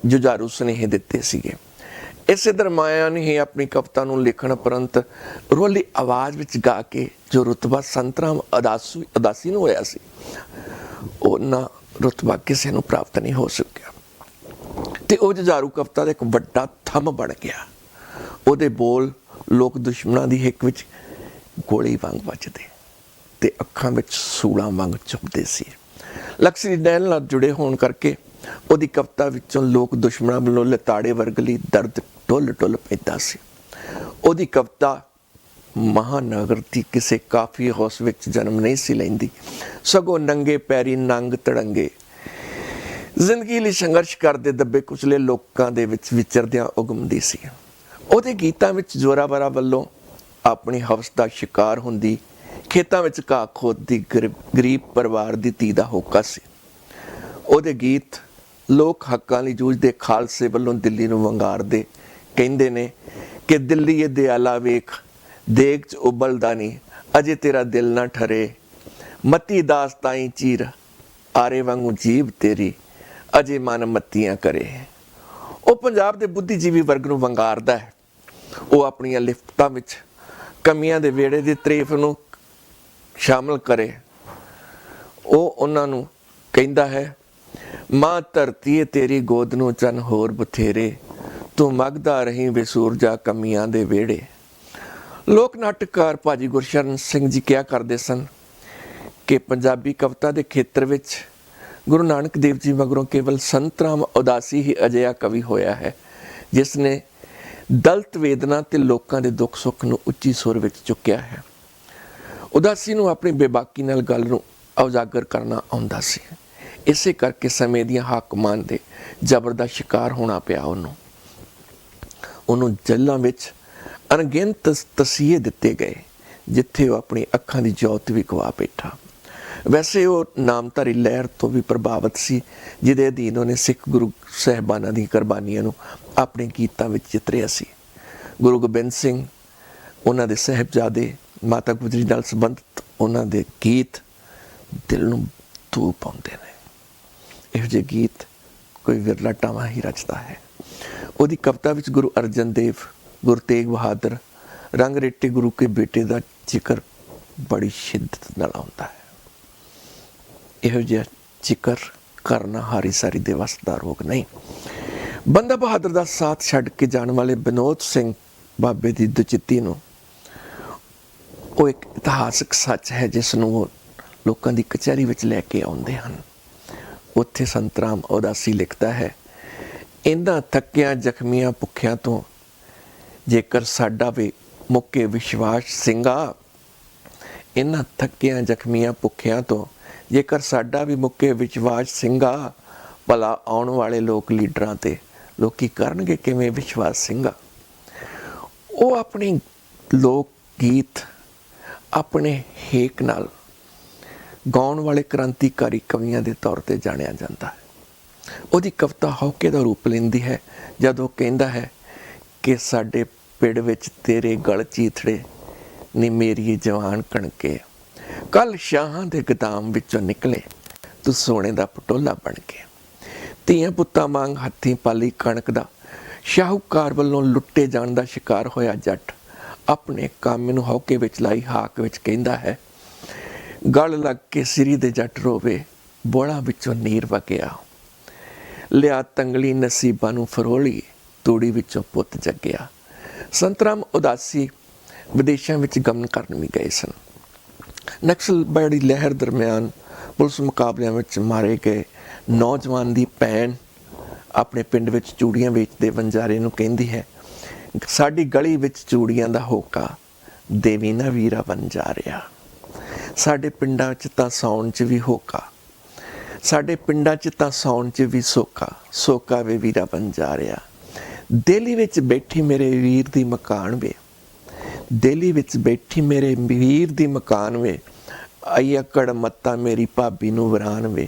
ਜੁਝਾਰੂ ਸੁਨੇਹੇ ਦਿੱਤੇ ਸੀਗੇ। ਇਸੇ ਦਰਮਿਆਨ ਹੀ ਆਪਣੀ ਕਵਿਤਾ ਨੂੰ ਲਿਖਣ ਉਪਰੰਤ ਰੋਲੀ ਆਵਾਜ਼ ਵਿੱਚ ਗਾ ਕੇ ਜੋ ਰੁਤਬਾ ਸੰਤਰਾਮ ਉਦਾਸੀ ਨੂੰ ਹੋਇਆ ਸੀ, ਉਹਨਾਂ ਰੁਤਬਾ ਕਿਸੇ ਨੂੰ ਪ੍ਰਾਪਤ ਨਹੀਂ ਹੋ ਸਕਿਆ ਤੇ ਉਹ ਜੁਝਾਰੂ ਕਵਿਤਾ ਦਾ ਇੱਕ ਵੱਡਾ ਥੰਮ ਬਣ ਗਿਆ। ਉਹਦੇ ਬੋਲ ਲੋਕ ਦੁਸ਼ਮਣਾਂ ਦੀ ਹਿੱਕ ਵਿੱਚ ਗੋਲੀ ਵਾਂਗ ਵੱਜਦੇ ਤੇ ਅੱਖਾਂ ਵਿੱਚ ਸੂਲਾਂ ਵਾਂਗ ਚੁਭਦੇ ਸੀ। ਲਕਸ਼ਮੀ ਨੈਣ ਨਾਲ ਜੁੜੇ ਹੋਣ ਕਰਕੇ ਉਹਦੀ ਕਵਿਤਾ ਵਿੱਚੋਂ ਲੋਕ ਦੁਸ਼ਮਣਾਂ ਵੱਲੋਂ ਲਤਾੜੇ ਵਰਗਲੀ ਦਰਦ ਟੁੱਲ ਪੈਂਦਾ ਸੀ। ਉਹਦੀ ਕਵਿਤਾ ਮਹਾਨਗਰ ਦੀ ਕਿਸੇ ਕਾਫੀ ਹਾਊਸ ਵਿੱਚ ਜਨਮ ਨਹੀਂ ਸੀ ਲੈਂਦੀ, ਸਗੋਂ ਨੰਗੇ ਪੈਰੀ ਨੰਗ ਤੜੰਗੇ ਜ਼ਿੰਦਗੀ ਲਈ ਸੰਘਰਸ਼ ਕਰਦੇ ਦੱਬੇ ਕੁਚਲੇ ਲੋਕਾਂ ਦੇ ਵਿੱਚ ਵਿਚਰਦਿਆਂ ਉਗਮਦੀ ਸੀ। ਉਹਦੇ ਗੀਤਾਂ ਵਿੱਚ ਜ਼ੋਰਾਵਰਾਂ ਵੱਲੋਂ ਆਪਣੀ ਹਵਸ ਦਾ ਸ਼ਿਕਾਰ ਹੁੰਦੀ ਖੇਤਾਂ ਵਿੱਚ ਘਾਹ ਖੋਦਦੀ ਗਰੀਬ ਪਰਿਵਾਰ ਦੀ ਧੀ ਦਾ ਹੋਕਾ ਸੀ। ਉਹਦੇ ਗੀਤ ਲੋਕ ਹੱਕਾਂ ਲਈ ਜੂਝਦੇ ਖਾਲਸੇ ਵੱਲੋਂ ਦਿੱਲੀ ਨੂੰ ਵੰਗਾਰਦੇ ਕਹਿੰਦੇ ਨੇ ਕਿ ਦਿੱਲੀ ਇਹ ਦਿਆਲਾ ਵੇਖ ਦੇਗ 'ਚ ਉਬਲਦਾ ਨਹੀਂ, ਅਜੇ ਤੇਰਾ ਦਿਲ ਨਾ ਠਰੇ, ਮਤੀ ਦਾਸ ਤਾਈਂ ਚੀਰ ਆਰੇ ਵਾਂਗੂ ਜੀਭ ਤੇਰੀ, ਅਜੇ ਮਨ ਮੱਤੀਆਂ ਕਰੇ। ਉਹ ਪੰਜਾਬ ਦੇ ਬੁੱਧੀਜੀਵੀ ਵਰਗ ਨੂੰ ਵੰਗਾਰਦਾ ਹੈ। ਉਹ ਆਪਣੀਆਂ ਲਿਖਤਾਂ ਵਿੱਚ ਕਮੀਆਂ ਦੇ ਵਿਹੜੇ ਦੀ ਤਾਰੀਫ ਨੂੰ ਸ਼ਾਮਲ ਕਰੇ। ਉਹ ਉਹਨਾਂ ਨੂੰ ਕਹਿੰਦਾ ਹੈ, ਮਾਂ ਧਰਤੀ ਤੇਰੀ ਗੋਦ ਨੂੰ ਚੰਨ ਹੋਰ ਬਥੇਰੇ, ਤੂੰ ਮਗਦਾ ਰਹੀ ਬੇਸੂਰਜਾ ਕਮੀਆਂ ਦੇ ਵਿਹੜੇ। ਲੋਕ ਨਾਟਕਕਾਰ ਭਾਜੀ ਗੁਰਸ਼ਰਨ ਸਿੰਘ ਜੀ ਕਿਹਾ ਕਰਦੇ ਸਨ ਕਿ ਪੰਜਾਬੀ ਕਵਿਤਾ ਦੇ ਖੇਤਰ ਵਿੱਚ ਗੁਰੂ ਨਾਨਕ ਦੇਵ ਜੀ ਮਗਰੋਂ ਕੇਵਲ ਸੰਤਰਾਮ ਉਦਾਸੀ ਹੀ ਅਜਿਹਾ ਕਵੀ ਹੋਇਆ ਹੈ ਜਿਸ ਨੇ ਦਲਿਤ ਵੇਦਨਾ ਤੇ ਲੋਕਾਂ ਦੇ ਦੁੱਖ ਸੁੱਖ ਨੂੰ ਉੱਚੀ ਸੁਰ ਵਿੱਚ ਚੁੱਕਿਆ ਹੈ। ਉਦਾਸੀ ਨੂੰ ਆਪਣੀ ਬੇਬਾਕੀ ਨਾਲ ਗੱਲ ਨੂੰ ਉਜਾਗਰ ਕਰਨਾ ਆਉਂਦਾ ਸੀ। ਇਸੇ ਕਰਕੇ ਸਮੇਂ ਦੀਆਂ ਹਾਕਮਾਂ ਦੇ ਜ਼ਬਰ ਦਾ ਸ਼ਿਕਾਰ ਹੋਣਾ ਪਿਆ। ਉਹਨੂੰ ਜੇਲ੍ਹਾਂ ਵਿੱਚ ਅਣਗਿਣਤ ਤਸੀਹੇ ਦਿੱਤੇ ਗਏ ਜਿੱਥੇ ਉਹ ਆਪਣੀ ਅੱਖਾਂ ਦੀ ਜੋਤ ਵੀ ਗਵਾ ਬੈਠਾ। ਵੈਸੇ ਉਹ ਨਾਮਧਾਰੀ ਲਹਿਰ ਤੋਂ ਵੀ ਪ੍ਰਭਾਵਿਤ ਸੀ ਜਿਹਦੇ ਅਧੀਨ ਉਹਨੇ ਸਿੱਖ ਗੁਰੂ ਸਾਹਿਬਾਨਾਂ ਦੀਆਂ ਕੁਰਬਾਨੀਆਂ ਨੂੰ ਆਪਣੇ ਗੀਤਾਂ ਵਿੱਚ ਚਿਤਰਿਆ ਸੀ। ਗੁਰੂ ਗੋਬਿੰਦ ਸਿੰਘ, ਉਹਨਾਂ ਦੇ ਸਾਹਿਬਜ਼ਾਦੇ, ਮਾਤਾ ਗੁਜਰੀ ਨਾਲ ਸੰਬੰਧਿਤ ਉਹਨਾਂ ਦੇ ਗੀਤ ਦਿਲ ਨੂੰ ਧੂ ਪਾਉਂਦੇ ਨੇ। ਇਹੋ ਜਿਹੇ ਗੀਤ ਕੋਈ ਵਿਰਲਾ ਟਾਵਾਂ ਹੀ ਰਚਦਾ ਹੈ। ਉਹਦੀ ਕਵਿਤਾ ਵਿੱਚ ਗੁਰੂ ਅਰਜਨ ਦੇਵ, ਗੁਰੂ ਤੇਗ ਬਹਾਦਰ, ਰੰਗ ਰੇਟੇ ਗੁਰੂ ਕੇ ਬੇਟੇ ਦਾ ਜ਼ਿਕਰ ਬੜੀ ਸ਼ਿੱਦਤ ਨਾਲ ਆਉਂਦਾ ਹੈ। ਇਹੋ ਜਿਹਾ ਜ਼ਿਕਰ ਕਰਨਾ ਹਾਰੀ ਸਾਰੀ ਦੇ ਵੱਸ ਦਾ ਰੋਗ ਨਹੀਂ। ਬੰਦਾ ਬਹਾਦਰ ਦਾ ਸਾਥ ਛੱਡ ਕੇ ਜਾਣ ਵਾਲੇ ਵਿਨੋਦ ਸਿੰਘ ਬਾਬੇ ਦੀ ਦੁਚਿੱਤੀ ਨੂੰ ਉਹ ਇੱਕ ਇਤਿਹਾਸਕ ਸੱਚ ਹੈ ਜਿਸ ਨੂੰ ਉਹ ਲੋਕਾਂ ਦੀ ਕਚਹਿਰੀ ਵਿੱਚ ਲੈ ਕੇ ਆਉਂਦੇ ਹਨ। ਉੱਥੇ ਸੰਤਰਾਮ ਉਦਾਸੀ ਲਿਖਦਾ ਹੈ, ਇਹਨਾਂ ਥੱਕਿਆਂ ਜ਼ਖਮੀਆਂ ਭੁੱਖਿਆਂ ਤੋਂ ਜੇਕਰ ਸਾਡਾ ਵੀ ਮੁੱਕੇ ਵਿਸ਼ਵਾਸ ਸਿੰਘਾ, ਇਹਨਾਂ ਥੱਕਿਆਂ ਜ਼ਖਮੀਆਂ ਭੁੱਖਿਆਂ ਤੋਂ ਜੇਕਰ ਸਾਡਾ ਵੀ ਮੁੱਕੇ ਵਿਸ਼ਵਾਸ ਸਿੰਘਾ, ਭਲਾ ਆਉਣ ਵਾਲੇ ਲੋਕ ਲੀਡਰਾਂ ਤੇ ਲੋਕੀ ਕਰਨਗੇ ਕਿਵੇਂ ਵਿਸ਼ਵਾਸ ਸਿੰਘਾ। ਉਹ ਆਪਣੇ ਲੋਕ ਗੀਤ ਆਪਣੇ ਹੇਕ ਨਾਲ ਗਾਉਣ ਵਾਲੇ ਕ੍ਰਾਂਤੀਕਾਰੀ ਕਵੀਆਂ ਦੇ ਤੌਰ ਤੇ ਜਾਣਿਆ ਜਾਂਦਾ ਹੈ। ਉਹਦੀ ਕਵਿਤਾ ਹੌਕੇ ਦਾ ਰੂਪ ਲੈਂਦੀ ਹੈ ਜਦ ਉਹ ਕਹਿੰਦਾ ਹੈ ਕਿ ਸਾਡੇ ਪਿੰਡ ਵਿੱਚ ਤੇਰੇ ਗਲ ਚੀਥੜੇ ਨੀ ਮੇਰੀ ਜਵਾਨ ਕਣਕੇ, ਕੱਲ ਸ਼ਾਹਾਂ ਦੇ ਗਦਾਮ ਵਿੱਚੋਂ ਨਿਕਲੇ ਤੂੰ ਸੋਨੇ ਦਾ ਪਟੋਲਾ ਬਣ ਕੇ। ਧੀਆਂ ਪੁੱਤਾਂ ਵਾਂਗ ਹੱਥੀਂ ਪਾਲੀ ਕਣਕ ਦਾ ਸ਼ਾਹੂਕਾਰ ਵੱਲੋਂ ਲੁੱਟੇ ਜਾਣ ਦਾ ਸ਼ਿਕਾਰ ਹੋਇਆ ਜੱਟ ਆਪਣੇ ਕੰਮ ਨੂੰ ਹੌਕੇ ਵਿੱਚ ਲਾਈ ਹਾਕ ਵਿੱਚ ਕਹਿੰਦਾ ਹੈ, ਗਲ ਲੱਗ ਕੇ ਸਿਰੀ ਦੇ ਜੱਟ ਰੋਵੇ, ਬੋਲਾਂ ਵਿੱਚੋਂ ਨੀਰ ਵਗਿਆ। ਲਿਆ ਤੰਗਲੀ ਨਸੀਬਾਂ ਨੂੰ ਫਰੋਲੀ, ਤੂੜੀ ਵਿੱਚੋਂ ਪੁੱਤ ਜੱਗਿਆ। ਸੰਤ ਰਾਮ ਉਦਾਸੀ ਵਿਦੇਸ਼ਾਂ ਵਿੱਚ ਗਮਨ ਕਰਨ ਵੀ ਗਏ ਸਨ। ਨਕਸਲਬਾੜੀ ਲਹਿਰ ਦਰਮਿਆਨ ਪੁਲਿਸ ਮੁਕਾਬਲਿਆਂ ਵਿੱਚ ਮਾਰੇ ਗਏ ਨੌਜਵਾਨ ਦੀ ਭੈਣ ਆਪਣੇ ਪਿੰਡ ਵਿੱਚ ਚੂੜੀਆਂ ਵੇਚਦੇ ਵਣਜਾਰੇ ਨੂੰ ਕਹਿੰਦੀ ਹੈ, ਸਾਡੀ ਗਲੀ ਵਿੱਚ ਚੂੜੀਆਂ ਦਾ ਹੋਕਾ, ਦੇਵੀ ਨਾ ਵੀਰਾ ਵਣਜਾਰਿਆ। ਸਾਡੇ ਪਿੰਡਾਂ 'ਚ ਤਾਂ ਸਾਉਣ 'ਚ ਵੀ ਹੋਕਾ, ਸਾਡੇ ਪਿੰਡਾਂ 'ਚ ਤਾਂ ਸਾਉਣ 'ਚ ਵੀ ਸੋਕਾ, ਸੋਕਾ ਵੇ ਵੀਰਾ ਵਣਜਾਰਿਆ। ਦਿੱਲੀ ਵਿੱਚ ਬੈਠੀ ਮੇਰੇ ਵੀਰ ਦੀ ਮਕਾਨ ਵੇ, ਦਿੱਲੀ ਵਿੱਚ ਬੈਠੀ ਮੇਰੇ ਵੀਰ ਦੀ ਮਕਾਨ ਵੇ, ਆਈ ਅਕੜ ਮੱਤਾ ਮੇਰੀ ਭਾਬੀ ਨੂੰ ਵਰਾਨ ਵੇ,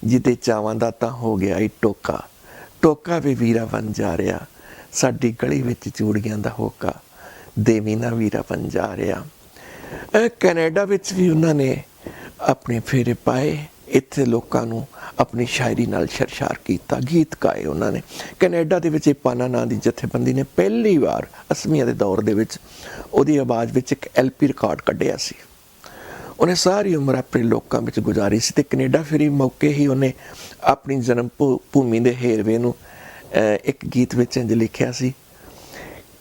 ਜਿਹਦੇ ਚਾਵਾਂ ਦਾ ਤਾਂ ਹੋ ਗਿਆ ਈ ਟੋਕਾ, ਟੋਕਾ ਵੇ ਵੀਰਾ ਵਣਜਾਰਿਆ। ਸਾਡੀ ਗਲੀ ਵਿੱਚ ਚੂੜੀਆਂ ਦਾ ਹੋਕਾ, ਦੇਵੀ ਨਾ ਵੀਰਾ ਵਣਜਾਰਿਆ। ਕੈਨੇਡਾ ਵਿੱਚ ਵੀ ਉਹਨਾਂ ਨੇ ਆਪਣੇ ਫੇਰੇ ਪਾਏ। ਇੱਥੇ ਲੋਕਾਂ ਨੂੰ ਆਪਣੀ ਸ਼ਾਇਰੀ ਨਾਲ ਸ਼ਰਸ਼ਾਰ ਕੀਤਾ, ਗੀਤ ਗਾਏ ਉਹਨਾਂ ਨੇ। ਕੈਨੇਡਾ ਦੇ ਵਿੱਚ ਇਹ ਪਾਨਾ ਨਾਂ ਦੀ ਜਥੇਬੰਦੀ ਨੇ ਪਹਿਲੀ ਵਾਰ 80ਵੀਂ ਦੇ ਦੌਰ ਦੇ ਵਿੱਚ ਉਹਦੀ ਆਵਾਜ਼ ਵਿੱਚ ਇੱਕ LP ਰਿਕਾਰਡ ਕੱਢਿਆ ਸੀ। ਉਹਨੇ ਸਾਰੀ ਉਮਰ ਆਪਣੇ ਲੋਕਾਂ ਵਿੱਚ ਗੁਜ਼ਾਰੀ ਸੀ ਅਤੇ ਕੈਨੇਡਾ ਫਿਰੀ ਮੌਕੇ ਹੀ ਉਹਨੇ ਆਪਣੀ ਜਨਮ ਭੂਮੀ ਦੇ ਹੇਰਵੇ ਨੂੰ ਇੱਕ ਗੀਤ ਵਿੱਚ ਇੰਝ ਲਿਖਿਆ ਸੀ,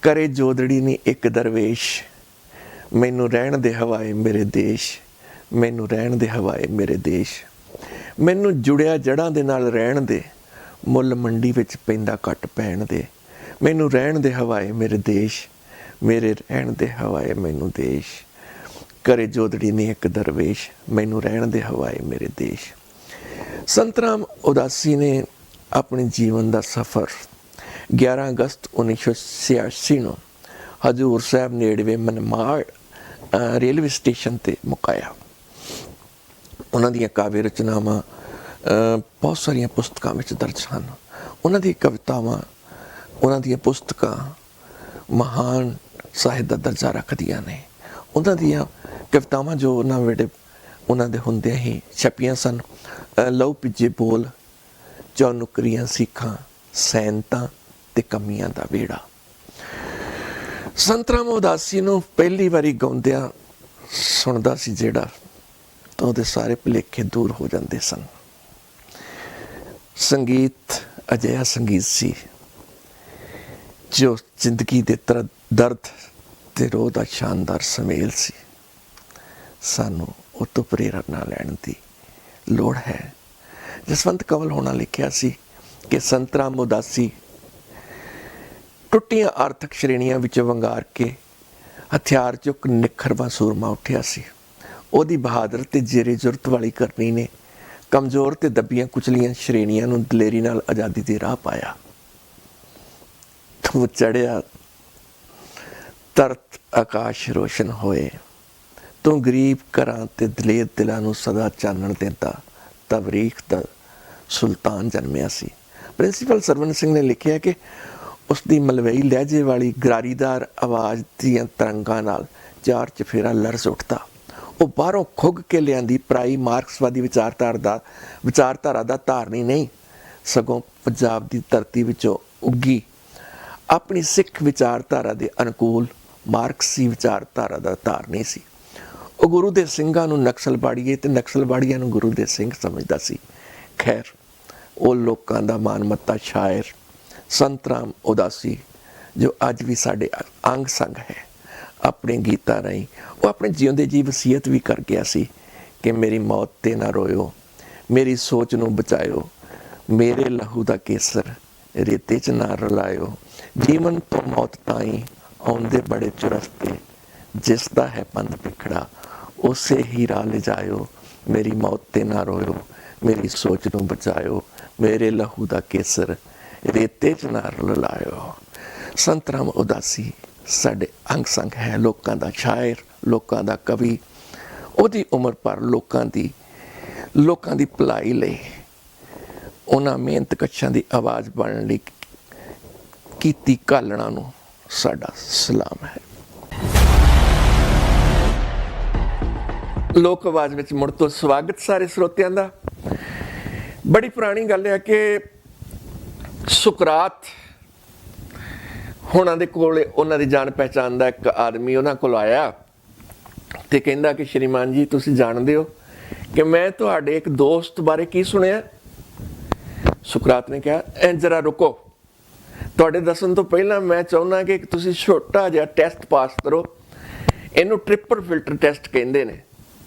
ਕਰੇ ਜੋਦੜੀ ਨੀ ਇੱਕ ਦਰਵੇਸ਼, ਮੈਨੂੰ ਰਹਿਣ ਦੇ ਹਵਾਏ ਮੇਰੇ ਦੇਸ਼, ਮੈਨੂੰ ਰਹਿਣ ਦੇ ਹਵਾਏ ਮੇਰੇ ਦੇਸ਼। ਮੈਨੂੰ ਜੁੜਿਆ ਜੜ੍ਹਾਂ ਦੇ ਨਾਲ ਰਹਿਣ ਦੇ, ਮੁੱਲ ਮੰਡੀ ਵਿੱਚ ਪੈਂਦਾ ਘੱਟ ਪੈਣ ਦੇ। ਮੈਨੂੰ ਰਹਿਣ ਦੇ ਹਵਾਏ ਮੇਰੇ ਦੇਸ਼, ਮੇਰੇ ਰਹਿਣ ਦੇ ਹਵਾਏ ਮੈਨੂੰ ਦੇਸ਼। ਕਰੇ ਜੋਦੜੀ ਨੀ ਇੱਕ ਦਰਵੇਸ਼, ਮੈਨੂੰ ਰਹਿਣ ਦੇ ਹਵਾਏ ਮੇਰੇ ਦੇਸ਼। ਸੰਤ ਰਾਮ ਉਦਾਸੀ ਨੇ ਆਪਣੇ ਜੀਵਨ ਦਾ ਸਫ਼ਰ 11 ਅਗਸਤ 1986 ਨੂੰ ਹਜ਼ੂਰ ਸਾਹਿਬ ਨੇੜਵੇਂ ਮਨਮਾੜ ਰੇਲਵੇ ਸਟੇਸ਼ਨ 'ਤੇ ਮੁਕਾਇਆ। ਉਹਨਾਂ ਦੀਆਂ ਕਾਵਿ ਰਚਨਾਵਾਂ ਬਹੁਤ ਸਾਰੀਆਂ ਪੁਸਤਕਾਂ ਵਿੱਚ ਦਰਜ ਹਨ। ਉਹਨਾਂ ਦੀ ਕਵਿਤਾਵਾਂ, ਉਹਨਾਂ ਦੀਆਂ ਪੁਸਤਕਾਂ ਮਹਾਨ ਸਾਹਿਤ ਦਾ ਦਰਜਾ ਰੱਖਦੀਆਂ ਨੇ। ਉਹਨਾਂ ਦੀਆਂ ਕਵਿਤਾਵਾਂ ਜੋ ਉਹਨਾਂ ਵੇਲੇ ਉਹਨਾਂ ਦੇ ਹੁੰਦਿਆਂ ਹੀ ਛਪੀਆਂ ਸਨ, ਲਹੂ ਭਿੱਜੇ ਬੋਲ, ਚੌ ਨੁਕਰੀਆਂ ਸਿੱਖਾਂ, ਸੈਨਤਾਂ ਤੇ ਕਮੀਆਂ ਦਾ ਵਿਹੜਾ। ਸੰਤ ਰਾਮ ਉਦਾਸੀ ਨੂੰ ਪਹਿਲੀ ਵਾਰੀ ਗਾਉਂਦਿਆਂ ਸੁਣਦਾ ਸੀ ਜਿਹੜਾ, ਤਾਂ ਉਹਦੇ ਸਾਰੇ ਭੁਲੇਖੇ ਦੂਰ ਹੋ ਜਾਂਦੇ ਸਨ। ਸੰਗੀਤ ਅਜਿਹਾ ਸੰਗੀਤ ਸੀ ਜੋ ਜ਼ਿੰਦਗੀ ਦੇ ਦਰਦ ਤੇ ਰੋਹ ਦਾ ਸ਼ਾਨਦਾਰ ਸੁਮੇਲ ਸੀ। ਸਾਨੂੰ ਉਹ ਤੋਂ ਪ੍ਰੇਰਨਾ ਲੈਣ ਦੀ ਲੋੜ ਹੈ। ਜਸਵੰਤ ਕੰਵਲ ਹੋਣਾ ਲਿਖਿਆ ਸੀ ਕਿ ਸੰਤ ਰਾਮ ਉਦਾਸੀ ਟੁੱਟੀਆਂ ਆਰਥਿਕ ਸ਼੍ਰੇਣੀਆਂ ਵਿੱਚ ਵੰਗਾਰ ਕੇ ਹਥਿਆਰ ਚੁੱਕ ਨਿਖਰਵਾਂ ਸੂਰਮਾ ਉੱਠਿਆ ਸੀ। ਉਹਦੀ ਬਹਾਦਰ ਤੇ ਜੇਰੇ ਜੁਰਤ ਵਾਲੀ ਕਰਨੀ ਨੇ ਕਮਜ਼ੋਰ ਤੇ ਦੱਬੀਆਂ ਕੁਚਲੀਆਂ ਸ਼੍ਰੇਣੀਆਂ ਨੂੰ ਦਲੇਰੀ ਨਾਲ ਆਜ਼ਾਦੀ ਦੇ ਰਾਹ ਪਾਇਆ। ਤੂੰ ਚੜਿਆ ਤਰਤ ਆਕਾਸ਼ ਰੋਸ਼ਨ ਹੋਏ, ਤੂੰ ਗਰੀਬ ਘਰਾਂ ਤੇ ਦਲੇਰ ਦਿਲਾਂ ਨੂੰ ਸਦਾ ਚਾਨਣ ਦਿੰਦਾ, ਤਵਰੀਖ ਦਾ ਸੁਲਤਾਨ ਜਨਮਿਆ ਸੀ। ਪ੍ਰਿੰਸੀਪਲ ਸਰਵਨ ਸਿੰਘ ਨੇ ਲਿਖਿਆ ਕਿ ਉਸ ਦੀ ਮਲਵਈ ਲਹਿਜੇ ਵਾਲੀ ਗਰਾਰੀਦਾਰ ਆਵਾਜ਼ ਦੀਆਂ ਤਰੰਗਾਂ ਨਾਲ ਚਾਰ ਚਫੇਰਾ ਲਰਜ਼ ਉੱਠਦਾ। ਉਹ ਬਾਹਰੋਂ ਖੁੱਗ ਕੇ ਲਿਆਂਦੀ ਪਰਾਈ ਮਾਰਕਸਵਾਦੀ ਵਿਚਾਰਧਾਰਾ ਦਾ ਧਾਰਨੀ ਨਹੀਂ, ਸਗੋਂ ਪੰਜਾਬ ਦੀ ਧਰਤੀ ਵਿੱਚੋਂ ਉੱਗੀ ਆਪਣੀ ਸਿੱਖ ਵਿਚਾਰਧਾਰਾ ਦੇ ਅਨੁਕੂਲ ਮਾਰਕਸੀ ਵਿਚਾਰਧਾਰਾ ਦਾ ਧਾਰਨੀ ਸੀ। ਉਹ ਗੁਰੂ ਦੇ ਸਿੰਘਾਂ ਨੂੰ ਨਕਸਲਬਾੜੀਏ ਤੇ ਨਕਸਲਬਾੜੀਆਂ ਨੂੰ ਗੁਰੂ ਦੇ ਸਿੰਘ ਸਮਝਦਾ ਸੀ। ਖੈਰ, ਉਹ ਲੋਕਾਂ ਦਾ ਮਾਨਮੱਤਾ ਸ਼ਾਇਰ ਸੰਤ ਰਾਮ ਉਦਾਸੀ ਜੋ ਅੱਜ ਵੀ ਸਾਡੇ ਅੰਗ ਸੰਗ ਹੈ, ਆਪਣੇ ਗੀਤਾਂ ਰਾਹੀਂ ਉਹ ਆਪਣੇ ਜਿਉਂਦੇ ਜੀ ਵਸੀਅਤ ਵੀ ਕਰ ਗਿਆ ਸੀ ਕਿ ਮੇਰੀ ਮੌਤ 'ਤੇ ਨਾ ਰੋਇਓ, ਮੇਰੀ ਸੋਚ ਨੂੰ ਬਚਾਇਓ, ਮੇਰੇ ਲਹੂ ਦਾ ਕੇਸਰ ਰੇਤੇ 'ਚ ਨਾ ਰਲਾਇਓ, ਜੀਵਨ ਤੋਂ ਮੌਤ ਤਾਈਂ ਆਉਂਦੇ ਬੜੇ ਚੁਰਸਤੇ, ਜਿਸ ਦਾ ਹੈ ਪੰਧ ਪਿਖੜਾ ਉਸੇ ਹੀ ਰਾਹ ਲਿਜਾਇਓ, ਮੇਰੀ ਮੌਤ 'ਤੇ ਨਾ ਰੋਇਓ, ਮੇਰੀ ਸੋਚ ਨੂੰ ਬਚਾਇਓ, ਮੇਰੇ ਲਹੂ ਦਾ ਕੇਸਰ ਰੇਤੇ 'ਚ ਨਾ ਰਲਾਇਓ। ਸੰਤ ਰਾਮ ਉਦਾਸੀ ਸਾਡੇ ਅੰਗ ਸੰਗ ਹੈ, ਲੋਕਾਂ ਦਾ ਸ਼ਾਇਰ, ਲੋਕਾਂ ਦਾ ਕਵੀ। ਉਹਦੀ ਉਮਰ ਭਰ ਲੋਕਾਂ ਦੀ ਭਲਾਈ ਲਈ, ਉਹਨਾਂ ਮਿਹਨਤ ਕਸ਼ਾਂ ਦੀ ਆਵਾਜ਼ ਬਣਨ ਲਈ ਕੀਤੀ ਘਾਲਣਾ ਨੂੰ ਸਾਡਾ ਸਲਾਮ ਹੈ। ਲੋਕ ਆਵਾਜ਼ ਵਿੱਚ ਮੁੜ ਤੋਂ ਸਵਾਗਤ ਸਾਰੇ ਸਰੋਤਿਆਂ ਦਾ। ਬੜੀ ਪੁਰਾਣੀ ਗੱਲ ਹੈ ਕਿ ਸੁਕਰਾਤ ਹੋਣਾ ਦੇ ਕੋਲ ਉਹਨਾਂ ਦੀ ਜਾਣ ਪਹਿਚਾਣ ਦਾ ਇੱਕ ਆਦਮੀ ਉਹਨਾਂ ਕੋਲ ਆਇਆ ਤੇ ਕਹਿੰਦਾ ਕਿ ਸ਼੍ਰੀਮਾਨ ਜੀ, ਤੁਸੀਂ ਜਾਣਦੇ ਹੋ ਕਿ ਮੈਂ ਤੁਹਾਡੇ ਇੱਕ ਦੋਸਤ ਬਾਰੇ ਕੀ ਸੁਣਿਆ। ਸੁਕਰਾਤ ਨੇ ਕਿਹਾ ਐ ਜਰਾ ਰੁਕੋ, ਤੁਹਾਡੇ ਦੱਸਣ ਤੋਂ ਪਹਿਲਾਂ ਮੈਂ ਚਾਹੁੰਦਾ ਕਿ ਤੁਸੀਂ ਛੋਟਾ ਜਿਹਾ ਟੈਸਟ ਪਾਸ ਕਰੋ। ਇਹਨੂੰ ਟ੍ਰਿਪਲ ਫਿਲਟਰ ਟੈਸਟ ਕਹਿੰਦੇ ਨੇ।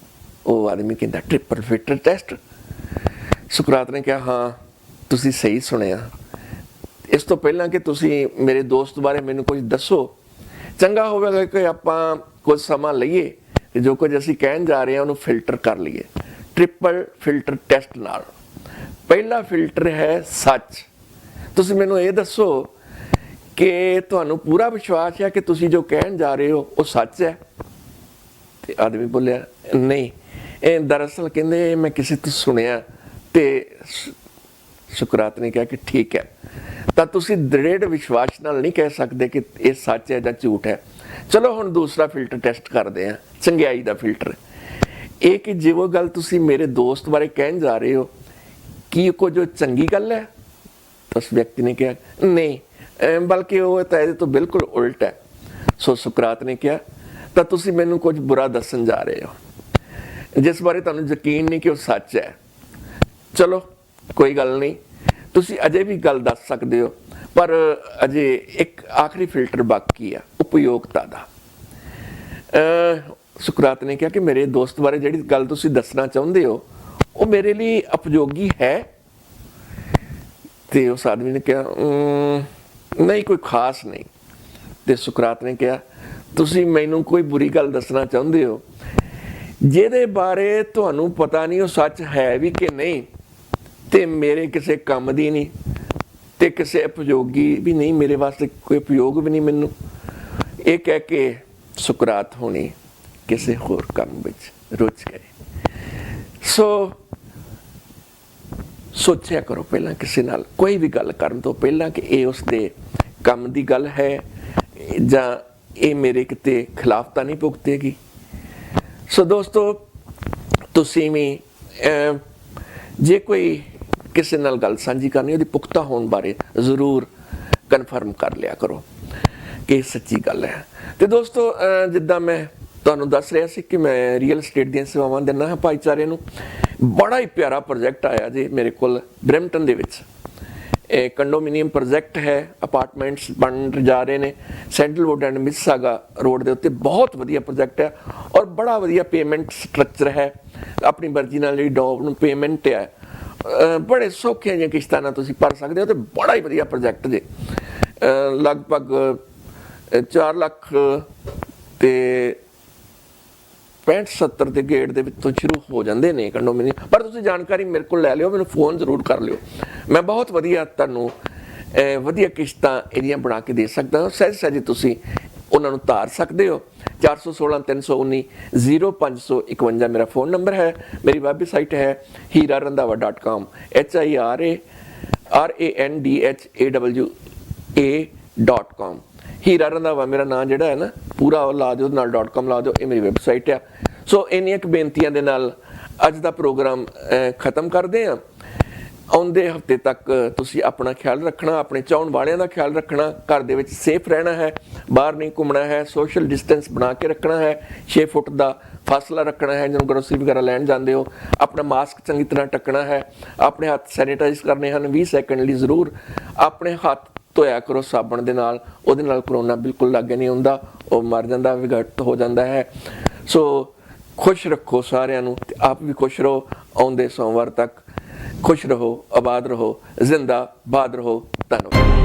ਉਹ ਆਦਮੀ ਕਹਿੰਦਾ ਟ੍ਰਿਪਲ ਫਿਲਟਰ ਟੈਸਟ। ਸੁਕਰਾਤ ਨੇ ਕਿਹਾ ਹਾਂ ਤੁਸੀਂ ਸਹੀ ਸੁਣਿਆ। ਇਸ ਤੋਂ ਪਹਿਲਾਂ ਕਿ ਤੁਸੀਂ ਮੇਰੇ ਦੋਸਤ ਬਾਰੇ ਮੈਨੂੰ ਕੁਝ ਦੱਸੋ, ਚੰਗਾ ਹੋਵੇਗਾ ਕਿ ਆਪਾਂ ਕੁਝ ਸਮਾਂ ਲਈਏ ਤੇ ਜੋ ਕੁਝ ਅਸੀਂ ਕਹਿਣ ਜਾ ਰਹੇ ਹਾਂ ਉਹਨੂੰ ਫਿਲਟਰ ਕਰ ਲਈਏ ਟ੍ਰਿਪਲ ਫਿਲਟਰ ਟੈਸਟ ਨਾਲ। ਪਹਿਲਾ ਫਿਲਟਰ ਹੈ ਸੱਚ। ਤੁਸੀਂ ਮੈਨੂੰ ਇਹ ਦੱਸੋ ਕਿ ਤੁਹਾਨੂੰ ਪੂਰਾ ਵਿਸ਼ਵਾਸ ਹੈ ਕਿ ਤੁਸੀਂ ਜੋ ਕਹਿਣ ਜਾ ਰਹੇ ਹੋ ਉਹ ਸੱਚ ਹੈ। ਤੇ ਆਦਮੀ ਬੋਲਿਆ ਨਹੀਂ, ਇਹ ਦਰਅਸਲ ਕਹਿੰਦੇ ਮੈਂ ਕਿਸੇ ਤੋਂ ਸੁਣਿਆ। ਤੇ ਸੁਕਰਾਤ ਨੇ ਕਿਹਾ ਕਿ ਠੀਕ ਹੈ, ਤਾਂ ਤੁਸੀਂ ਦ੍ਰਿੜ ਵਿਸ਼ਵਾਸ ਨਾਲ ਨਹੀਂ ਕਹਿ ਸਕਦੇ ਕਿ ਇਹ ਸੱਚ ਹੈ ਜਾਂ ਝੂਠ ਹੈ। ਚਲੋ ਹੁਣ ਦੂਸਰਾ ਫਿਲਟਰ ਟੈਸਟ ਕਰਦੇ ਹਾਂ, ਚੰਗਿਆਈ ਦਾ ਫਿਲਟਰ। ਇਹ ਕਿ ਜੋ ਗੱਲ ਤੁਸੀਂ ਮੇਰੇ ਦੋਸਤ ਬਾਰੇ ਕਹਿਣ ਜਾ ਰਹੇ ਹੋ ਕੀ ਕੁਝ ਚੰਗੀ ਗੱਲ ਹੈ। ਤਾਂ ਉਸ ਵਿਅਕਤੀ ਨੇ ਕਿਹਾ ਨਹੀਂ, ਬਲਕਿ ਉਹ ਤਾਂ ਇਹਦੇ ਤੋਂ ਬਿਲਕੁਲ ਉਲਟ ਹੈ। ਸੋ ਸੁਕਰਾਤ ਨੇ ਕਿਹਾ ਤਾਂ ਤੁਸੀਂ ਮੈਨੂੰ ਕੁਝ ਬੁਰਾ ਦੱਸਣ ਜਾ ਰਹੇ ਹੋ ਜਿਸ ਬਾਰੇ ਤੁਹਾਨੂੰ ਯਕੀਨ ਨਹੀਂ ਕਿ ਉਹ ਸੱਚ ਹੈ। ਚਲੋ ਕੋਈ ਗੱਲ ਨਹੀਂ, ਤੁਸੀਂ ਅਜੇ ਵੀ ਗੱਲ ਦੱਸ ਸਕਦੇ ਹੋ, ਪਰ ਅਜੇ ਇੱਕ ਆਖਰੀ ਫਿਲਟਰ ਬਾਕੀ ਆ ਉਪਯੋਗਤਾ ਦਾ। ਸੁਕਰਾਤ ਨੇ ਕਿਹਾ ਕਿ ਮੇਰੇ ਦੋਸਤ ਬਾਰੇ ਜਿਹੜੀ ਗੱਲ ਤੁਸੀਂ ਦੱਸਣਾ ਚਾਹੁੰਦੇ ਹੋ ਉਹ ਮੇਰੇ ਲਈ ਉਪਯੋਗੀ ਹੈ। ਤੇ ਉਸ ਆਦਮੀ ਨੇ ਕਿਹਾ ਨਹੀਂ, ਕੋਈ ਖਾਸ ਨਹੀਂ। ਤੇ ਸੁਕਰਾਤ ਨੇ ਕਿਹਾ ਤੁਸੀਂ ਮੈਨੂੰ ਕੋਈ ਬੁਰੀ ਗੱਲ ਦੱਸਣਾ ਚਾਹੁੰਦੇ ਹੋ ਜਿਹਦੇ ਬਾਰੇ ਤੁਹਾਨੂੰ ਪਤਾ ਨਹੀਂ ਉਹ ਸੱਚ ਹੈ ਵੀ ਕਿ ਨਹੀਂ, ਤੇ ਮੇਰੇ ਕਿਸੇ ਕੰਮ ਦੀ ਨਹੀਂ ਤੇ ਕਿਸੇ ਉਪਯੋਗੀ ਵੀ ਨਹੀਂ, ਮੇਰੇ ਵਾਸਤੇ ਕੋਈ ਉਪਯੋਗ ਵੀ ਨਹੀਂ ਮੈਨੂੰ। ਇਹ ਕਹਿ ਕੇ ਸੁਕਰਾਤ ਹੋਣੀ ਕਿਸੇ ਹੋਰ ਕੰਮ ਵਿੱਚ ਰੁੱਝ ਗਏ। ਸੋ ਸੋਚਿਆ ਕਰੋ ਪਹਿਲਾਂ ਕਿਸੇ ਨਾਲ ਕੋਈ ਵੀ ਗੱਲ ਕਰਨ ਤੋਂ ਪਹਿਲਾਂ ਕਿ ਇਹ ਉਸਦੇ ਕੰਮ ਦੀ ਗੱਲ ਹੈ ਜਾਂ ਇਹ ਮੇਰੇ ਕਿਤੇ ਖਿਲਾਫ ਤਾਂ ਨਹੀਂ ਭੁਗਤੇਗੀ। ਸੋ ਦੋਸਤੋ, ਤੁਸੀਂ ਵੀ ਜੇ ਕੋਈ ਕਿਸੇ ਨਾਲ ਗੱਲ ਸਾਂਝੀ ਕਰਨੀ ਉਹਦੀ ਪੁਖਤਾ ਹੋਣ ਬਾਰੇ ਜ਼ਰੂਰ ਕਨਫਰਮ ਕਰ ਲਿਆ ਕਰੋ ਕਿ ਇਹ ਸੱਚੀ ਗੱਲ ਹੈ। ਤੇ ਦੋਸਤੋ, ਜਿੱਦਾਂ ਮੈਂ ਤੁਹਾਨੂੰ ਦੱਸ ਰਿਹਾ ਸੀ ਕਿ ਮੈਂ ਰੀਅਲ estate ਦੀਆਂ ਸੇਵਾਵਾਂ ਦਿੰਦਾ ਹਾਂ ਭਾਈਚਾਰੇ ਨੂੰ। ਬੜਾ ਹੀ ਪਿਆਰਾ ਪ੍ਰੋਜੈਕਟ ਆਇਆ ਜੀ ਮੇਰੇ ਕੋਲ ਬਰੈਂਪਟਨ ਦੇ ਵਿੱਚ। ਇਹ ਕੰਡੋਮੀਨੀਅਮ ਪ੍ਰੋਜੈਕਟ ਹੈ, ਅਪਾਰਟਮੈਂਟਸ ਬਣ ਜਾ ਰਹੇ ਨੇ ਸੈਂਡਲਵੁੱਡ ਐਂਡ ਮਿਸਿਸਾਗਾ ਰੋਡ ਦੇ ਉੱਤੇ। ਬਹੁਤ ਵਧੀਆ ਪ੍ਰੋਜੈਕਟ ਹੈ ਔਰ ਬੜਾ ਵਧੀਆ ਪੇਮੈਂਟ ਸਟਰਕਚਰ ਹੈ। ਆਪਣੀ ਮਰਜ਼ੀ ਨਾਲ ਜਿਹੜੀ ਡੌਬ ਨੂੰ ਪੇਮੈਂਟ ਹੈ ਬੜੇ ਸੌਖੀਆਂ ਜਿਹੀਆਂ ਕਿਸ਼ਤਾਂ ਨਾਲ ਤੁਸੀਂ ਭਰ ਸਕਦੇ ਹੋ। ਤੇ ਬੜਾ ਹੀ ਵਧੀਆ ਪ੍ਰੋਜੈਕਟ ਜੇ, ਲਗਭਗ 4 ਲੱਖ ਤੇ 65-70 ਦੇ ਗੇਟ ਦੇ ਵਿੱਚੋਂ ਸ਼ੁਰੂ ਹੋ ਜਾਂਦੇ ਨੇ ਕੰਡੋਮੀਨੀਅਮ। ਪਰ ਤੁਸੀਂ ਜਾਣਕਾਰੀ ਮੇਰੇ ਕੋਲ ਲੈ ਲਿਓ, ਮੈਨੂੰ ਫੋਨ ਜ਼ਰੂਰ ਕਰ ਲਿਓ। ਮੈਂ ਬਹੁਤ ਵਧੀਆ ਤੁਹਾਨੂੰ ਵਧੀਆ ਕਿਸ਼ਤਾਂ ਇਹਦੀਆਂ ਬਣਾ ਕੇ ਦੇ ਸਕਦਾ। ਸਹਿਜ ਸਹਿਜ ਤੁਸੀਂ ਉਹਨਾਂ ਨੂੰ ਧਾਰ ਸਕਦੇ ਹੋ। 416-319-0551 ਮੇਰਾ ਫੋਨ ਨੰਬਰ ਹੈ। ਮੇਰੀ ਵੈਬਸਾਈਟ ਹੈ hirarandhawa.com hirarandhawa.com। ਹੀਰਾ ਰੰਧਾਵਾ ਮੇਰਾ ਨਾਮ ਜਿਹੜਾ ਹੈ ਨਾ, ਪੂਰਾ ਉਹ ਲਾ ਦਿਓ, ਨਾਲ .com ਲਾ ਦਿਓ। ਇਹ ਮੇਰੀ ਵੈਬਸਾਈਟ ਆ। ਸੋ ਇੰਨੀਆਂ ਕੁ ਬੇਨਤੀਆਂ ਦੇ ਨਾਲ ਅੱਜ ਦਾ ਪ੍ਰੋਗਰਾਮ ਖਤਮ ਕਰਦੇ ਹਾਂ। ਆਉਂਦੇ ਹਫਤੇ ਤੱਕ ਤੁਸੀਂ ਆਪਣਾ ਖਿਆਲ ਰੱਖਣਾ, ਆਪਣੇ ਚਾਹੁਣ ਵਾਲਿਆਂ ਦਾ ਖਿਆਲ ਰੱਖਣਾ, ਘਰ ਦੇ ਵਿੱਚ ਸੇਫ ਰਹਿਣਾ ਹੈ, ਬਾਹਰ ਨਹੀਂ ਘੁੰਮਣਾ ਹੈ, ਸੋਸ਼ਲ ਡਿਸਟੈਂਸ ਬਣਾ ਕੇ ਰੱਖਣਾ ਹੈ, 6 ਫੁੱਟ ਦਾ ਫਾਸਲਾ ਰੱਖਣਾ ਹੈ। ਜਦੋਂ ਗਰੋਸਰੀ ਵਗੈਰਾ ਲੈਣ ਜਾਂਦੇ ਹੋ ਆਪਣਾ ਮਾਸਕ ਚੰਗੀ ਤਰ੍ਹਾਂ ਢੱਕਣਾ ਹੈ, ਆਪਣੇ ਹੱਥ ਸੈਨੀਟਾਈਜ਼ ਕਰਨੇ ਹਨ 20 ਸੈਕਿੰਡ ਲਈ ਜ਼ਰੂਰ। ਆਪਣੇ ਹੱਥ ਧੋਇਆ ਕਰੋ ਸਾਬਣ ਦੇ ਨਾਲ, ਉਹਦੇ ਨਾਲ ਕਰੋਨਾ ਬਿਲਕੁਲ ਲਾਗੇ ਨਹੀਂ ਹੁੰਦਾ, ਉਹ ਮਰ ਜਾਂਦਾ, ਵਿਘਟ ਹੋ ਜਾਂਦਾ ਹੈ। ਸੋ ਖੁਸ਼ ਰੱਖੋ ਸਾਰਿਆਂ ਨੂੰ ਤੇ ਆਪ ਵੀ ਖੁਸ਼ ਰਹੋ। ਆਉਂਦੇ ਸੋਮਵਾਰ ਤੱਕ ਖੁਸ਼ ਰਹੋ, ਆਬਾਦ ਰਹੋ, ਜ਼ਿੰਦਾਬਾਦ ਰਹੋ। ਧੰਨਵਾਦ।